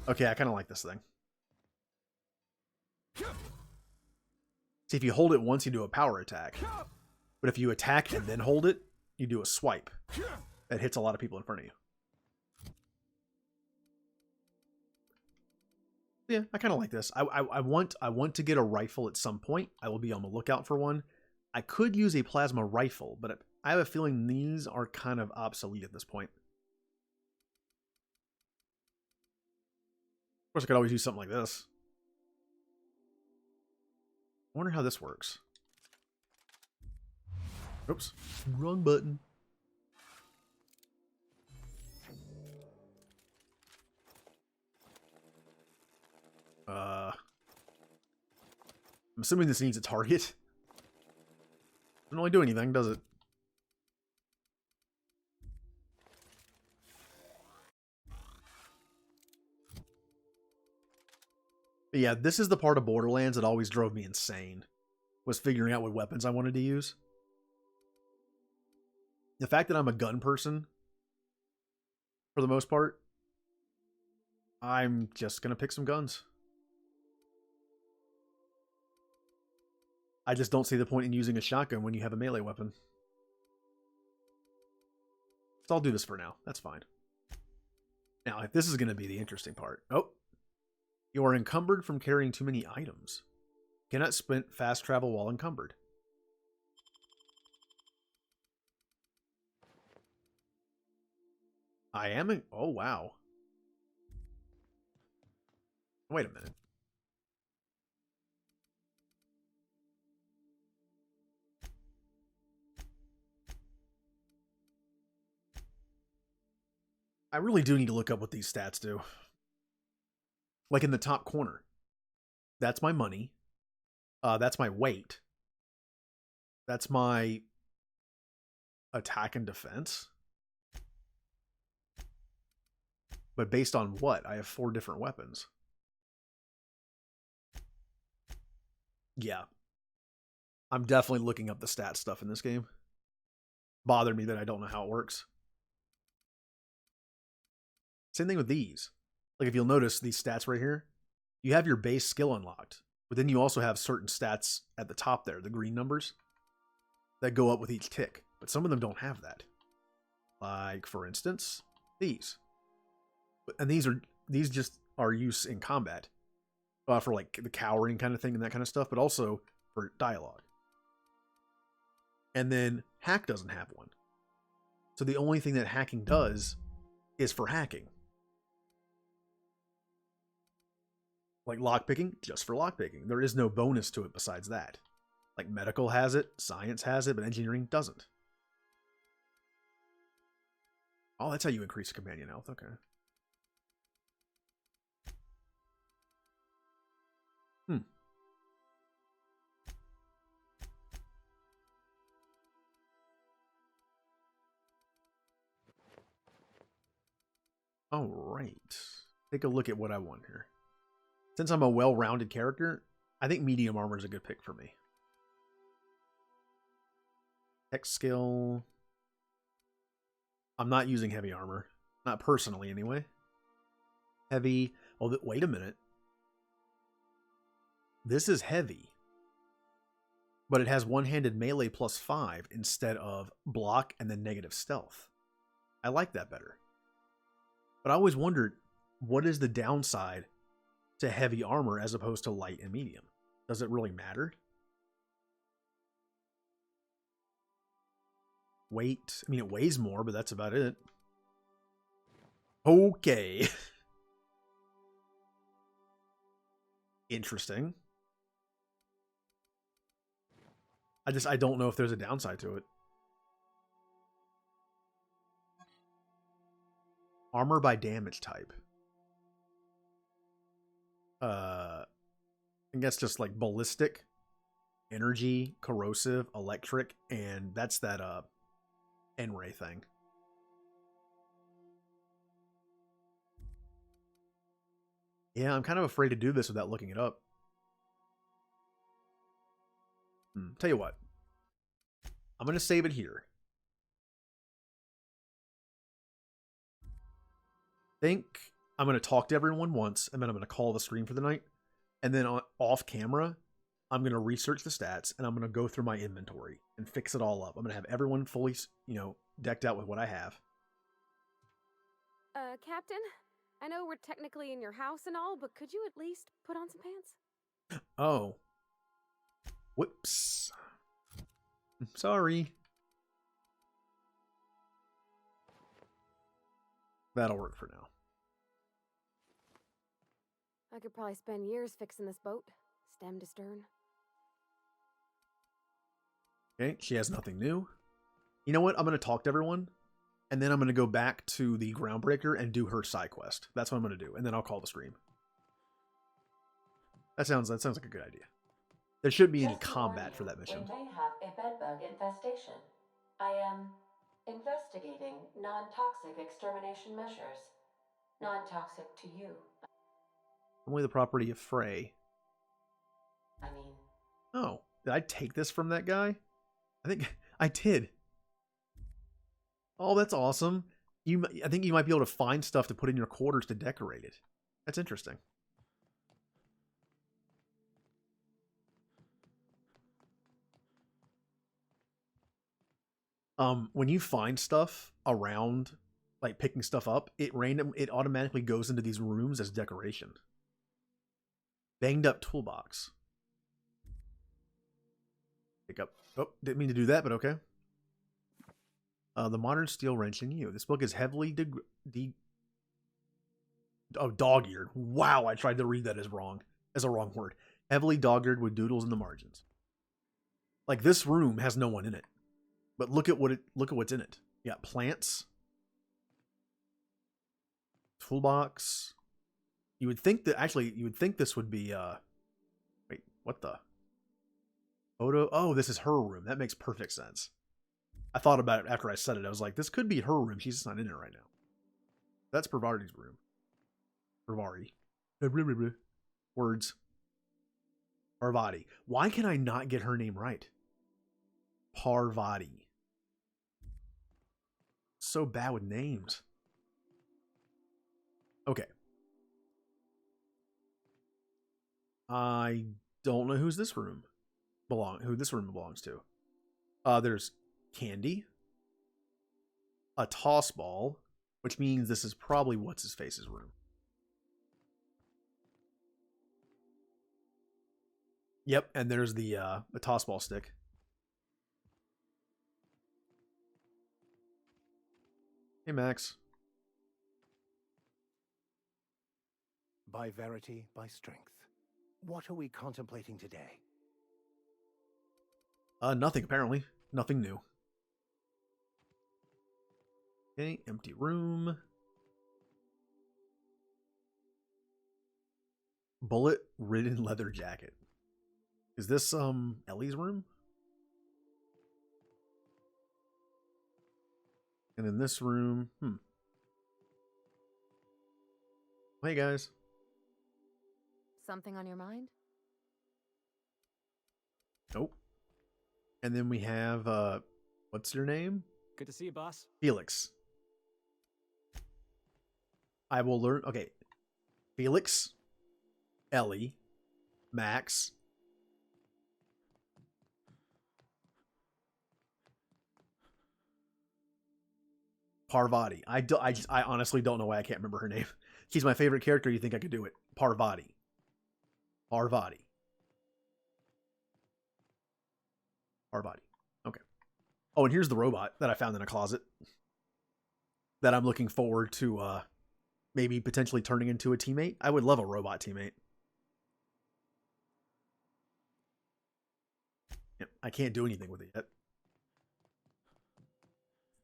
Okay, I kind of like this thing. See, if you hold it once, you do a power attack. But if you attack and then hold it, you do a swipe. That hits a lot of people in front of you. Yeah, I kind of like this. I want to get a rifle at some point. I will be on the lookout for one. I could use a plasma rifle, but I have a feeling these are kind of obsolete at this point. Of course, I could always use something like this. I wonder how this works. Oops. Wrong button. I'm assuming this needs a target. Doesn't really do anything, does it? But yeah, this is the part of Borderlands that always drove me insane. Was figuring out what weapons I wanted to use. The fact that I'm a gun person, for the most part, I'm just gonna pick some guns. I just don't see the point in using a shotgun when you have a melee weapon. So I'll do this for now. That's fine. Now, if this is going to be the interesting part. Oh. You are encumbered from carrying too many items. Cannot sprint fast travel while encumbered. I am... Oh, wow. Wait a minute. I really do need to look up what these stats do. Like in the top corner. That's my money. That's my weight. That's my attack and defense. But based on what? I have 4 different weapons. Yeah. I'm definitely looking up the stat stuff in this game. Bothered me that I don't know how it works. Same thing with these. Like if you'll notice these stats right here, you have your base skill unlocked, but then you also have certain stats at the top there, the green numbers, that go up with each tick. But some of them don't have that. Like, for instance, these. And these just are used in combat. For like the cowering kind of thing and that kind of stuff, but also for dialogue. And then hack doesn't have one. So the only thing that hacking does is for hacking. Like lockpicking, just for lockpicking. There is no bonus to it besides that. Like medical has it, science has it, but engineering doesn't. Oh, that's how you increase companion health. Okay. All right. Take a look at what I want here. Since I'm a well-rounded character, I think medium armor is a good pick for me. Tech skill. I'm not using heavy armor. Not personally, anyway. Heavy. Oh, wait a minute. This is heavy. But it has one-handed melee plus 5 instead of block and then negative stealth. I like that better. But I always wondered, what is the downside to heavy armor as opposed to light and medium? Does it really matter? Weight. I mean, it weighs more, but that's about it. Okay. interesting. I don't know if there's a downside to it. Armor by damage type. I guess just like ballistic, energy, corrosive, electric, and that's that N-ray thing. Yeah, I'm kind of afraid to do this without looking it up. Tell you what. I'm going to save it here. Think I'm going to talk to everyone once, and then I'm going to call the stream for the night. And then off camera, I'm going to research the stats, and I'm going to go through my inventory and fix it all up. I'm going to have everyone fully, decked out with what I have. Captain? I know we're technically in your house and all, but could you at least put on some pants? Oh. Whoops. Sorry. That'll work for now. I could probably spend years fixing this boat, stem to stern. Okay, she has nothing new. You know what? I'm going to talk to everyone, and then I'm going to go back to the Groundbreaker and do her side quest. That's what I'm going to do, and then I'll call the stream. That sounds like a good idea. There shouldn't be any combat for that mission. We may have a bedbug infestation. I am investigating non-toxic extermination measures. Non-toxic to you. Only the property of Frey. I mean... Oh, did I take this from that guy? I think I did. Oh, that's awesome. I think you might be able to find stuff to put in your quarters to decorate it. That's interesting. When you find stuff around, like picking stuff up, it automatically goes into these rooms as decoration. Banged up toolbox. Pick up. Oh, didn't mean to do that, but okay. The modern steel wrench in you. This book is heavily dog-eared. Wow, I tried to read that as a wrong word. Heavily dog-eared with doodles in the margins. Like this room has no one in it. But look at what's in it. You got plants. Toolbox. You would think this would be wait, what the? Photo. Oh, this is her room. That makes perfect sense. I thought about it after I said it. I was like, this could be her room. She's just not in it right now. That's Parvati's room. Parvati. Words. Parvati. Why can I not get her name right? Parvati. So bad with names. Okay. I don't know who this room belongs to. There's candy, a toss ball, which means this is probably what's his face's room. Yep, and there's the toss ball stick. Hey, Max. By verity, by strength. What are we contemplating today? Nothing, apparently. Nothing new. Okay, empty room. Bullet-ridden leather jacket. Is this, Ellie's room? And in this room, Hey, guys. Something on your mind? Nope. And then we have, what's your name? Good to see you, boss. Felix. I will learn. Okay. Felix, Ellie, Max. Parvati. I honestly don't know why I can't remember her name. She's my favorite character. You think I could do it? Parvati. Parvati. Parvati. Okay. Oh, and here's the robot that I found in a closet that I'm looking forward to maybe potentially turning into a teammate. I would love a robot teammate. Yep, I can't do anything with it yet.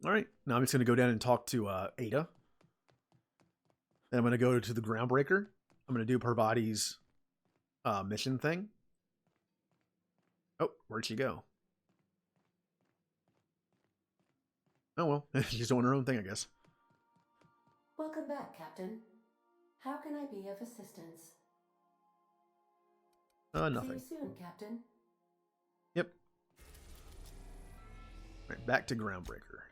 Alright, now I'm just going to go down and talk to Ada. Then I'm going to go to the Groundbreaker. I'm going to do Parvati's mission thing. Oh, where'd she go? Oh well, she's doing her own thing, I guess. Welcome back, Captain. How can I be of assistance? Nothing. See you soon, Captain. Yep. Right, back to Groundbreaker.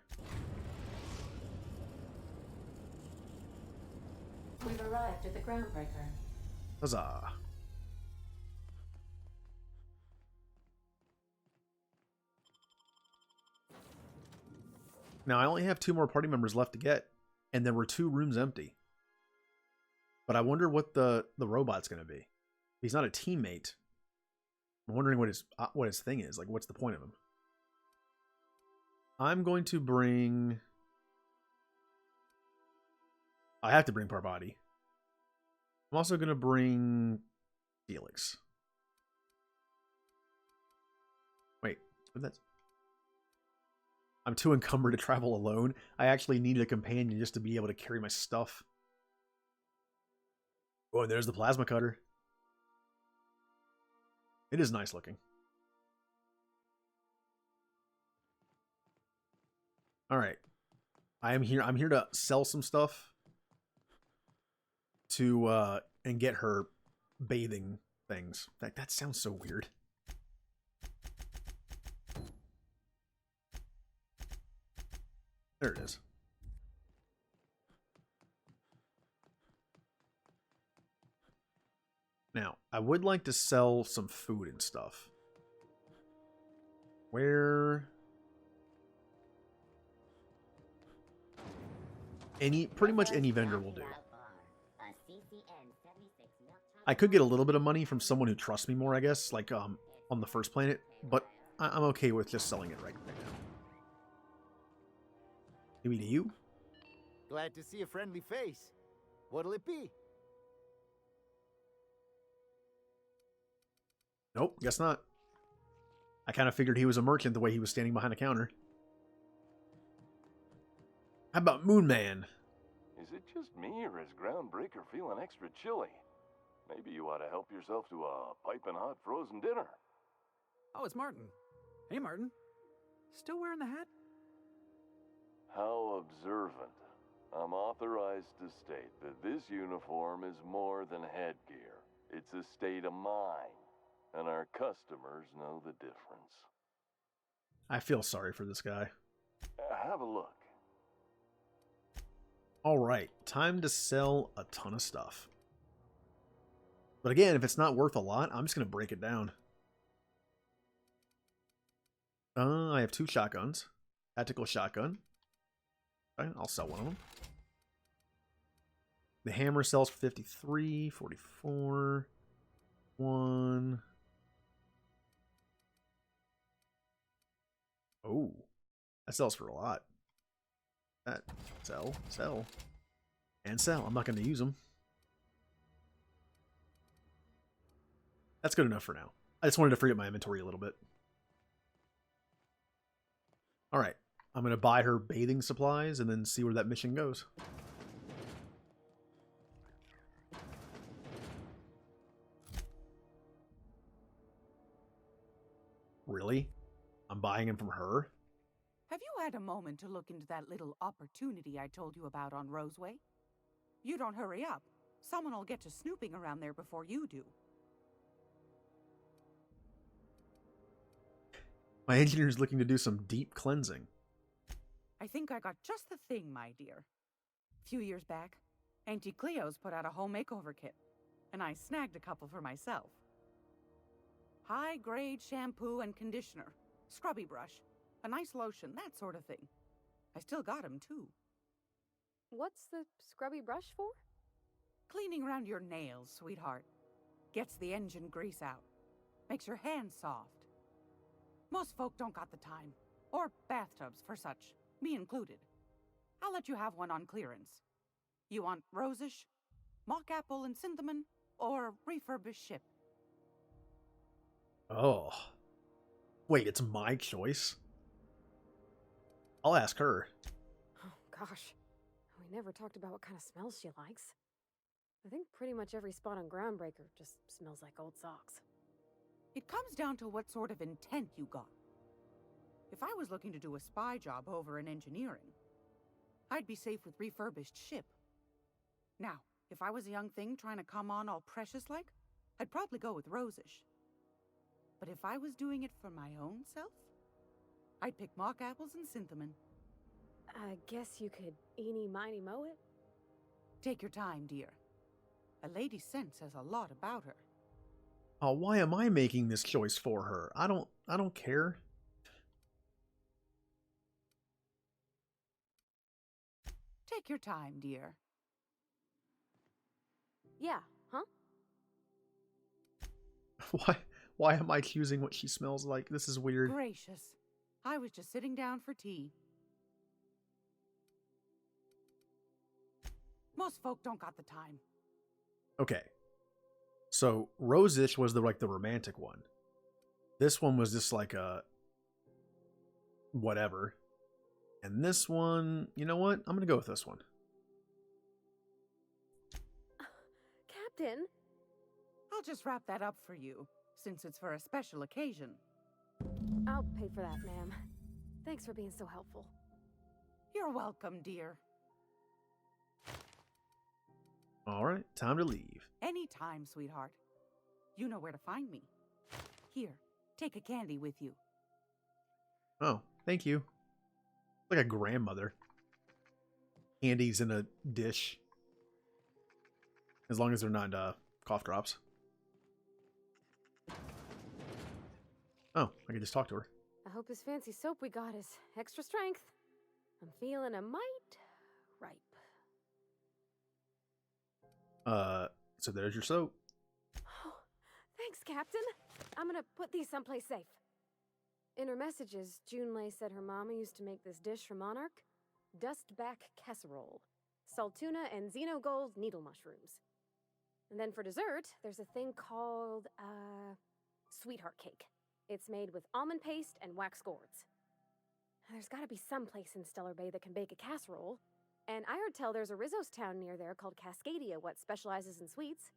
We've arrived at the Groundbreaker. Huzzah. Now, I only have 2 more party members left to get, and there were 2 rooms empty. But I wonder what the robot's going to be. He's not a teammate. I'm wondering what his thing is. Like, what's the point of him? I'm going to bring... I have to bring Parvati. I'm also going to bring Felix. Wait, that's... I'm too encumbered to travel alone. I actually need a companion just to be able to carry my stuff. Oh, and there's the plasma cutter. It is nice looking. All right. I'm here to sell some stuff to and get her bathing things. That sounds so weird. There it is. Now, I would like to sell some food and stuff. Where... pretty much any vendor will do. I could get a little bit of money from someone who trusts me more, I guess, like on the first planet, but I'm okay with just selling it right now. Maybe to you? Glad to see a friendly face. What'll it be? Nope, guess not. I kind of figured he was a merchant the way he was standing behind a counter. How about Moon Man? Is it just me, or is Groundbreaker feeling extra chilly? Maybe you ought to help yourself to a piping hot frozen dinner. Oh, it's Martin. Hey, Martin. Still wearing the hat? How observant. I'm authorized to state that this uniform is more than headgear. It's a state of mind, and our customers know the difference. I feel sorry for this guy. Have a look. Alright, time to sell a ton of stuff. But again, if it's not worth a lot, I'm just going to break it down. I have 2 shotguns. Tactical shotgun. Okay, I'll sell one of them. The hammer sells for 53, 44, 1. Oh, that sells for a lot. That sell, and sell. I'm not going to use them. That's good enough for now. I just wanted to free up my inventory a little bit. All right, I'm going to buy her bathing supplies and then see where that mission goes. Really? I'm buying him from her? Have you had a moment to look into that little opportunity I told you about on Roseway? You don't hurry up. Someone will get to snooping around there before you do. My engineer's looking to do some deep cleansing. I think I got just the thing, my dear. A few years back, Auntie Cleo's put out a home makeover kit, and I snagged a couple for myself. High-grade shampoo and conditioner, scrubby brush, a nice lotion, that sort of thing. I still got 'em, too. What's the scrubby brush for? Cleaning around your nails, sweetheart. Gets the engine grease out. Makes your hands soft. Most folk don't got the time. Or bathtubs for such, me included. I'll let you have one on clearance. You want rosish, mock apple and cinnamon, or refurbished ship? Oh. Wait, it's my choice? I'll ask her. Oh, gosh. We never talked about what kind of smells she likes. I think pretty much every spot on Groundbreaker just smells like old socks. It comes down to what sort of intent you got. If I was looking to do a spy job over in engineering, I'd be safe with refurbished ship. Now, if I was a young thing trying to come on all precious-like, I'd probably go with Rosish. But if I was doing it for my own self, I'd pick mock apples and cinnamon. I guess you could eeny, miny, moe it? Take your time, dear. A lady's scent says a lot about her. Oh, why am I making this choice for her? I don't care. Take your time, dear. Yeah, huh? Why am I choosing what she smells like? This is weird. Gracious. I was just sitting down for tea. Most folk don't got the time. Okay. So Rosish was the romantic one. This one was just like a whatever. And this one, you know what? I'm gonna go with this one. Captain? I'll just wrap that up for you, since it's for a special occasion. I'll pay for that, ma'am. Thanks for being so helpful. You're welcome, dear. Alright, time to leave. Anytime, sweetheart. You know where to find me. Here, take a candy with you. Oh, thank you. Like a grandmother. Candies in a dish. As long as they're not cough drops. Oh, I can just talk to her. I hope this fancy soap we got is extra strength. I'm feeling a mite ripe. So there's your soap. Thanks, Captain. I'm gonna put these someplace safe. In her messages, Junlei said her mama used to make this dish for Monarch. Dustback casserole. Salt tuna and xenogold needle mushrooms. And then for dessert, there's a thing called, sweetheart cake. It's made with almond paste and wax gourds. There's gotta be some place in Stellar Bay that can bake a casserole. And I heard tell there's a Rizzo's town near there called Cascadia, what specializes in sweets.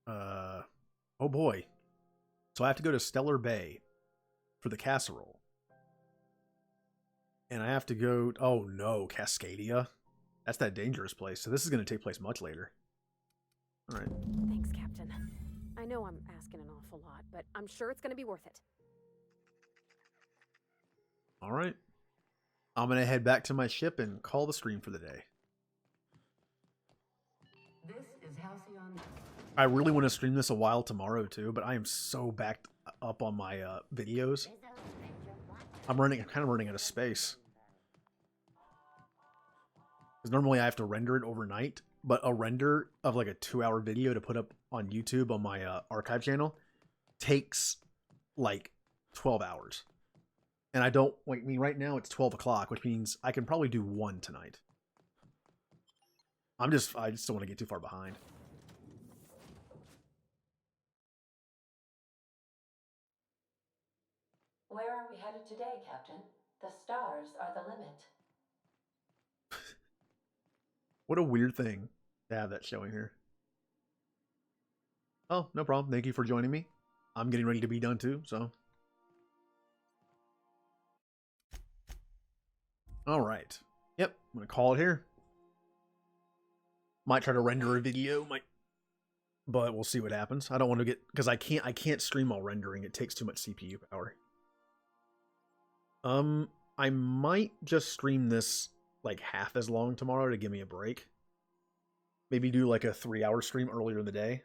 Oh boy. So I have to go to Stellar Bay for the casserole. And I have to go, oh no, Cascadia? That's that dangerous place. So this is going to take place much later. All right. Thanks, Captain. I know I'm asking an awful lot, but I'm sure it's going to be worth it. All right. I'm going to head back to my ship and call the stream for the day. This is Halcyon. I really want to stream this a while tomorrow too, but I am so backed up on my videos. I'm kind of running out of space. Because normally I have to render it overnight, but a render of like a 2-hour video to put up on YouTube on my archive channel takes like 12 hours. And I don't, like, I mean, right now it's 12 o'clock, which means I can probably do one tonight. I just don't want to get too far behind. Where are we headed today, Captain? The stars are the limit. What a weird thing to have that showing here. Oh, no problem. Thank you for joining me. I'm getting ready to be done too, so. Alright. Yep, I'm going to call it here. Might try to render a video, but we'll see what happens. I don't want to get, because I can't stream while rendering. It takes too much CPU power. I might just stream this like half as long tomorrow to give me a break. Maybe do like a 3-hour stream earlier in the day.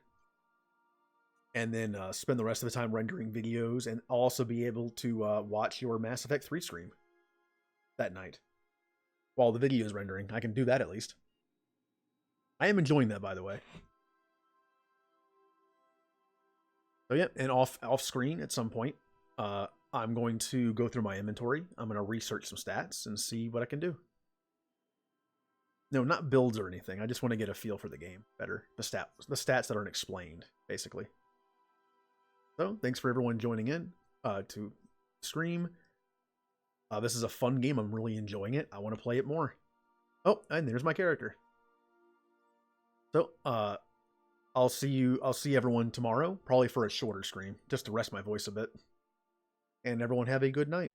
And then spend the rest of the time rendering videos, and I'll also be able to watch your Mass Effect 3 stream that night. While the video is rendering. I can do that at least. I am enjoying that, by the way. So yeah, and off screen at some point, I'm going to go through my inventory. I'm going to research some stats and see what I can do. No, not builds or anything. I just want to get a feel for the game better. The stats that aren't explained, basically. So thanks for everyone joining in to stream. This is a fun game. I'm really enjoying it. I want to play it more. Oh, and there's my character. So I'll see everyone tomorrow, probably for a shorter stream, just to rest my voice a bit. And everyone have a good night.